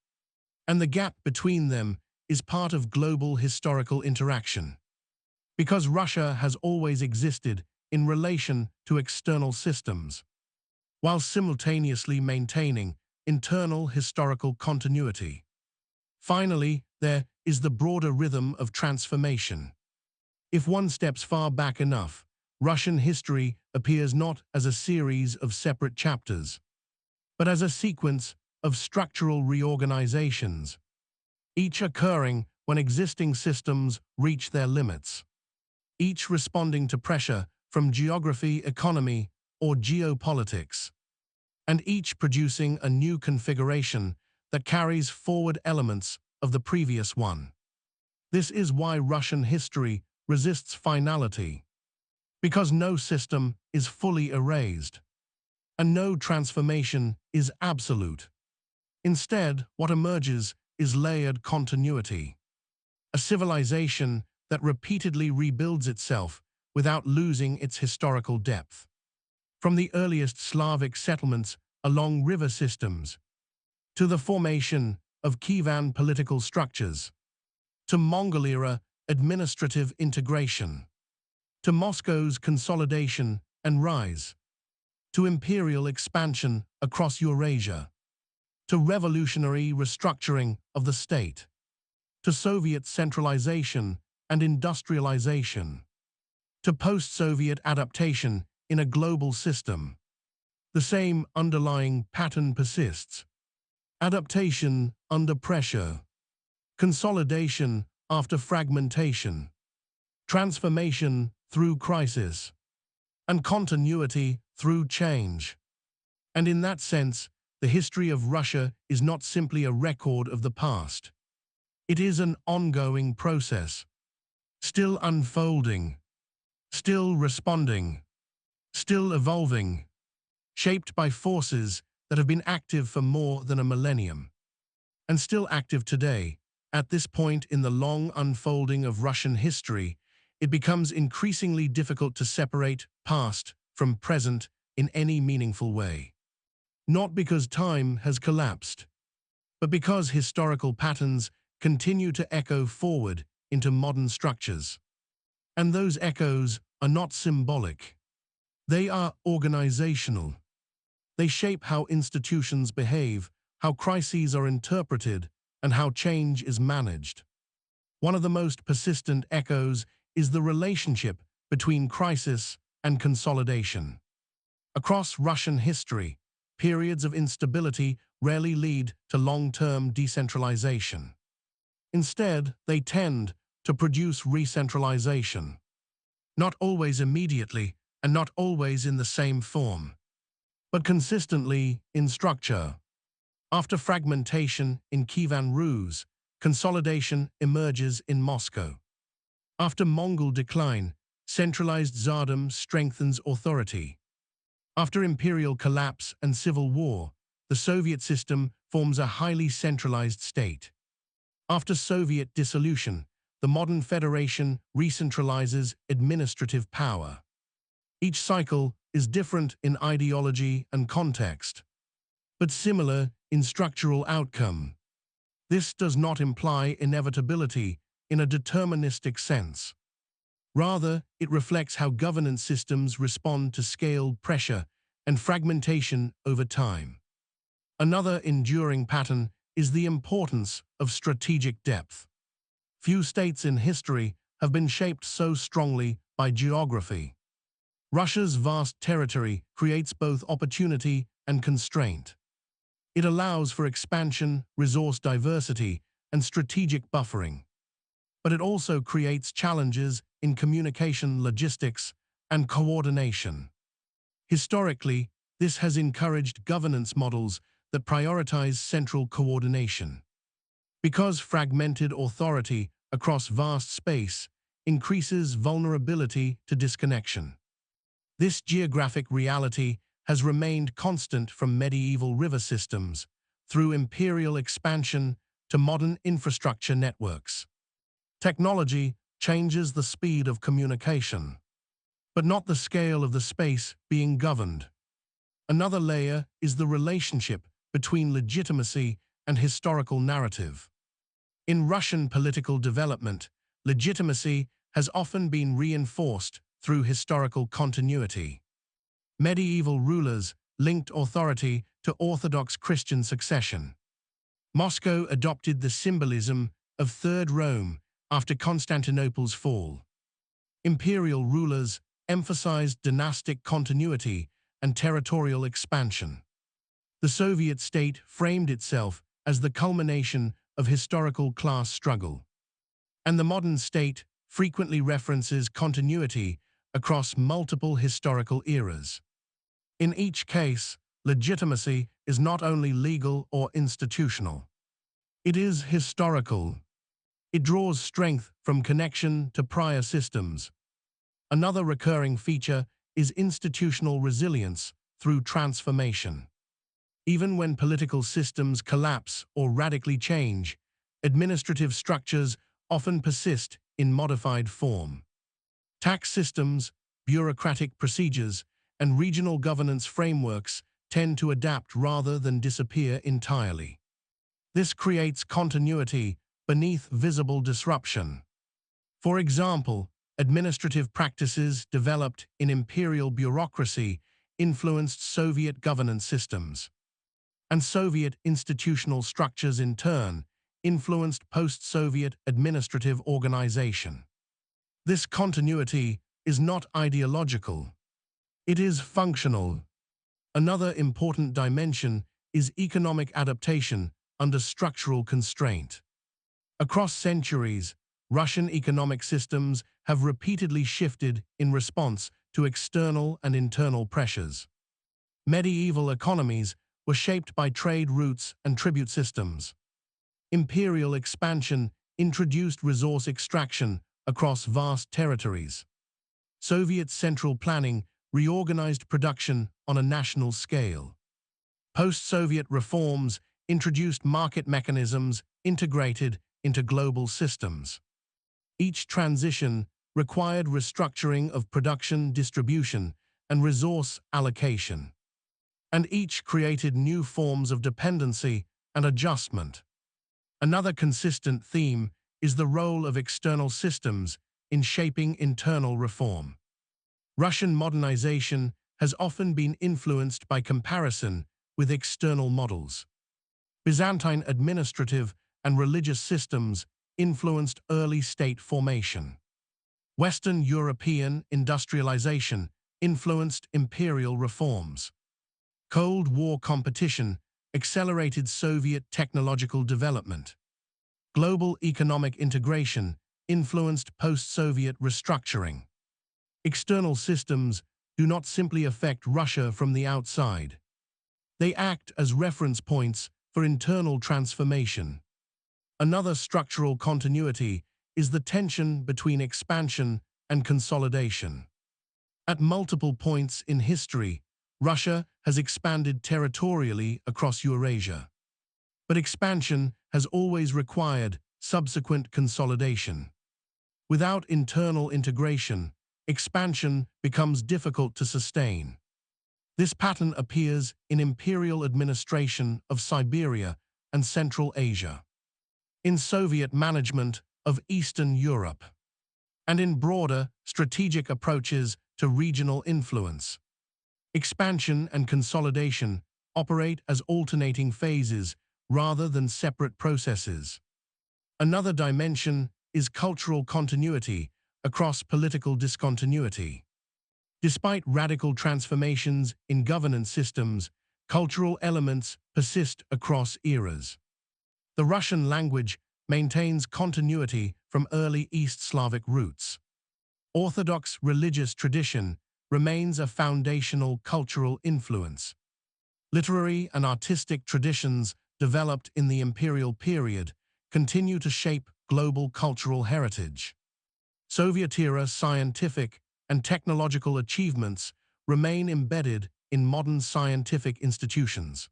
and the gap between them is part of global historical interaction. Because Russia has always existed in relation to external systems, while simultaneously maintaining internal historical continuity. Finally, there is the broader rhythm of transformation. If one steps far back enough, Russian history appears not as a series of separate chapters, but as a sequence of structural reorganizations, each occurring when existing systems reach their limits, each responding to pressure from geography, economy, or geopolitics, and each producing a new configuration that carries forward elements of the previous one. This is why Russian history resists finality, because no system is fully erased, and no transformation is absolute. Instead, what emerges is layered continuity, a civilization that repeatedly rebuilds itself without losing its historical depth. From the earliest Slavic settlements along river systems, to the formation of Kievan political structures, to Mongol-era administrative integration, to Moscow's consolidation and rise, to imperial expansion across Eurasia, to revolutionary restructuring of the state, to Soviet centralization and industrialization, to post-Soviet adaptation in a global system. The same underlying pattern persists. Adaptation under pressure, consolidation after fragmentation, transformation through crisis, and continuity through change. And in that sense, the history of Russia is not simply a record of the past. It is an ongoing process, still unfolding, still responding, still evolving, shaped by forces that have been active for more than a millennium, and still active today. At this point in the long unfolding of Russian history, it becomes increasingly difficult to separate past from present in any meaningful way. Not because time has collapsed, but because historical patterns continue to echo forward into modern structures. And those echoes are not symbolic. They are organizational. They shape how institutions behave, how crises are interpreted, and how change is managed. One of the most persistent echoes is the relationship between crisis and consolidation. Across Russian history, periods of instability rarely lead to long-term decentralization. Instead, they tend to produce re-centralization. Not always immediately, and not always in the same form, but consistently in structure. After fragmentation in Kievan Rus, consolidation emerges in Moscow. After Mongol decline, centralized Tsardom strengthens authority. After imperial collapse and civil war, the Soviet system forms a highly centralized state. After Soviet dissolution, the modern federation re-centralizes administrative power. Each cycle is different in ideology and context, but similar in structural outcome. This does not imply inevitability in a deterministic sense. Rather, it reflects how governance systems respond to scaled pressure and fragmentation over time. Another enduring pattern is the importance of strategic depth. Few states in history have been shaped so strongly by geography. Russia's vast territory creates both opportunity and constraint. It allows for expansion, resource diversity, and strategic buffering. But it also creates challenges in communication, logistics, and coordination. Historically, this has encouraged governance models that prioritize central coordination. Because fragmented authority across vast space increases vulnerability to disconnection. This geographic reality has remained constant from medieval river systems through imperial expansion to modern infrastructure networks. Technology changes the speed of communication, but not the scale of the space being governed. Another layer is the relationship between legitimacy and historical narrative. In Russian political development, legitimacy has often been reinforced through historical continuity. Medieval rulers linked authority to Orthodox Christian succession. Moscow adopted the symbolism of Third Rome after Constantinople's fall. Imperial rulers emphasized dynastic continuity and territorial expansion. The Soviet state framed itself as the culmination of historical class struggle. And the modern state frequently references continuity across multiple historical eras. In each case, legitimacy is not only legal or institutional. It is historical. It draws strength from connection to prior systems. Another recurring feature is institutional resilience through transformation. Even when political systems collapse or radically change, administrative structures often persist in modified form. Tax systems, bureaucratic procedures, and regional governance frameworks tend to adapt rather than disappear entirely. This creates continuity beneath visible disruption. For example, administrative practices developed in imperial bureaucracy influenced Soviet governance systems. And Soviet institutional structures in turn influenced post-Soviet administrative organization. This continuity is not ideological. It is functional. Another important dimension is economic adaptation under structural constraint. Across centuries, Russian economic systems have repeatedly shifted in response to external and internal pressures. Medieval economies were shaped by trade routes and tribute systems. Imperial expansion introduced resource extraction across vast territories. Soviet central planning reorganized production on a national scale. Post-Soviet reforms introduced market mechanisms integrated into global systems. Each transition required restructuring of production, distribution, and resource allocation. And each created new forms of dependency and adjustment. Another consistent theme is the role of external systems in shaping internal reform. Russian modernization has often been influenced by comparison with external models. Byzantine administrative and religious systems influenced early state formation. Western European industrialization influenced imperial reforms. Cold War competition accelerated Soviet technological development. Global economic integration influenced post-Soviet restructuring. External systems do not simply affect Russia from the outside. They act as reference points for internal transformation. Another structural continuity is the tension between expansion and consolidation. At multiple points in history, Russia has expanded territorially across Eurasia. But expansion has always required subsequent consolidation. Without internal integration, expansion becomes difficult to sustain. This pattern appears in imperial administration of Siberia and Central Asia, in Soviet management of Eastern Europe, and in broader strategic approaches to regional influence. Expansion and consolidation operate as alternating phases rather than separate processes. Another dimension is cultural continuity across political discontinuity. Despite radical transformations in governance systems, cultural elements persist across eras. The Russian language maintains continuity from early East Slavic roots. Orthodox religious tradition remains a foundational cultural influence. Literary and artistic traditions developed in the imperial period continue to shape global cultural heritage. Soviet-era scientific and technological achievements remain embedded in modern scientific institutions.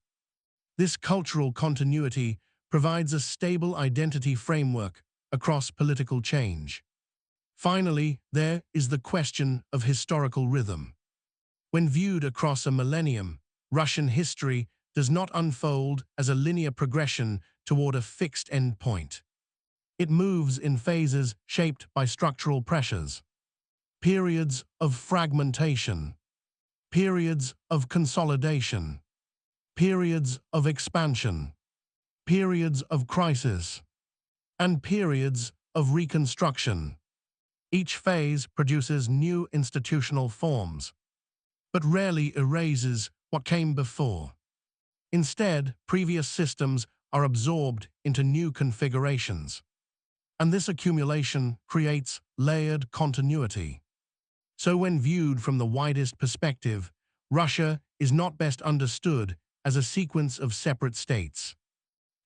This cultural continuity provides a stable identity framework across political change. Finally, there is the question of historical rhythm. When viewed across a millennium, Russian history does not unfold as a linear progression toward a fixed endpoint. It moves in phases shaped by structural pressures. Periods of fragmentation, periods of consolidation, periods of expansion, periods of crisis, and periods of reconstruction. Each phase produces new institutional forms, but rarely erases what came before. Instead, previous systems are absorbed into new configurations, and this accumulation creates layered continuity. So when viewed from the widest perspective, Russia is not best understood as a sequence of separate states.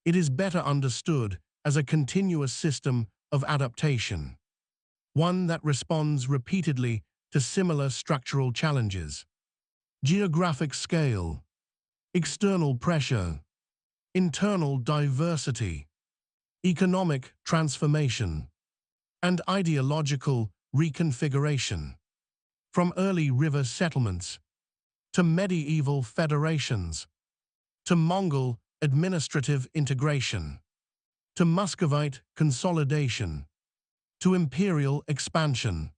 It is better understood as a continuous system of adaptation, one that responds repeatedly to similar structural challenges. Geographic scale, external pressure, internal diversity, economic transformation, and ideological reconfiguration. From early river settlements to medieval federations, to Mongol administrative integration, to Muscovite consolidation, to imperial expansion,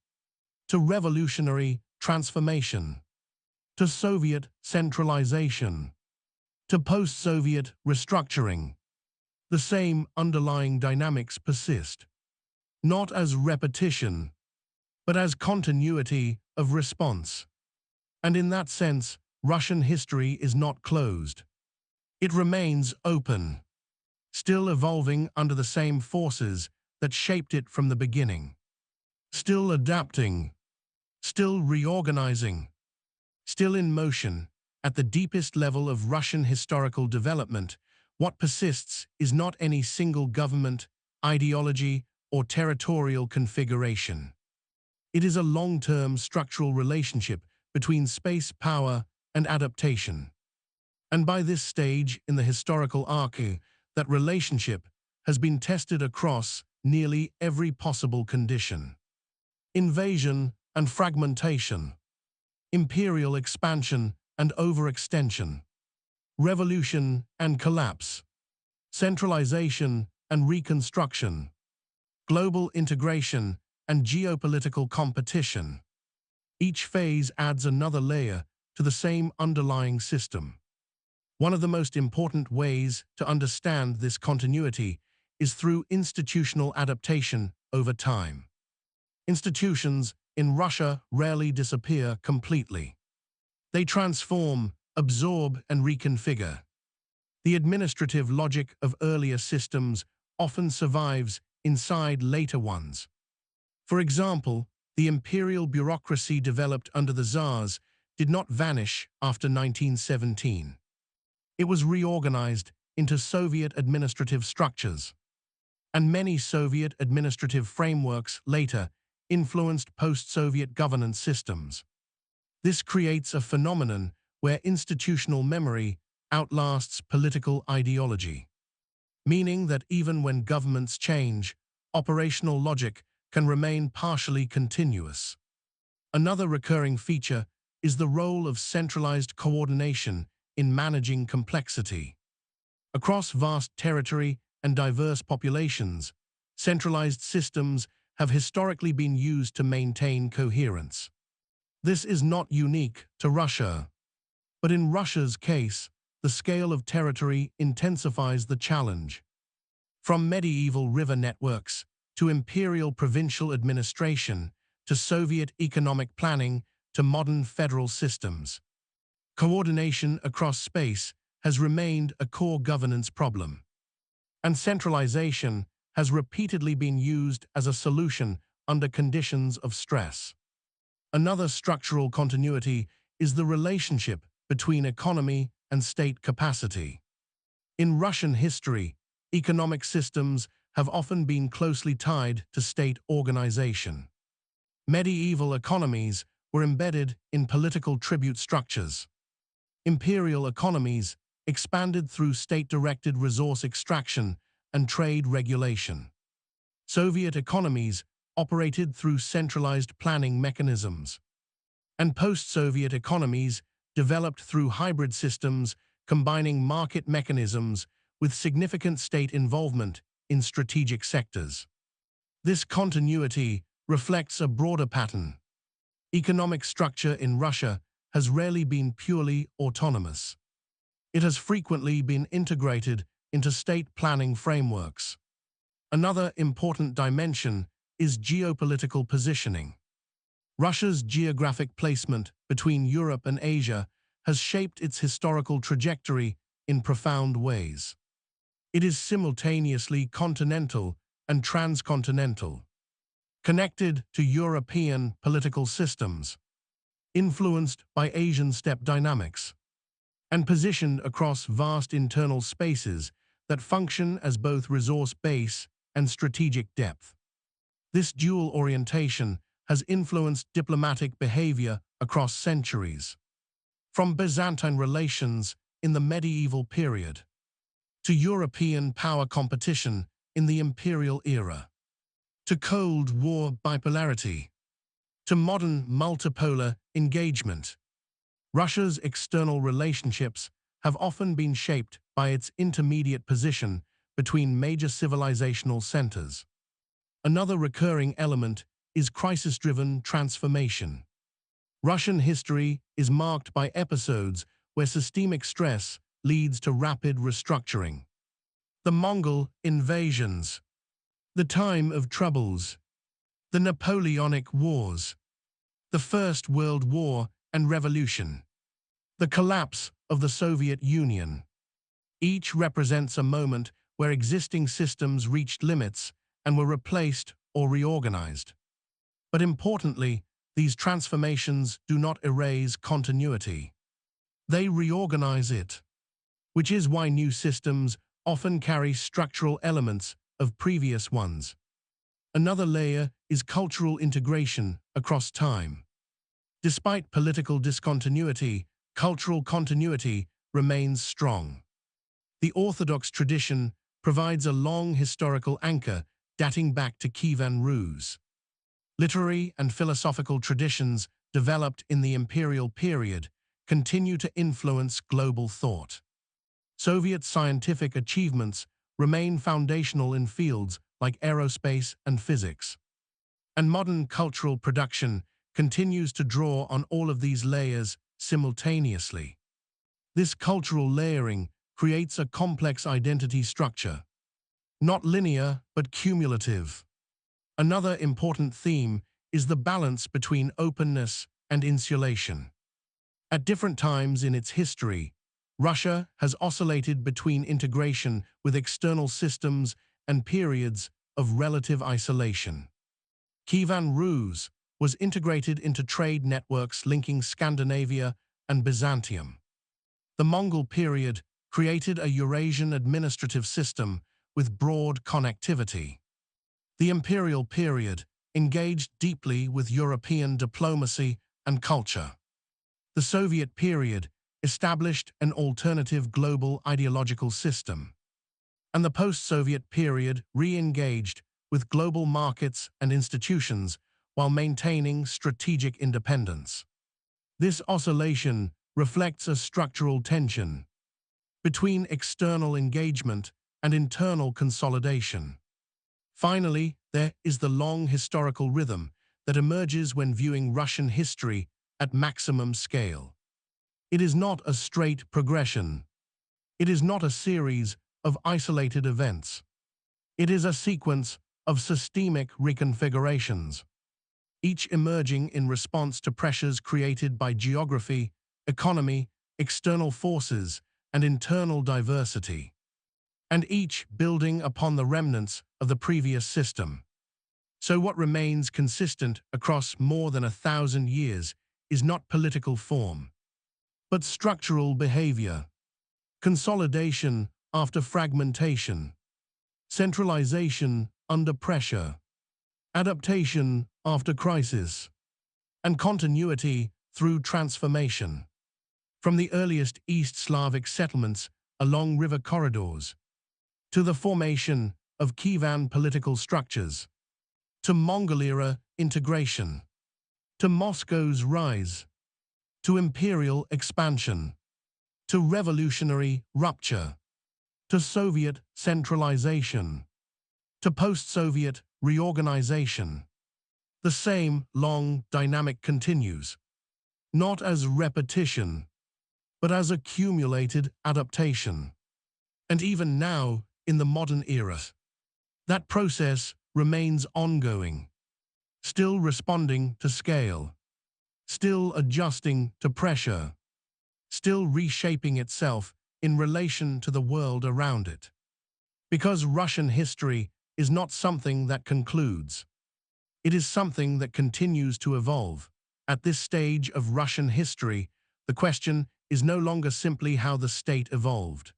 to revolutionary transformation, to Soviet centralization, to post-Soviet restructuring, the same underlying dynamics persist, not as repetition, but as continuity of response. And in that sense, Russian history is not closed. It remains open, still evolving under the same forces that shaped it from the beginning. Still adapting, still reorganizing, still in motion. At the deepest level of Russian historical development, what persists is not any single government, ideology, or territorial configuration. It is a long-term structural relationship between space, power, and adaptation. And by this stage in the historical arc, that relationship has been tested across nearly every possible condition. Invasion and fragmentation, imperial expansion and overextension, revolution and collapse, centralization and reconstruction, global integration, and geopolitical competition. Each phase adds another layer to the same underlying system. One of the most important ways to understand this continuity is through institutional adaptation over time. Institutions in Russia rarely disappear completely. They transform, absorb, and reconfigure. The administrative logic of earlier systems often survives inside later ones. For example, the imperial bureaucracy developed under the Tsars did not vanish after 1917. It was reorganized into Soviet administrative structures, and many Soviet administrative frameworks later influenced post-Soviet governance systems. This creates a phenomenon where institutional memory outlasts political ideology, meaning that even when governments change, operational logic can remain partially continuous. Another recurring feature is the role of centralized coordination in managing complexity. Across vast territory and diverse populations, centralized systems have historically been used to maintain coherence. This is not unique to Russia, but in Russia's case, the scale of territory intensifies the challenge. From medieval river networks to imperial provincial administration to Soviet economic planning to modern federal systems, coordination across space has remained a core governance problem, and centralization has repeatedly been used as a solution under conditions of stress. Another structural continuity is the relationship between economy and state capacity. In Russian history, economic systems have often been closely tied to state organization. Medieval economies were embedded in political tribute structures. Imperial economies expanded through state-directed resource extraction and trade regulation. Soviet economies operated through centralized planning mechanisms, and post-Soviet economies developed through hybrid systems combining market mechanisms with significant state involvement in strategic sectors. This continuity reflects a broader pattern. Economic structure in Russia has rarely been purely autonomous. It has frequently been integrated into state planning frameworks. Another important dimension is geopolitical positioning. Russia's geographic placement between Europe and Asia has shaped its historical trajectory in profound ways. It is simultaneously continental and transcontinental, connected to European political systems, influenced by Asian steppe dynamics, and positioned across vast internal spaces that function as both resource base and strategic depth. This dual orientation has influenced diplomatic behavior across centuries, from Byzantine relations in the medieval period to European power competition in the imperial era, to Cold War bipolarity, to modern multipolar engagement. Russia's external relationships have often been shaped by its intermediate position between major civilizational centers. Another recurring element is crisis-driven transformation. Russian history is marked by episodes where systemic stress leads to rapid restructuring. The Mongol invasions, the Time of Troubles, the Napoleonic Wars, the First World War and Revolution, the collapse of the Soviet Union. Each represents a moment where existing systems reached limits and were replaced or reorganized. But importantly, these transformations do not erase continuity. They reorganize it, which is why new systems often carry structural elements of previous ones. Another layer is cultural integration across time. Despite political discontinuity, cultural continuity remains strong. The Orthodox tradition provides a long historical anchor dating back to Kievan Rus. Literary and philosophical traditions developed in the imperial period continue to influence global thought. Soviet scientific achievements remain foundational in fields like aerospace and physics. And modern cultural production continues to draw on all of these layers simultaneously. This cultural layering creates a complex identity structure, not linear but cumulative. Another important theme is the balance between openness and insulation. At different times in its history, Russia has oscillated between integration with external systems and periods of relative isolation. Kievan Rus was integrated into trade networks linking Scandinavia and Byzantium. The Mongol period created a Eurasian administrative system with broad connectivity. The imperial period engaged deeply with European diplomacy and culture. The Soviet period established an alternative global ideological system. And the post-Soviet period re-engaged with global markets and institutions while maintaining strategic independence. This oscillation reflects a structural tension between external engagement and internal consolidation. Finally, there is the long historical rhythm that emerges when viewing Russian history at maximum scale. It is not a straight progression. It is not a series of isolated events. It is a sequence of systemic reconfigurations, each emerging in response to pressures created by geography, economy, external forces, and internal diversity, and each building upon the remnants of the previous system. So what remains consistent across more than 1,000 years is not political form, but structural behavior, consolidation after fragmentation, centralization under pressure, adaptation after crisis, and continuity through transformation. From the earliest East Slavic settlements along river corridors, to the formation of Kievan political structures, to Mongol-era integration, to Moscow's rise, to imperial expansion, to revolutionary rupture, to Soviet centralization, to post-Soviet reorganization. The same long dynamic continues, not as repetition, but as accumulated adaptation. And even now, in the modern era, that process remains ongoing, still responding to scale, still adjusting to pressure, still reshaping itself in relation to the world around it. Because Russian history is not something that concludes. It is something that continues to evolve. At this stage of Russian history, the question is no longer simply how the state evolved,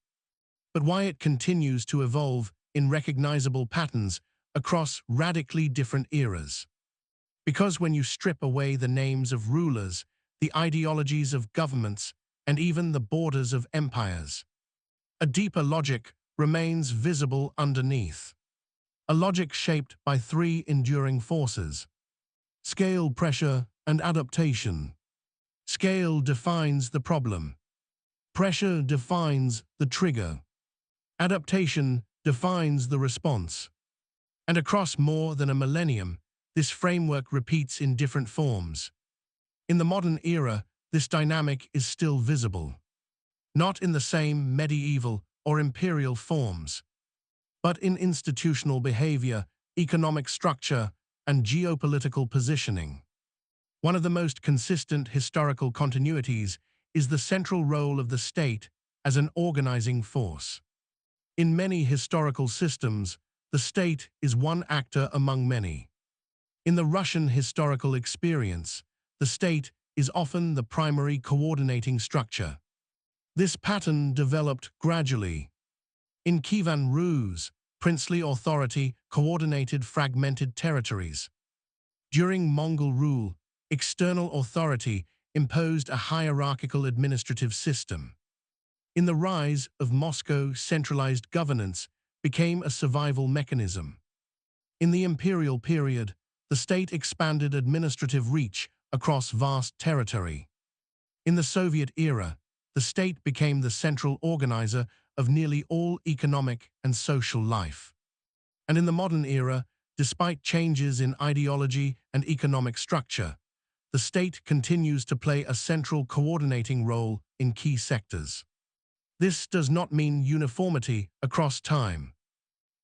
but why it continues to evolve in recognizable patterns across radically different eras. Because when you strip away the names of rulers, the ideologies of governments, and even the borders of empires, a deeper logic remains visible underneath. A logic shaped by three enduring forces: scale, pressure, and adaptation. Scale defines the problem. Pressure defines the trigger. Adaptation defines the response. And across more than a millennium, this framework repeats in different forms. In the modern era, this dynamic is still visible, not in the same medieval or imperial forms, but in institutional behavior, economic structure, and geopolitical positioning. One of the most consistent historical continuities is the central role of the state as an organizing force. In many historical systems, the state is one actor among many. In the Russian historical experience, the state is often the primary coordinating structure. This pattern developed gradually. In Kievan Rus, princely authority coordinated fragmented territories. During Mongol rule, external authority imposed a hierarchical administrative system. In the rise of Moscow, centralized governance became a survival mechanism. In the imperial period, the state expanded administrative reach across vast territory. In the Soviet era, the state became the central organizer of nearly all economic and social life. And in the modern era, despite changes in ideology and economic structure, the state continues to play a central coordinating role in key sectors. This does not mean uniformity across time.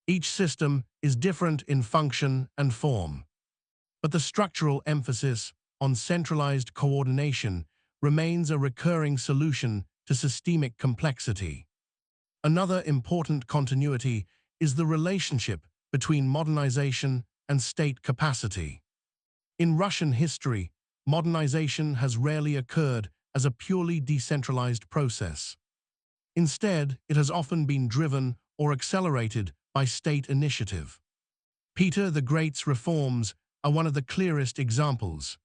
Each system is different in function and form, but the structural emphasis on centralized coordination remains a recurring solution to systemic complexity. Another important continuity is the relationship between modernization and state capacity. In Russian history, modernization has rarely occurred as a purely decentralized process. Instead, it has often been driven or accelerated by state initiative. Peter the Great's reforms are one of the clearest examples.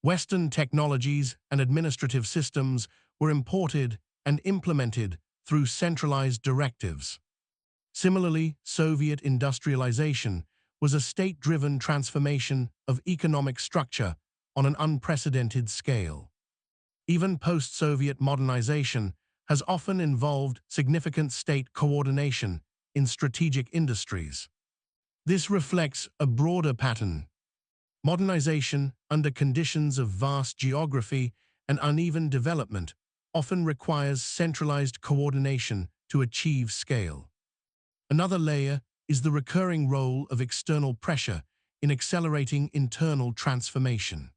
Western technologies and administrative systems were imported and implemented through centralized directives. Similarly, Soviet industrialization was a state-driven transformation of economic structure on an unprecedented scale. Even post-Soviet modernization has often involved significant state coordination in strategic industries. This reflects a broader pattern. Modernization, under conditions of vast geography and uneven development, often requires centralized coordination to achieve scale. Another layer is the recurring role of external pressure in accelerating internal transformation.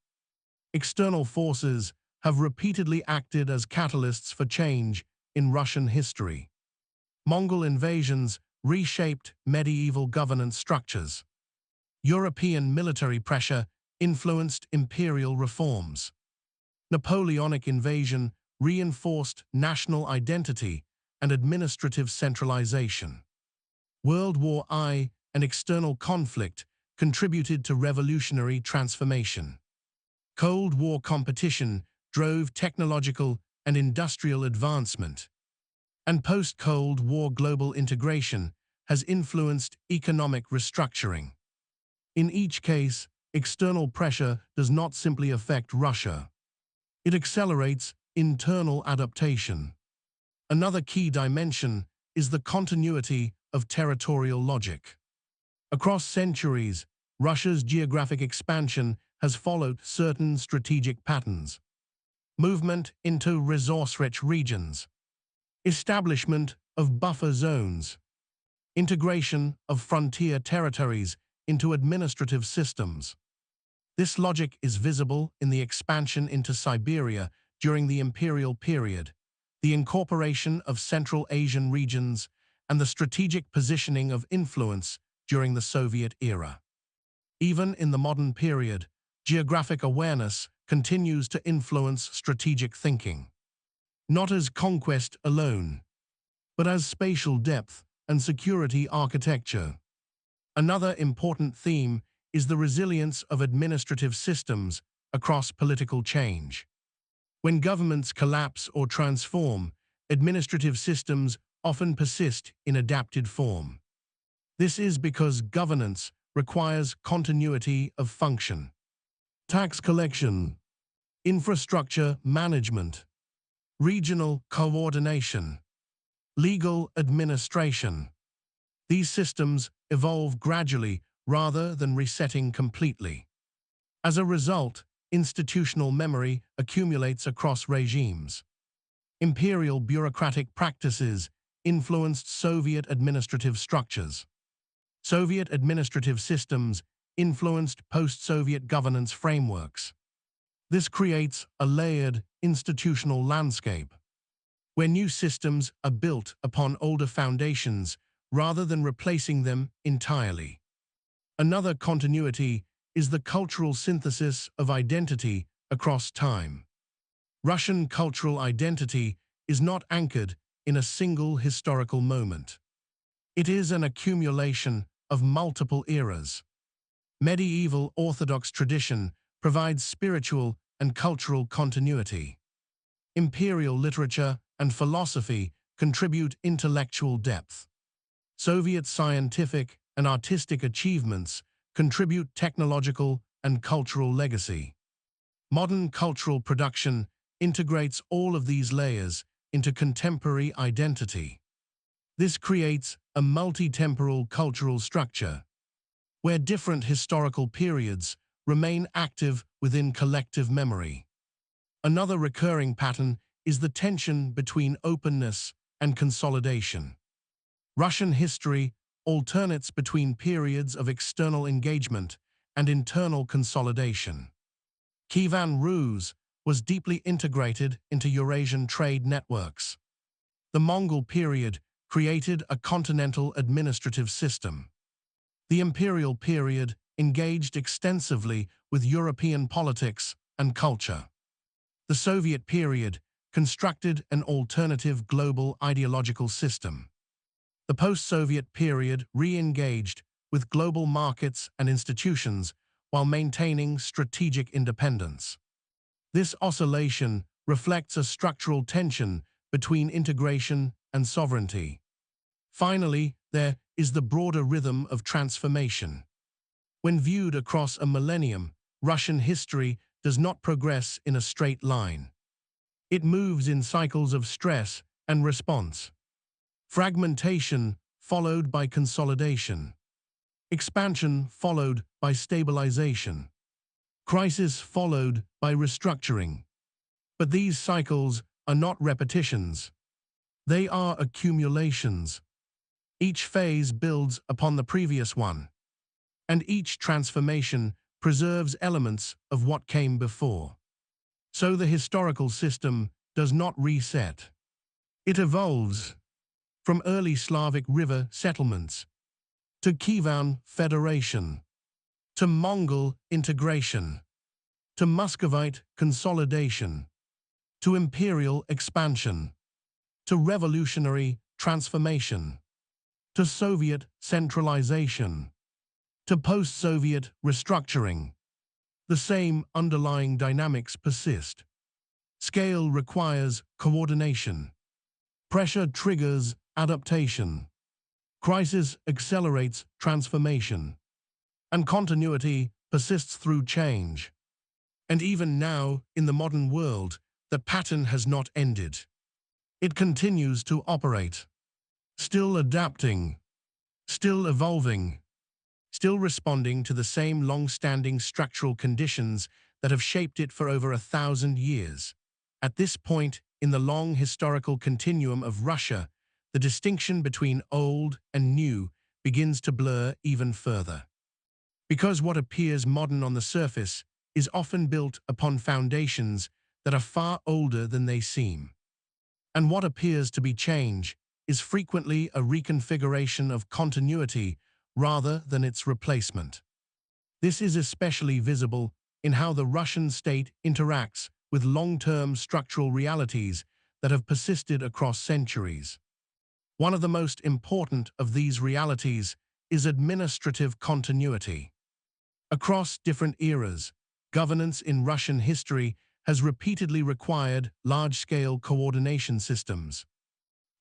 External forces have repeatedly acted as catalysts for change in Russian history. Mongol invasions reshaped medieval governance structures. European military pressure influenced imperial reforms. Napoleonic invasion reinforced national identity and administrative centralization. World War I and external conflict contributed to revolutionary transformation. Cold War competition drove technological and industrial advancement, and post-Cold War global integration has influenced economic restructuring. In each case, external pressure does not simply affect Russia. It accelerates internal adaptation. Another key dimension is the continuity of territorial logic. Across centuries, Russia's geographic expansion has followed certain strategic patterns. Movement into resource-rich regions, establishment of buffer zones, integration of frontier territories into administrative systems. This logic is visible in the expansion into Siberia during the imperial period, the incorporation of Central Asian regions, and the strategic positioning of influence during the Soviet era. Even in the modern period, geographic awareness continues to influence strategic thinking, not as conquest alone, but as spatial depth and security architecture. Another important theme is the resilience of administrative systems across political change. When governments collapse or transform, administrative systems often persist in adapted form. This is because governance requires continuity of function. Tax collection, infrastructure management, regional coordination, legal administration. These systems evolve gradually rather than resetting completely. As a result, institutional memory accumulates across regimes. Imperial bureaucratic practices influenced Soviet administrative structures. Soviet administrative systems influenced post-Soviet governance frameworks. This creates a layered institutional landscape, where new systems are built upon older foundations rather than replacing them entirely. Another continuity is the cultural synthesis of identity across time. Russian cultural identity is not anchored in a single historical moment. It is an accumulation of multiple eras. Medieval Orthodox tradition provides spiritual and cultural continuity. Imperial literature and philosophy contribute intellectual depth. Soviet scientific and artistic achievements contribute technological and cultural legacy. Modern cultural production integrates all of these layers into contemporary identity. This creates a multi-temporal cultural structure, where different historical periods remain active within collective memory. Another recurring pattern is the tension between openness and consolidation. Russian history alternates between periods of external engagement and internal consolidation. Kievan Rus was deeply integrated into Eurasian trade networks. The Mongol period created a continental administrative system. The imperial period engaged extensively with European politics and culture. The Soviet period constructed an alternative global ideological system. The post-Soviet period re-engaged with global markets and institutions while maintaining strategic independence. This oscillation reflects a structural tension between integration and sovereignty. Finally, there is the broader rhythm of transformation. When viewed across a millennium, Russian history does not progress in a straight line. It moves in cycles of stress and response. Fragmentation followed by consolidation. Expansion followed by stabilization. Crisis followed by restructuring. But these cycles are not repetitions. They are accumulations. Each phase builds upon the previous one, and each transformation preserves elements of what came before. So the historical system does not reset. It evolves from early Slavic river settlements to Kievan Federation, to Mongol integration, to Muscovite consolidation, to imperial expansion, to revolutionary transformation, to Soviet centralization, to post-Soviet restructuring. The same underlying dynamics persist. Scale requires coordination. Pressure triggers adaptation. Crisis accelerates transformation. And continuity persists through change. And even now, in the modern world, the pattern has not ended. It continues to operate. Still adapting. Still evolving. Still responding to the same long-standing structural conditions that have shaped it for over 1,000 years. At this point in the long historical continuum of Russia, the distinction between old and new begins to blur even further. Because what appears modern on the surface is often built upon foundations that are far older than they seem. And what appears to be change is frequently a reconfiguration of continuity rather than its replacement. This is especially visible in how the Russian state interacts with long-term structural realities that have persisted across centuries. One of the most important of these realities is administrative continuity. Across different eras, governance in Russian history has repeatedly required large-scale coordination systems.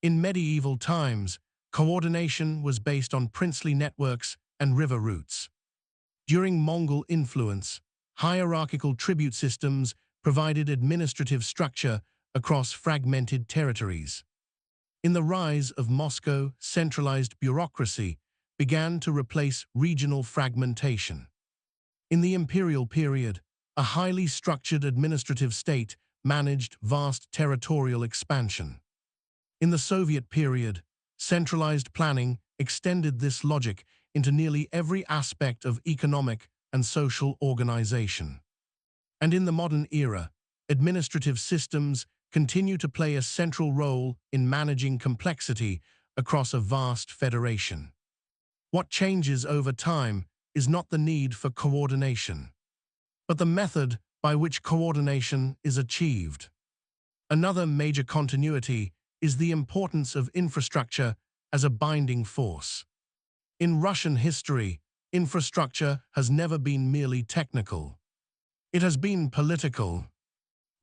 In medieval times, coordination was based on princely networks and river routes. During Mongol influence, hierarchical tribute systems provided administrative structure across fragmented territories. In the rise of Moscow, centralized bureaucracy began to replace regional fragmentation. In the imperial period, a highly structured administrative state managed vast territorial expansion. In the Soviet period, centralized planning extended this logic into nearly every aspect of economic and social organization. And in the modern era, administrative systems continue to play a central role in managing complexity across a vast federation. What changes over time is not the need for coordination, but the method by which coordination is achieved. Another major continuity is the importance of infrastructure as a binding force. In Russian history, infrastructure has never been merely technical. It has been political.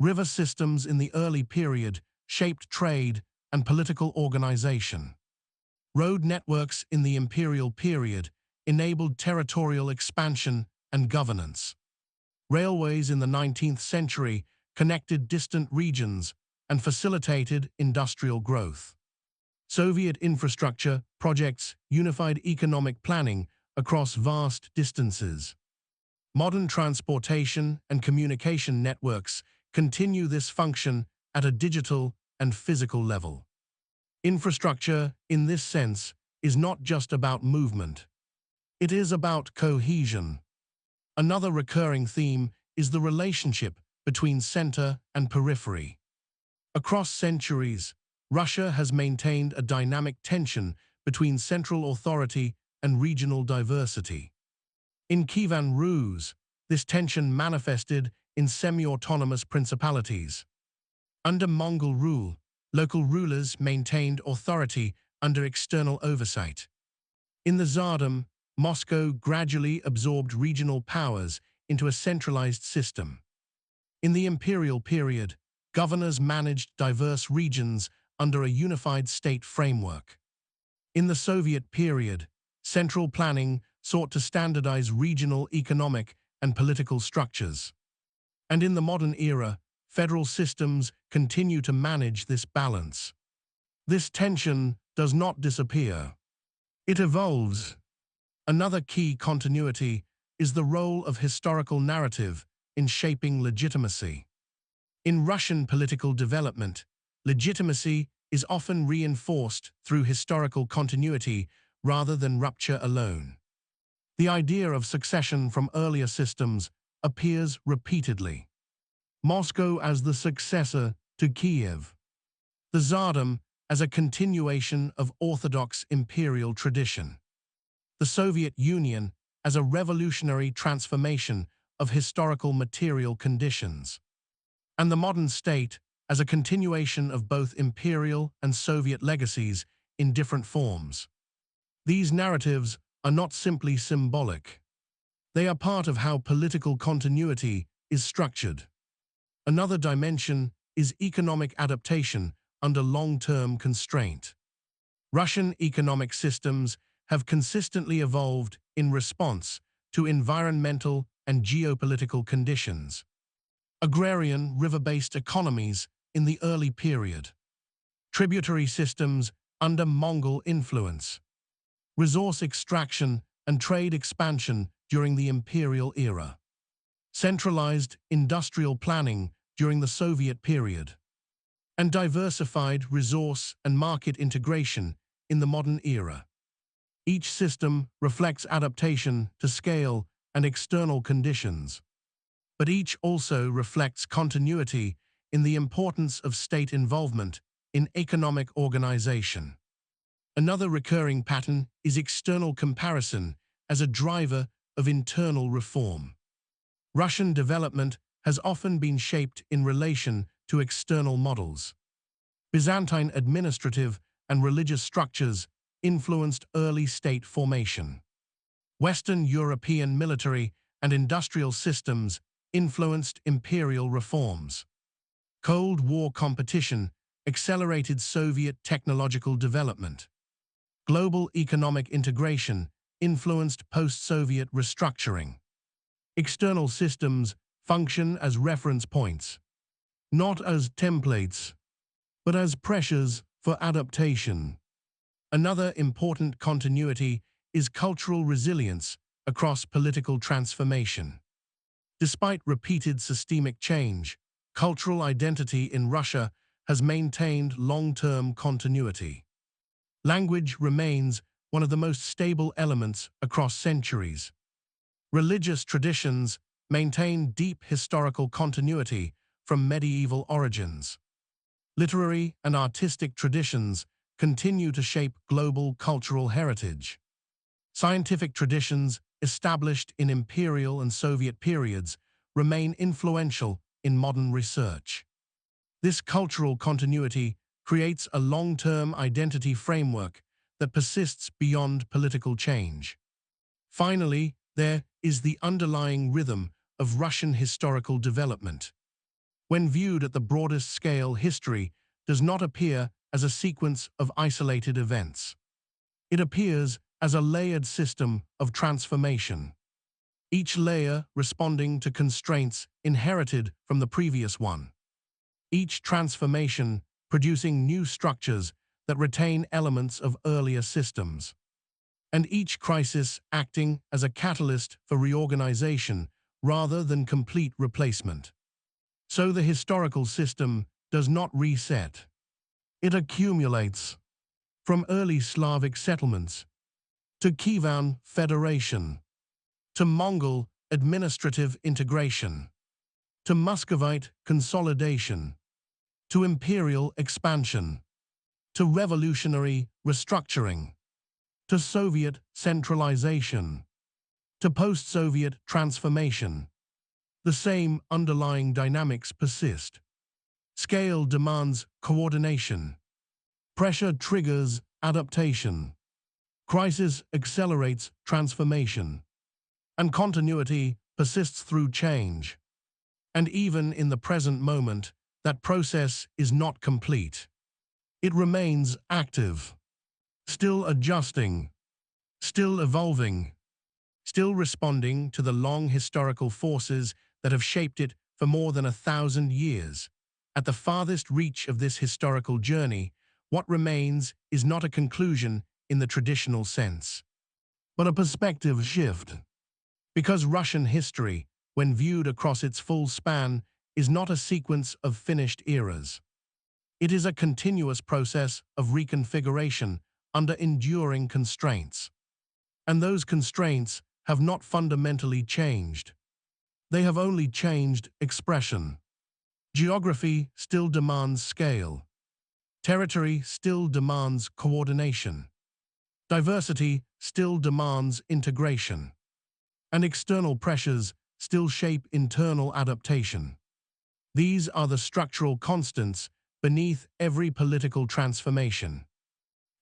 River systems in the early period shaped trade and political organization. Road networks in the imperial period enabled territorial expansion and governance. Railways in the 19th century connected distant regions, and facilitated industrial growth. Soviet infrastructure projects unified economic planning across vast distances. Modern transportation and communication networks continue this function at a digital and physical level. Infrastructure, in this sense, is not just about movement. It is about cohesion. Another recurring theme is the relationship between center and periphery. Across centuries, Russia has maintained a dynamic tension between central authority and regional diversity. In Kievan Rus, this tension manifested in semi-autonomous principalities. Under Mongol rule, local rulers maintained authority under external oversight. In the Tsardom, Moscow gradually absorbed regional powers into a centralized system. In the imperial period, governors managed diverse regions under a unified state framework. In the Soviet period, central planning sought to standardize regional economic and political structures. And in the modern era, federal systems continue to manage this balance. This tension does not disappear. It evolves. Another key continuity is the role of historical narrative in shaping legitimacy. In Russian political development, legitimacy is often reinforced through historical continuity rather than rupture alone. The idea of succession from earlier systems appears repeatedly. Moscow as the successor to Kiev. The Tsardom as a continuation of orthodox imperial tradition. The Soviet Union as a revolutionary transformation of historical material conditions. And the modern state as a continuation of both imperial and Soviet legacies in different forms. These narratives are not simply symbolic. They are part of how political continuity is structured. Another dimension is economic adaptation under long-term constraint. Russian economic systems have consistently evolved in response to environmental and geopolitical conditions. Agrarian, river-based economies in the early period. Tributary systems under Mongol influence. Resource extraction and trade expansion during the imperial era. Centralized industrial planning during the Soviet period. And diversified resource and market integration in the modern era. Each system reflects adaptation to scale and external conditions. But each also reflects continuity in the importance of state involvement in economic organization. Another recurring pattern is external comparison as a driver of internal reform. Russian development has often been shaped in relation to external models. Byzantine administrative and religious structures influenced early state formation. Western European military and industrial systems influenced imperial reforms. Cold War competition accelerated Soviet technological development. Global economic integration influenced post-Soviet restructuring. External systems function as reference points, not as templates, but as pressures for adaptation. Another important continuity is cultural resilience across political transformation. Despite repeated systemic change, cultural identity in Russia has maintained long-term continuity. Language remains one of the most stable elements across centuries. Religious traditions maintain deep historical continuity from medieval origins. Literary and artistic traditions continue to shape global cultural heritage. Scientific traditions established in imperial and Soviet periods remain influential in modern research. This cultural continuity creates a long-term identity framework that persists beyond political change. Finally, there is the underlying rhythm of Russian historical development. When viewed at the broadest scale, history does not appear as a sequence of isolated events. It appears as a layered system of transformation. each layer responding to constraints inherited from the previous one. Each transformation producing new structures that retain elements of earlier systems, and each crisis acting as a catalyst for reorganization rather than complete replacement. So the historical system does not reset. It accumulates, from early Slavic settlements to Kievan Federation, to Mongol administrative integration, to Muscovite consolidation, to imperial expansion, to revolutionary restructuring, to Soviet centralization, to post-Soviet transformation. The same underlying dynamics persist. Scale demands coordination. Pressure triggers adaptation. Crisis accelerates transformation. And continuity persists through change. And even in the present moment, that process is not complete. It remains active, still adjusting, still evolving, still responding to the long historical forces that have shaped it for more than 1,000 years. At the farthest reach of this historical journey, what remains is not a conclusion in the traditional sense, but a perspective shift. Because Russian history, when viewed across its full span, is not a sequence of finished eras. It is a continuous process of reconfiguration under enduring constraints. And those constraints have not fundamentally changed. They have only changed expression. Geography still demands scale. Territory still demands coordination. Diversity still demands integration. And external pressures still shape internal adaptation. These are the structural constants beneath every political transformation.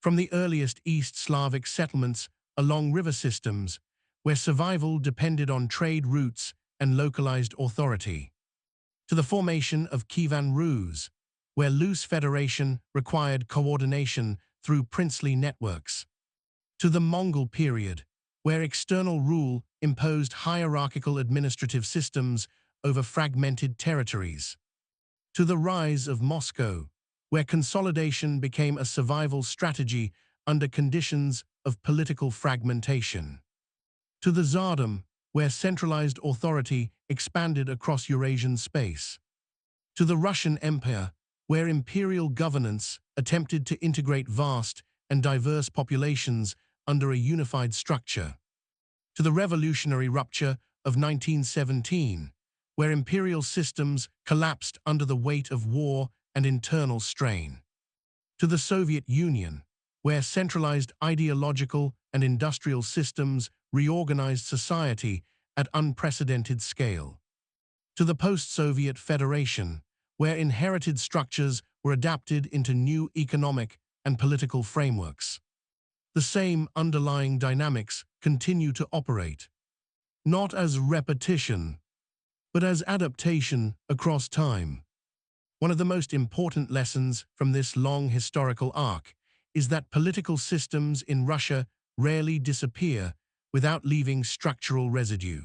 From the earliest East Slavic settlements along river systems, where survival depended on trade routes and localized authority, to the formation of Kievan Rus, where loose federation required coordination through princely networks, to the Mongol period, where external rule imposed hierarchical administrative systems over fragmented territories, to the rise of Moscow, where consolidation became a survival strategy under conditions of political fragmentation, to the Tsardom, where centralized authority expanded across Eurasian space, to the Russian Empire, where imperial governance attempted to integrate vast and diverse populations under a unified structure, to the revolutionary rupture of 1917, where imperial systems collapsed under the weight of war and internal strain, to the Soviet Union, where centralized ideological and industrial systems reorganized society at unprecedented scale, to the post-Soviet Federation, where inherited structures were adapted into new economic and political frameworks. The same underlying dynamics continue to operate, not as repetition, but as adaptation across time. One of the most important lessons from this long historical arc is that political systems in Russia rarely disappear without leaving structural residue.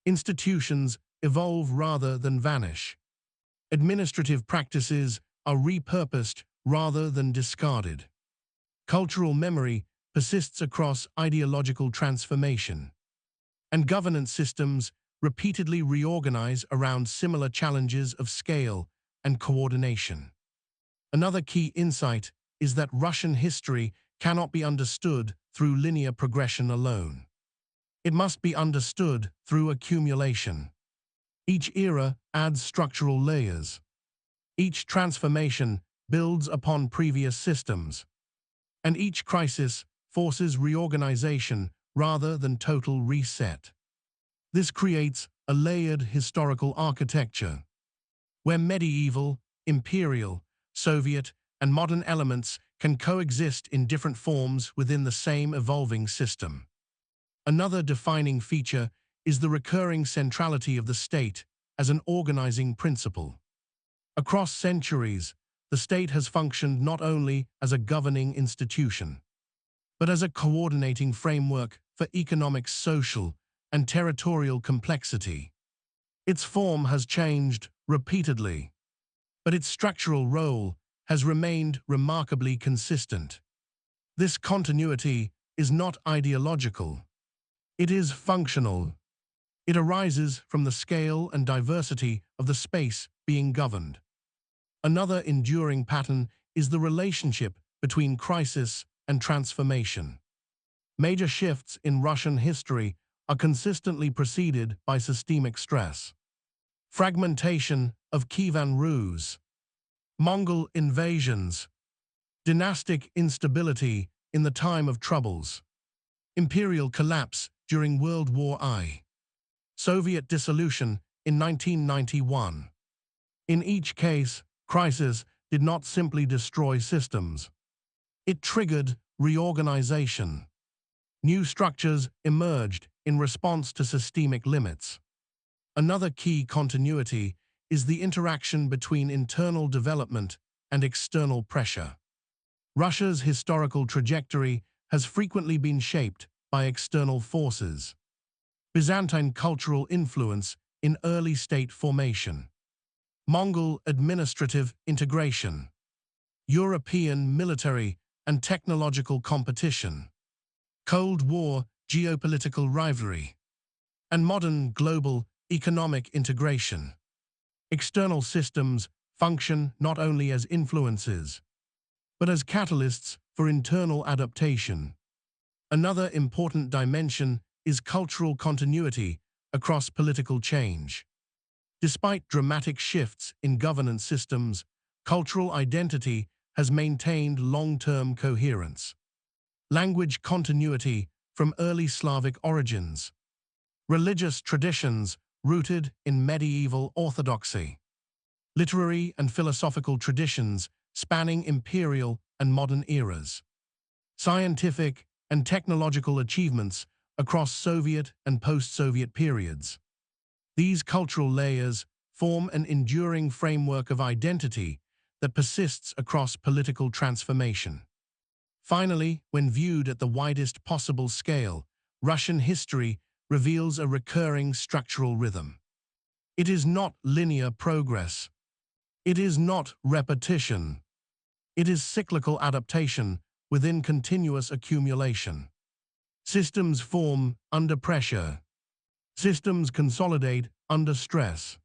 Institutions evolve rather than vanish. Administrative practices are repurposed rather than discarded. Cultural memory persists across ideological transformation. And governance systems repeatedly reorganize around similar challenges of scale and coordination. Another key insight is that Russian history cannot be understood through linear progression alone. It must be understood through accumulation. Each era adds structural layers. Each transformation builds upon previous systems. And each crisis forces reorganization rather than total reset. This creates a layered historical architecture, where medieval, imperial, Soviet, and modern elements can coexist in different forms within the same evolving system. Another defining feature is the recurring centrality of the state as an organizing principle. Across centuries, the state has functioned not only as a governing institution, but as a coordinating framework for economic, social, and territorial complexity. Its form has changed repeatedly, but its structural role has remained remarkably consistent. This continuity is not ideological. It is functional. It arises from the scale and diversity of the space being governed. Another enduring pattern is the relationship between crisis and transformation. Major shifts in Russian history are consistently preceded by systemic stress. Fragmentation of Kievan Rus, Mongol invasions, dynastic instability in the time of troubles, imperial collapse during World War I, Soviet dissolution in 1991. In each case, crisis did not simply destroy systems. It triggered reorganization. New structures emerged in response to systemic limits. Another key continuity is the interaction between internal development and external pressure. Russia's historical trajectory has frequently been shaped by external forces. Byzantine cultural influence in early state formation, Mongol administrative integration, European military and technological competition, Cold War geopolitical rivalry, and modern global economic integration. External systems function not only as influences, but as catalysts for internal adaptation. Another important dimension is cultural continuity across political change. Despite dramatic shifts in governance systems, cultural identity has maintained long-term coherence. Language continuity from early Slavic origins, religious traditions rooted in medieval orthodoxy, literary and philosophical traditions spanning imperial and modern eras, scientific and technological achievements across Soviet and post-Soviet periods. These cultural layers form an enduring framework of identity that persists across political transformation. Finally, when viewed at the widest possible scale, Russian history reveals a recurring structural rhythm. It is not linear progress. It is not repetition. It is cyclical adaptation within continuous accumulation. Systems form under pressure. Systems consolidate under stress.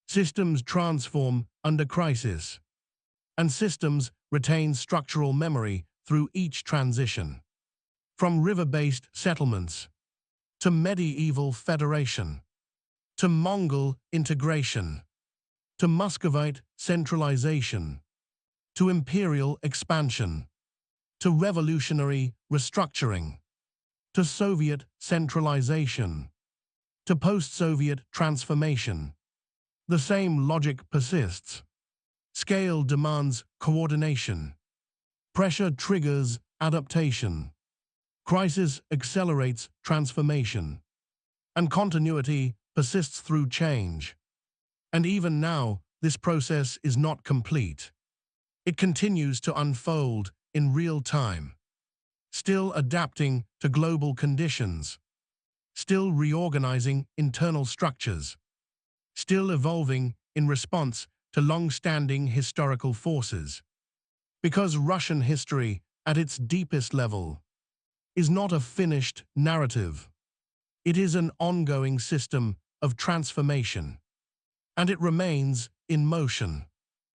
Systems transform under crisis. And systems retain structural memory through each transition. From river-based settlements, to medieval federation, to Mongol integration, to Muscovite centralization, to imperial expansion, to revolutionary restructuring, to Soviet centralization, to post-Soviet transformation. The same logic persists. Scale demands coordination. Pressure triggers adaptation. Crisis accelerates transformation. And continuity persists through change. And even now, this process is not complete. It continues to unfold in real time, still adapting to global conditions, still reorganizing internal structures, still evolving in response to long-standing historical forces. Because Russian history, at its deepest level, is not a finished narrative. It is an ongoing system of transformation, and it remains in motion.